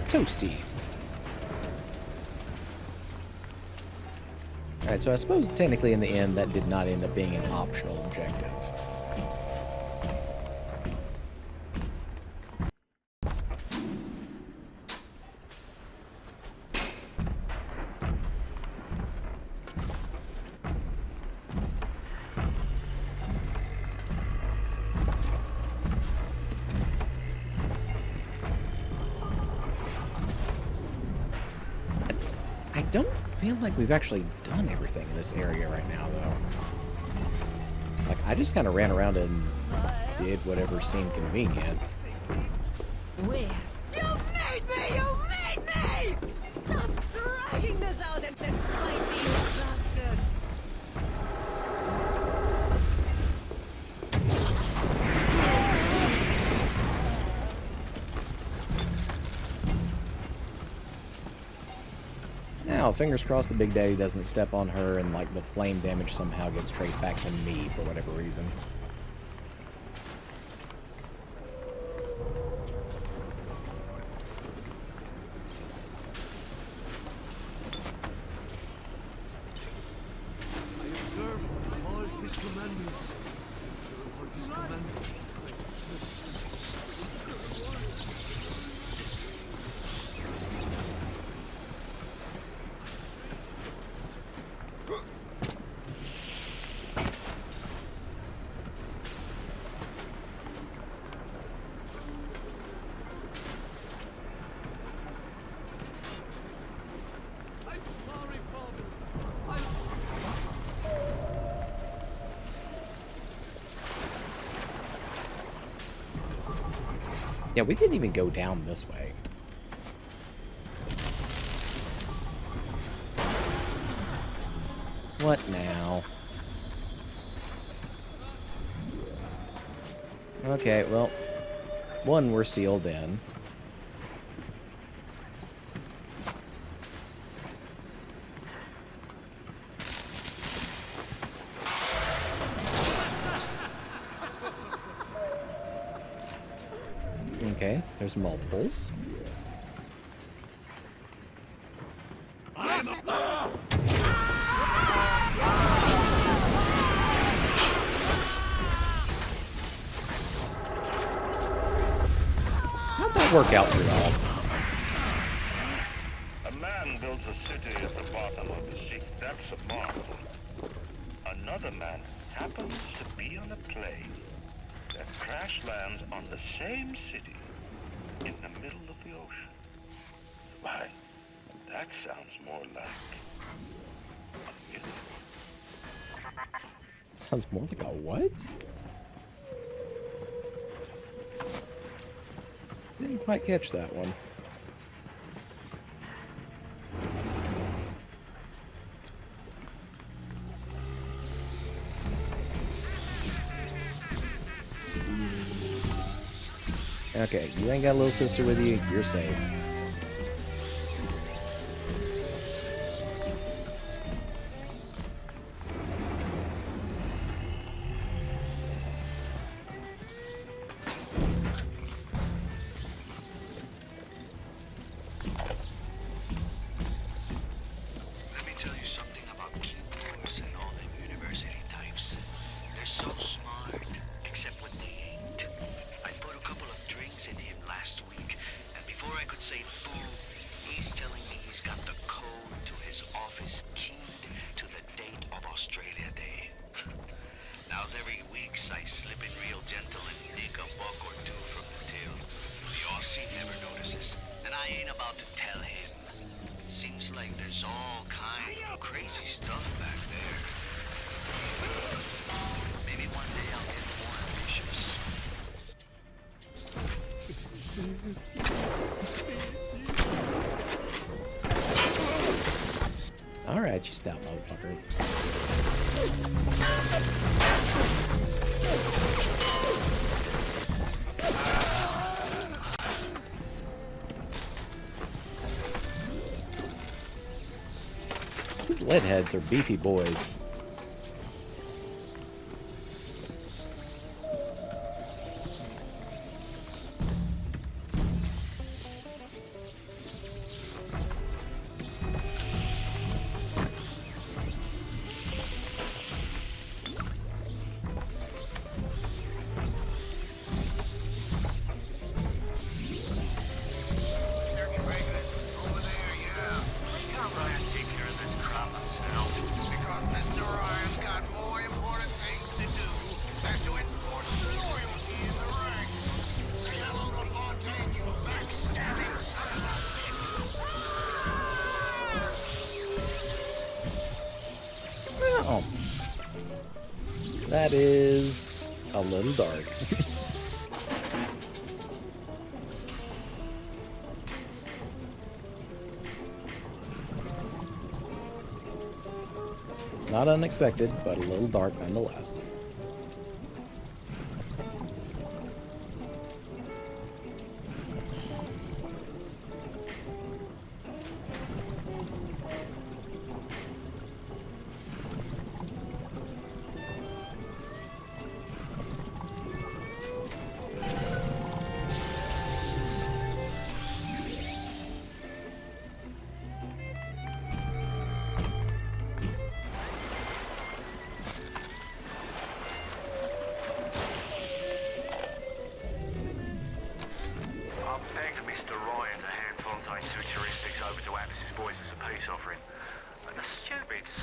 Toasty. Alright, so I suppose technically in the end that did not end up being an optional objective. I don't feel like we've actually done everything in this area right now, though. Like, I just kind of ran around and did whatever seemed convenient. Where? You made me! You made me! Stop dragging this out and then fight me, you bastard! Now, fingers crossed the Big Daddy doesn't step on her and, like, the flame damage somehow gets traced back to me for whatever reason. I observe all his commandments. Observe all his commandments. Yeah, we didn't even go down this way. What now? Okay, well, one, we're sealed in. Okay, there's multiples. I'm a work out your all. A man builds a city at the bottom of the sea. That's a marvel. Another man happens to be on a plane that crash lands on the same city in the middle of the ocean. Why, that sounds more like a miracle. Sounds more like a what? Didn't quite catch that one. Okay, you ain't got a little sister with you, you're safe. Let me tell you something about keepers and all them university types. They're so smart, except when they ain't. I put a couple of drinks in him last week, and before I could say boo, he's telling me he's got the code to his office keyed to the date of Australia Day. Now's every week I slip in real gentle and nick a buck or two from the till. The Aussie never notices, and I ain't about to tell him. Seems like there's all kind of crazy stuff back there. Maybe one day I'll get more ambitious. Alright, you stout motherfucker. These lead heads are beefy boys. Oh. That is a little dark. Not unexpected, but a little dark nonetheless.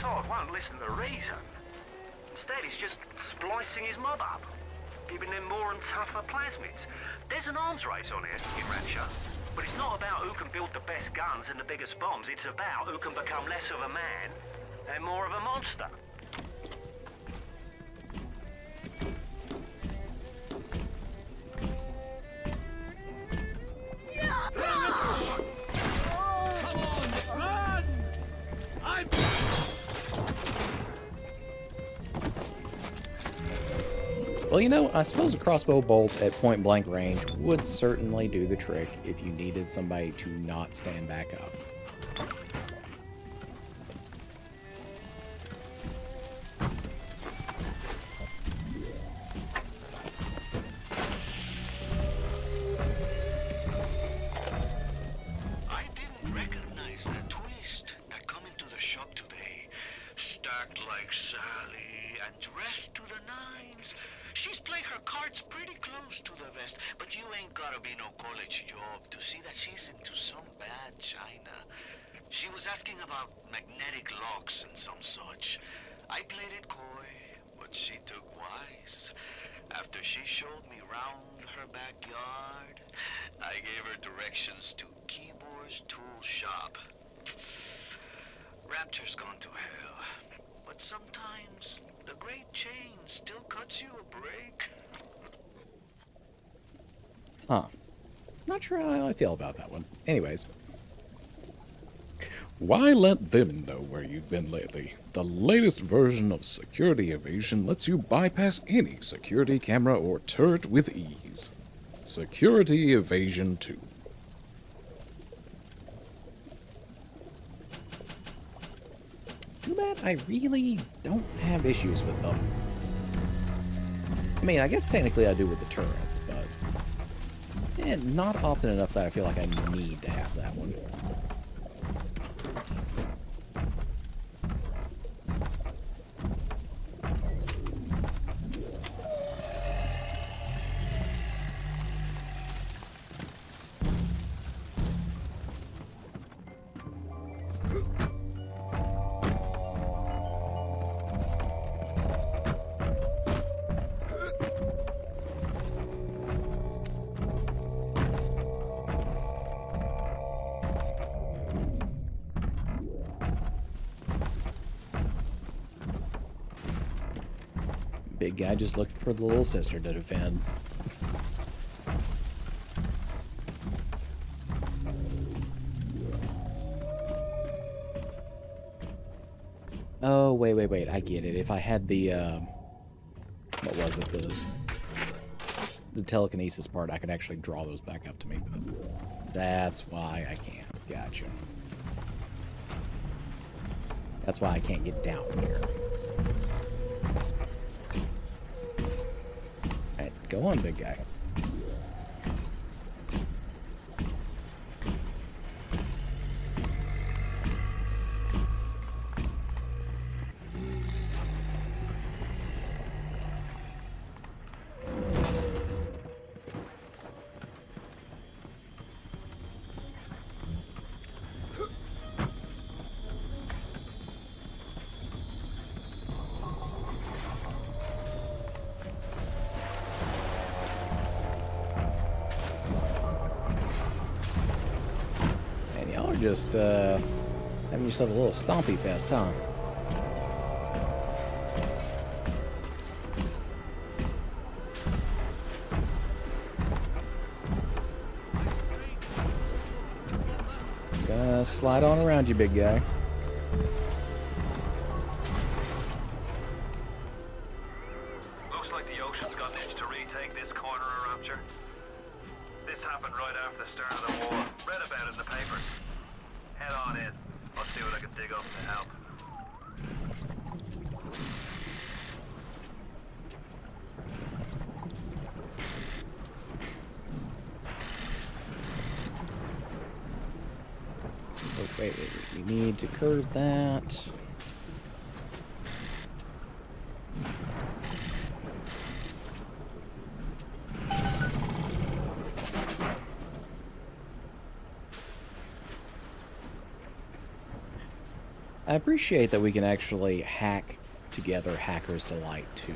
Sod won't listen to reason. Instead, he's just splicing his mob up, giving them more and tougher plasmids. There's an arms race on here in Rapture, but it's not about who can build the best guns and the biggest bombs. It's about who can become less of a man and more of a monster. Well, you know, I suppose a crossbow bolt at point blank range would certainly do the trick if you needed somebody to not stand back up. I didn't recognize the twist that come into the shop today. Stab act like Sally and dress to the nines. She's played her cards pretty close to the vest, but you ain't gotta be no college job to see that she's into some bad china. She was asking about magnetic locks and some such. I played it coy, but she took wise. After she showed me round her backyard, I gave her directions to Keyboard's tool shop. Rapture's gone to hell, but sometimes the great chain still cuts you a break. Huh. Not sure how I feel about that one. Anyways. Why let them know where you've been lately? The latest version of Security Evasion lets you bypass any security camera or turret with ease. Security Evasion 2. Too bad I really don't have issues with them. I mean, I guess technically I do with the turrets, but not often enough that I feel like I need to have that one. Big guy just looked for the little sister to defend. Oh, wait. I get it. If I had the, what was it? The telekinesis part, I could actually draw those back up to me, but that's why I can't. Gotcha. That's why I can't get down there. Alright, go on, big guy. Just having yourself a little stompy fest, huh? Slide on around you, big guy. Looks like the Ocean's got an itch to retake this corner of Rapture. This happened right after the start of the war. Read about it in the papers. Head on in. I'll see what I can dig up to help. Oh, wait. We need to curve that. I appreciate that we can actually hack together Hacker's Delight 2.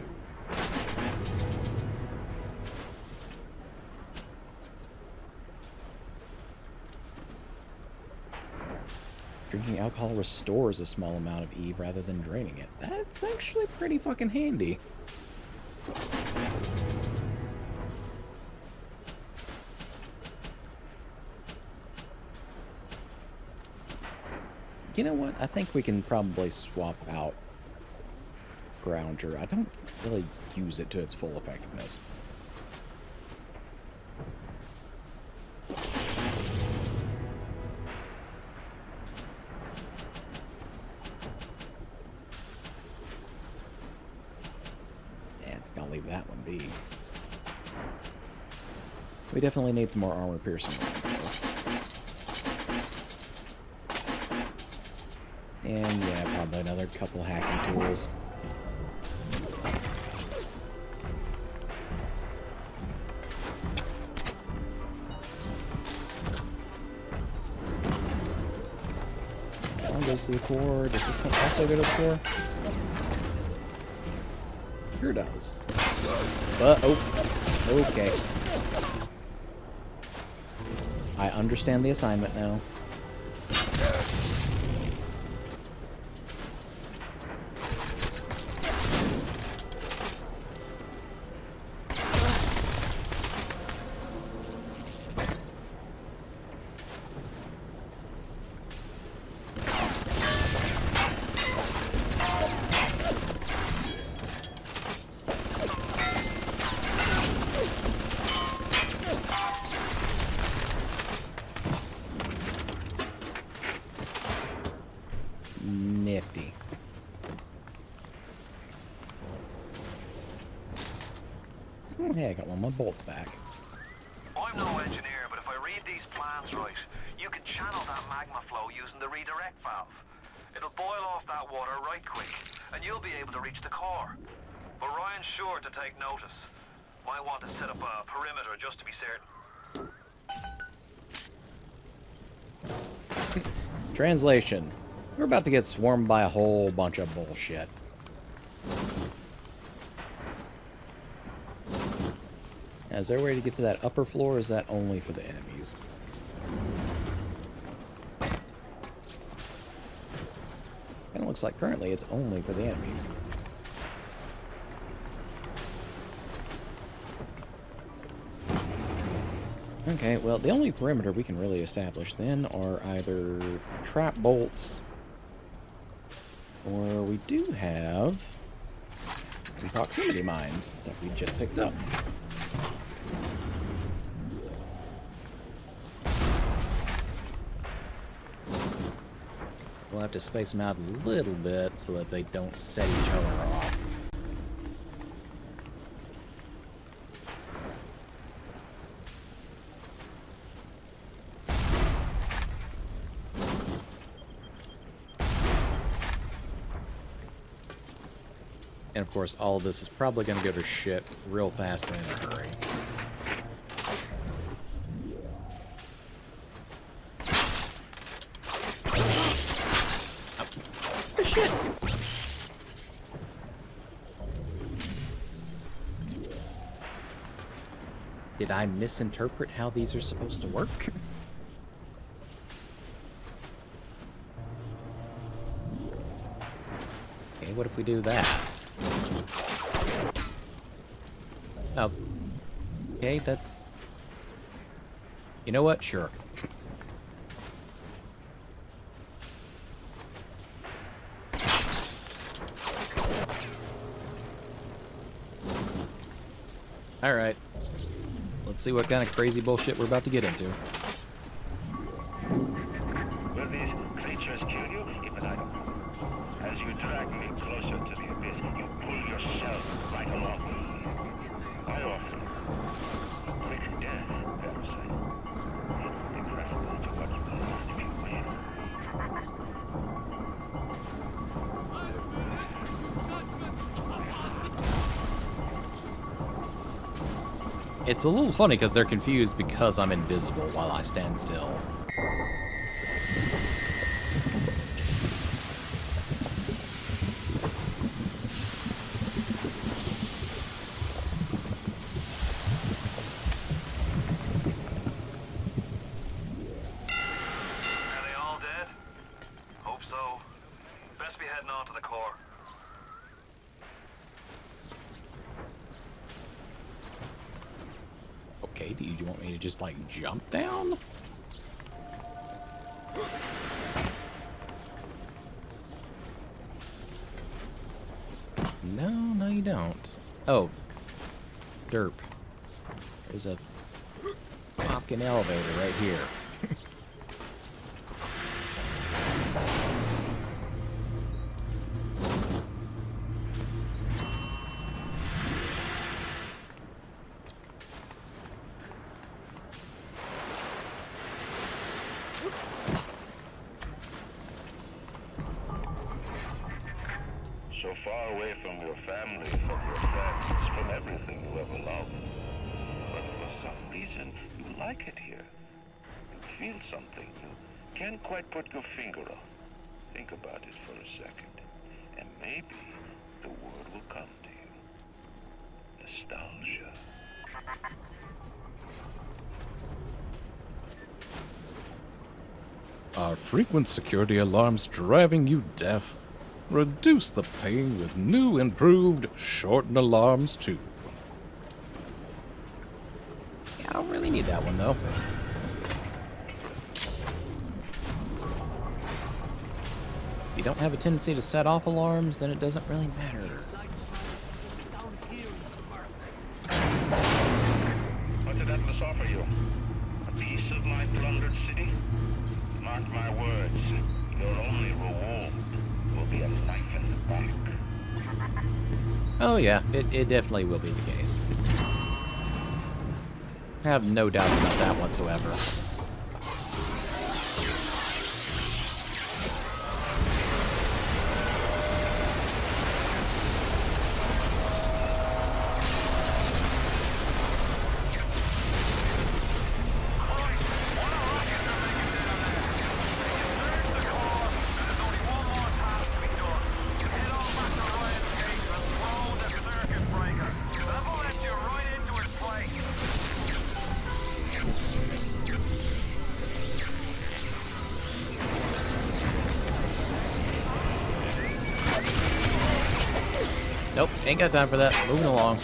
Drinking alcohol restores a small amount of Eve rather than draining it. That's actually pretty fucking handy. You know what? I think we can probably swap out Grounger. I don't really use it to its full effectiveness. Yeah, I think I'll leave that one be. We definitely need some more armor-piercing rounds, though. And yeah, probably another couple hacking tools. That one goes to the core. Does this one also go to the core? Sure does. But, oh, okay. I understand the assignment now. Nifty. Hey, I got one of my bolts back. I'm no engineer, but if I read these plans right, you can channel that magma flow using the redirect valve. It'll boil off that water right quick, and you'll be able to reach the core. But Ryan's sure to take notice. Might want to set up a perimeter just to be certain. Translation. We're about to get swarmed by a whole bunch of bullshit. Now, is there a way to get to that upper floor, or is that only for the enemies? It looks like currently it's only for the enemies. Okay, well, the only perimeter we can really establish then are either trap bolts, or we do have some proximity mines that we just picked up. We'll have to space them out a little bit so that they don't set each other off. And of course, all of this is probably going to go to shit real fast and in a hurry. Oh, shit! Did I misinterpret how these are supposed to work? Okay, what if we do that? Oh. Okay, that's... You know what? Sure. Alright. Let's see what kind of crazy bullshit we're about to get into. Will these creatures kill you? Even I don't know. As you drag me closer to the abyss, you pull yourself right along with me. I offer a quick death, parasite. It would be preferable to what you believe to be real. It's a little funny because they're confused because I'm invisible while I stand still. Are they all dead? Hope so. Best be heading on to the core. Okay, do you want me to just, like, jump down? No, you don't. Oh. Derp. There's a fucking elevator right here. So far away from your family, from your friends, from everything you ever loved. But for some reason, you like it here. You feel something. You can't quite put your finger on. Think about it for a second. And maybe the word will come to you. Nostalgia. Are frequent security alarms driving you deaf? Reduce the pain with new improved shorten alarms too. Yeah, I don't really need that one though. If you don't have a tendency to set off alarms, then it doesn't really matter. What did Atlas offer you? A piece of my plundered city? Mark my words, your only reward will be a knife in the back. Oh yeah, it definitely will be the case. I have no doubts about that whatsoever. Nope, ain't got time for that. Moving along.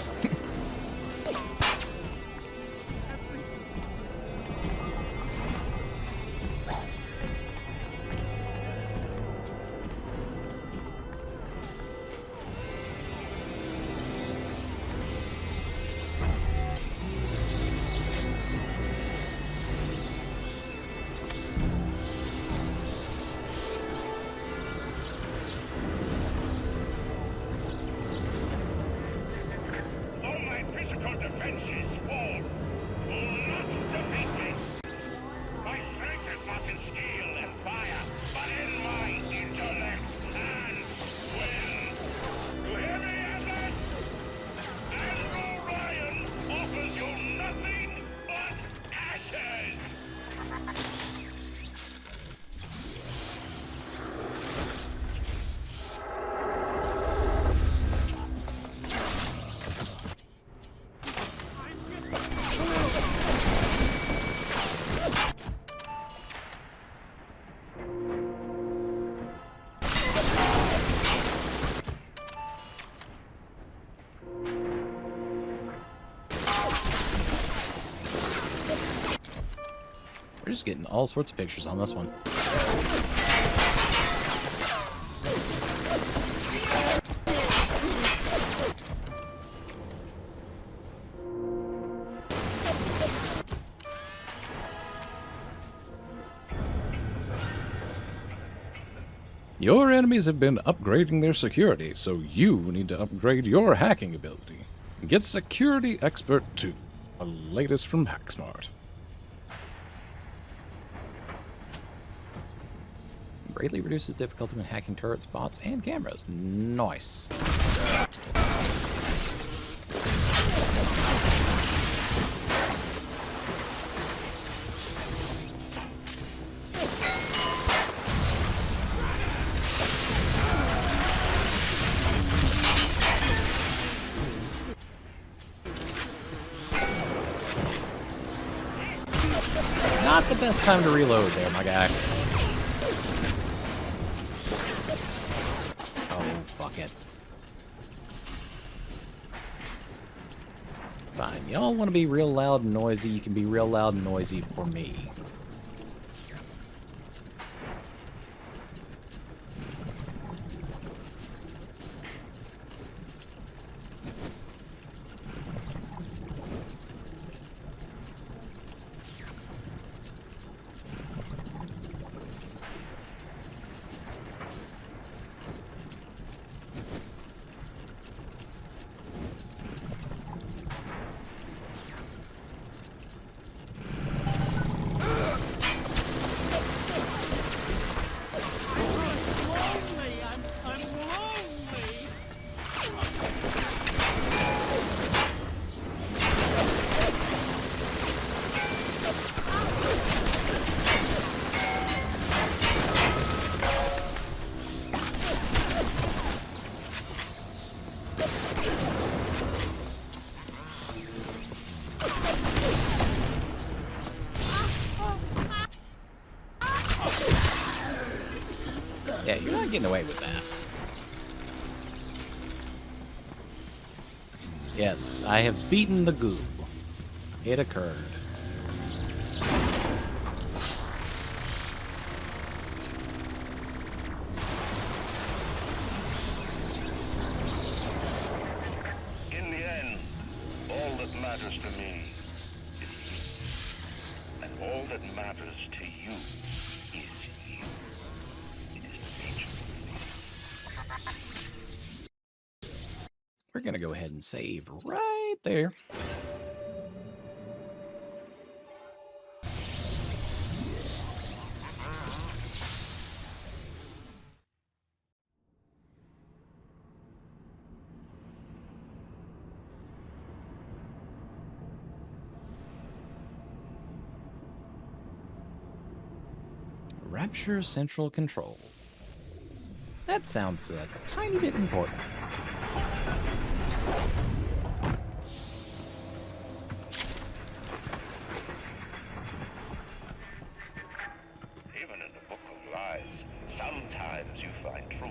We're just getting all sorts of pictures on this one. Your enemies have been upgrading their security, so you need to upgrade your hacking ability. Get Security Expert 2, the latest from HackSmart. Greatly reduces difficulty when hacking turrets, bots, and cameras. Nice. Not the best time to reload there, my guy. Oh, fuck it. Fine, y'all want to be real loud and noisy, you can be real loud and noisy for me. I'm getting away with that. Yes, I have beaten the goo. It occurred. In the end, all that matters to me is you. And all that matters to you is you. It is the nature of things. We're gonna go ahead and save right there. Rapture Central Control. That sounds a tiny bit important. Even in the book of lies, sometimes you find truth.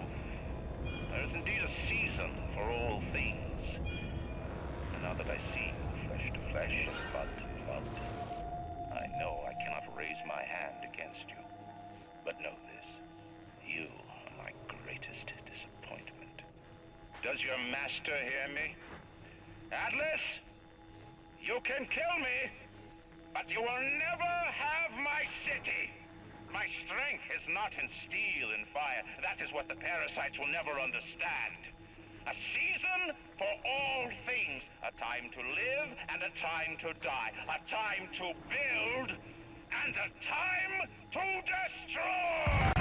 There is indeed a season for all things. And now that I see you flesh to flesh and blood to blood, I know I cannot raise my hand against you. But know this, you are my greatest disappointment. Does your master hear me? Atlas? You can kill me, but you will never have my city. My strength is not in steel and fire. That is what the parasites will never understand. A season for all things. A time to live and a time to die. A time to build and a time to destroy!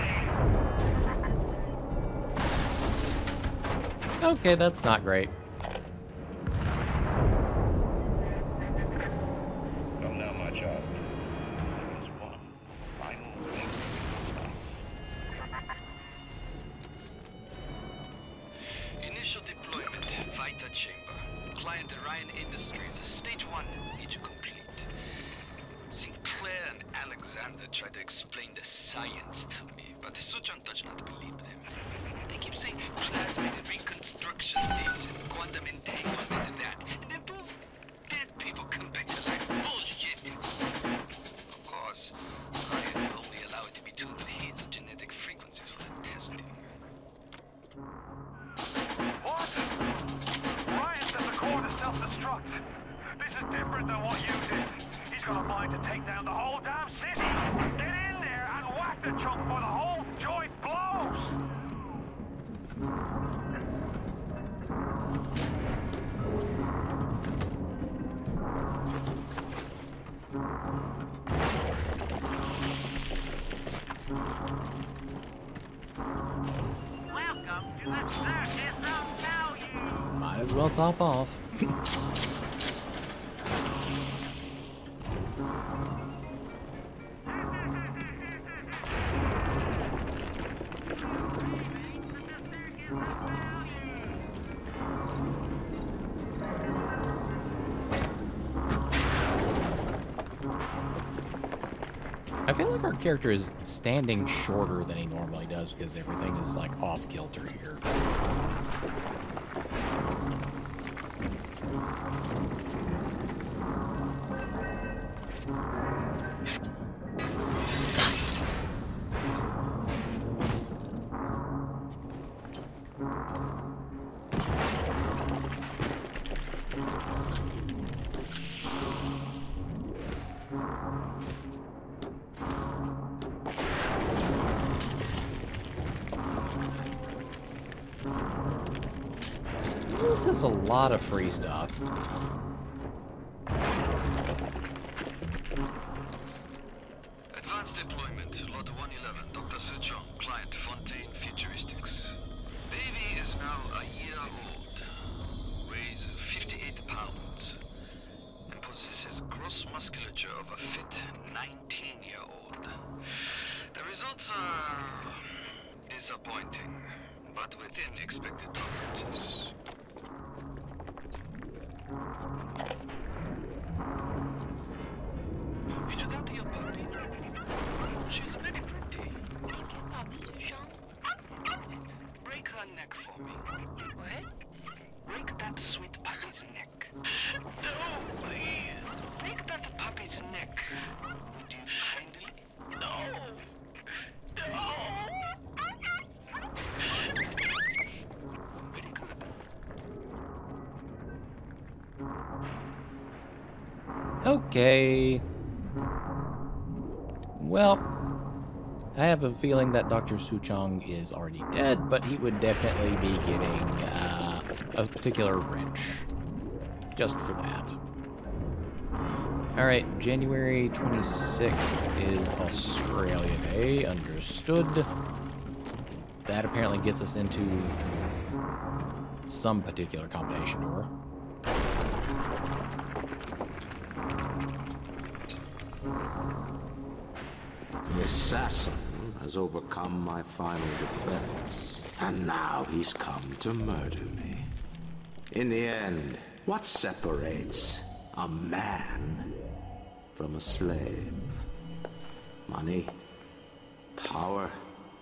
Okay, that's not great. From now much out, there is one final thing. Initial deployment, Vita Chamber. Client Orion Industries, Stage 1, mission complete. Sinclair and Alexander tried to explain the science to me, but Suchong does not believe them. They keep saying plasmid reconstruction days and quantum entanglement and that, and then poof, dead people come back to life. Bullshit! Of course, Ryan will only allow it to be tuned with his genetic frequencies for the testing. What? Ryan says the core is self-destruct. This is different than what you did. He's got a mind to take down the whole damn city. Get in there and whack the chunk before the whole joint blows. Welcome to the circus of value. Might as well top off. I feel like our character is standing shorter than he normally does because everything is like off kilter here. This is a lot of free stuff. Advanced deployment, Lot 111, Dr. Suchong, client Fontaine Futuristics. Baby is now a year old, weighs 58 pounds, and possesses gross musculature of a fit 19-year-old. The results are disappointing, but within expected tolerances. Introduce your puppy. She's very pretty. Thank you, Papa Suchong. right neck. Would you kindly? No! Very good. Okay. Well, I have a feeling that Dr. Suchong is already dead, but he would definitely be getting a particular wrench. Just for that. Alright, January 26th is Australia Day. Understood. That apparently gets us into some particular combination door. The assassin has overcome my final defense, and now he's come to murder me. In the end, what separates a man from a slave? Money? Power?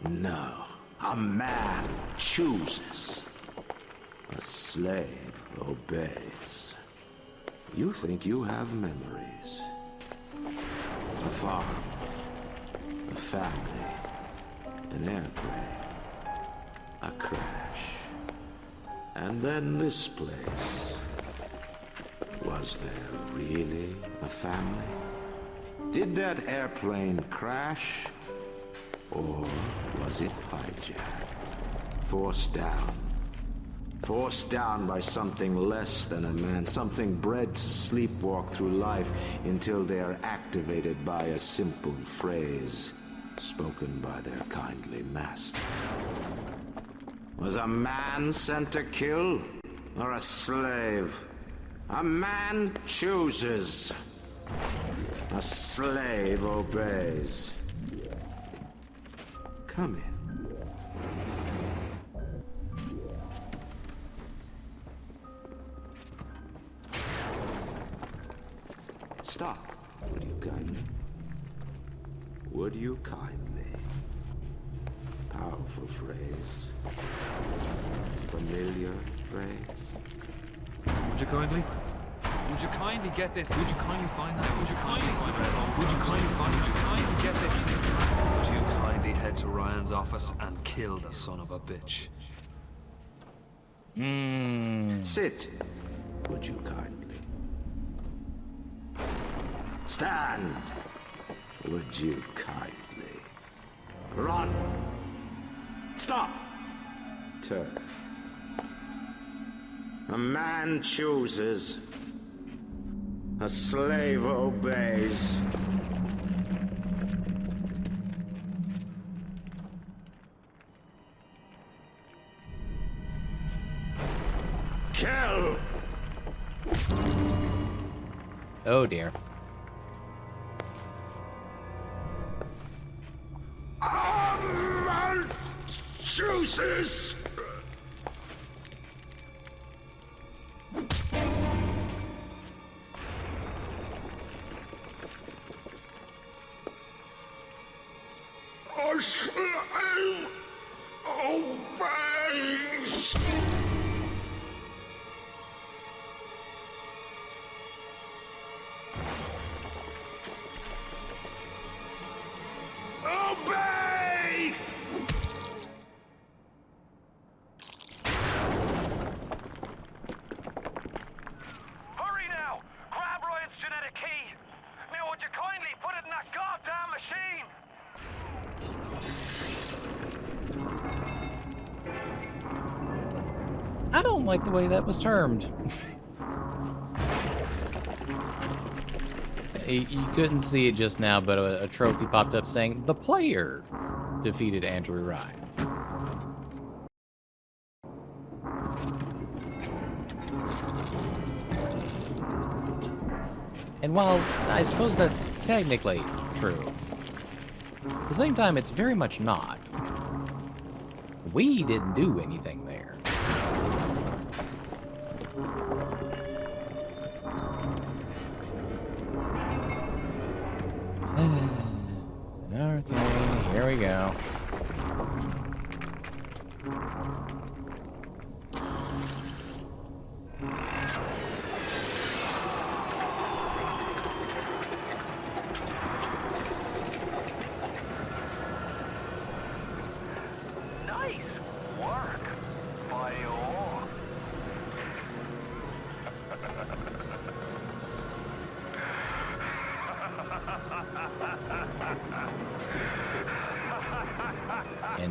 No. A man chooses. A slave obeys. You think you have memories. A farm. A family. An airplane. A crash. And then this place. Was there really a family? Did that airplane crash? Or was it hijacked? Forced down. Forced down by something less than a man, something bred to sleepwalk through life until they are activated by a simple phrase spoken by their kindly master. Was a man sent to kill, or a slave? A man chooses. A slave obeys. Come in. Stop, would you kindly? Would you kindly? Powerful phrase. Familiar phrase. Would you kindly? Would you kindly get this? Would you kindly find that? Would you kindly find it? Would you kindly find it? Would you kindly get this? Would you kindly head to Ryan's office and kill the son of a bitch? Sit, would you kindly? Stand, would you kindly? Run! Stop! Turn. A man chooses. A slave obeys. Kill! Oh dear. A man chooses. A slave obeys. Obey! Hurry now! Grab Ryan's genetic key! Now would you kindly put it in that goddamn machine? I don't like the way that was termed. You couldn't see it just now, but a trophy popped up saying, "The player defeated Andrew Ryan." And while I suppose that's technically true, at the same time, it's very much not. We didn't do anything there. Okay, here we go.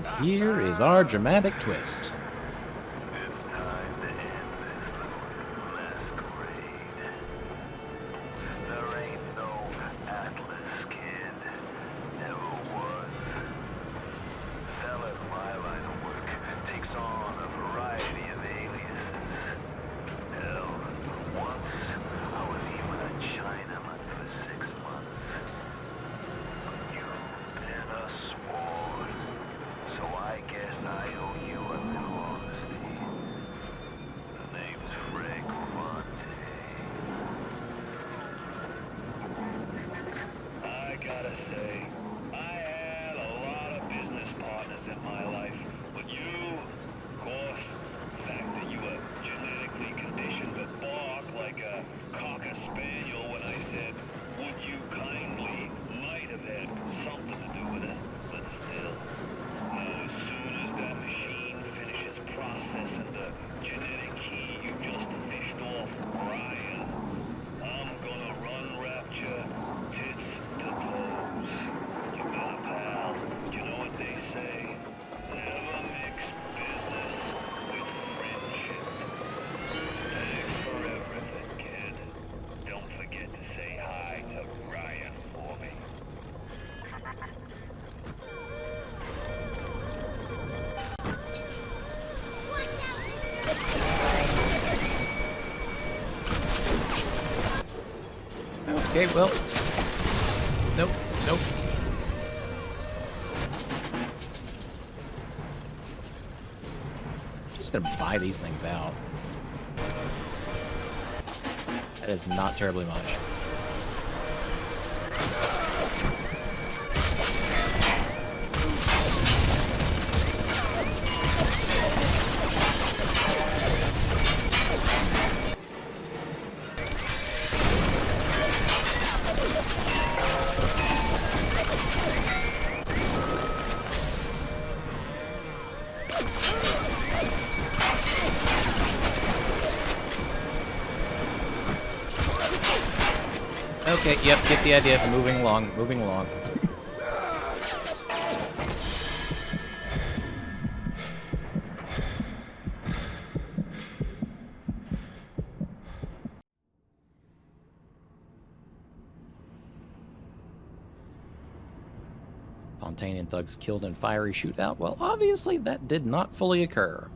And here is our dramatic twist. Okay, well. Nope, nope. Just gonna buy these things out. That is not terribly much. Okay, yep, get the idea. Moving along, moving along. Fontaine and thugs killed in fiery shootout. Well, obviously that did not fully occur.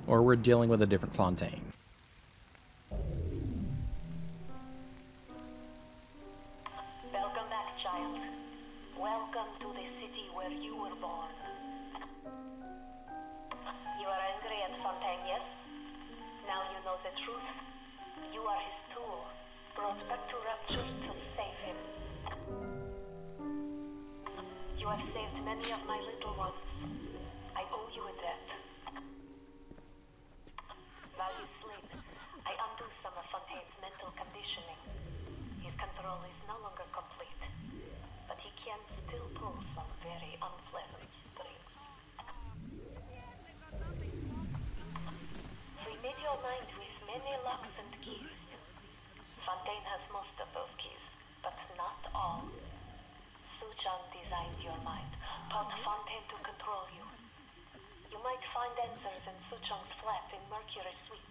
Or we're dealing with a different Fontaine. Welcome back, child. Welcome to the city where you were born. You are angry at Fontaine, yes? Now you know the truth. You are his tool, brought back to Rapture to save him. You have saved many of my little ones. I owe you a debt. While you sleep, I undo some of Fontaine's mental conditioning. His control is no longer complete, but he can still pull some very unpleasant strings. Remit your mind with many locks and keys. Fontaine has most of those keys, but not all. Suchong designed your mind, taught Fontaine to control you. You might find answers in Suchong's flat in Mercury Suites.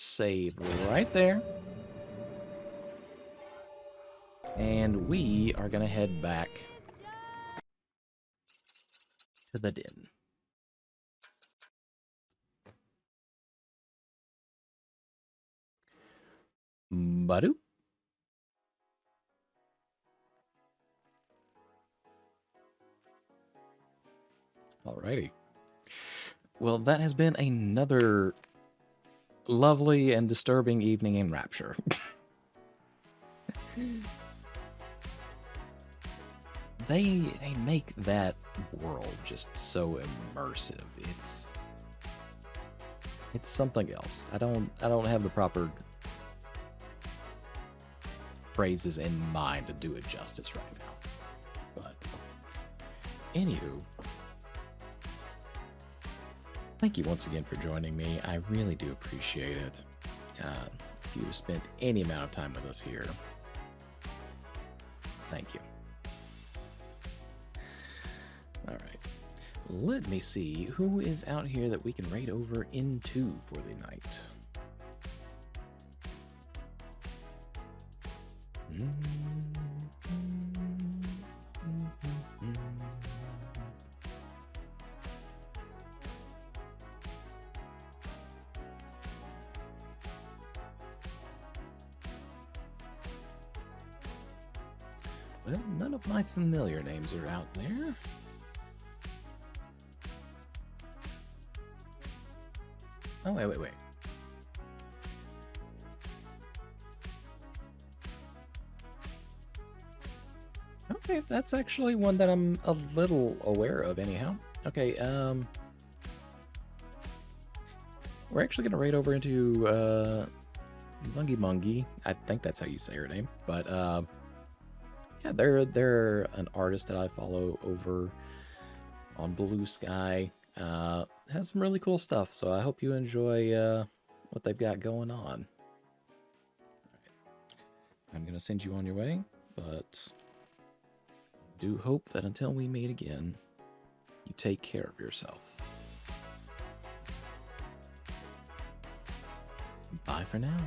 save right there. And we are going to head back to the den. Badoo. Alrighty. Well, that has been another lovely and disturbing evening in Rapture. They make that world just so immersive. It's something else. I don't have the proper phrases in mind to do it justice right now. But anywho, thank you once again for joining me. I really do appreciate it. If you've spent any amount of time with us here, thank you. All right. Let me see who is out here that we can raid over into for the night. Well, none of my familiar names are out there. Oh, wait. Okay, that's actually one that I'm a little aware of anyhow. Okay, we're actually gonna raid over into Zungi Mungi. I think that's how you say her name. But yeah, they're an artist that I follow over on Blue Sky. Has some really cool stuff, so I hope you enjoy what they've got going on. I'm gonna send you on your way, but do hope that until we meet again, you take care of yourself. Bye for now.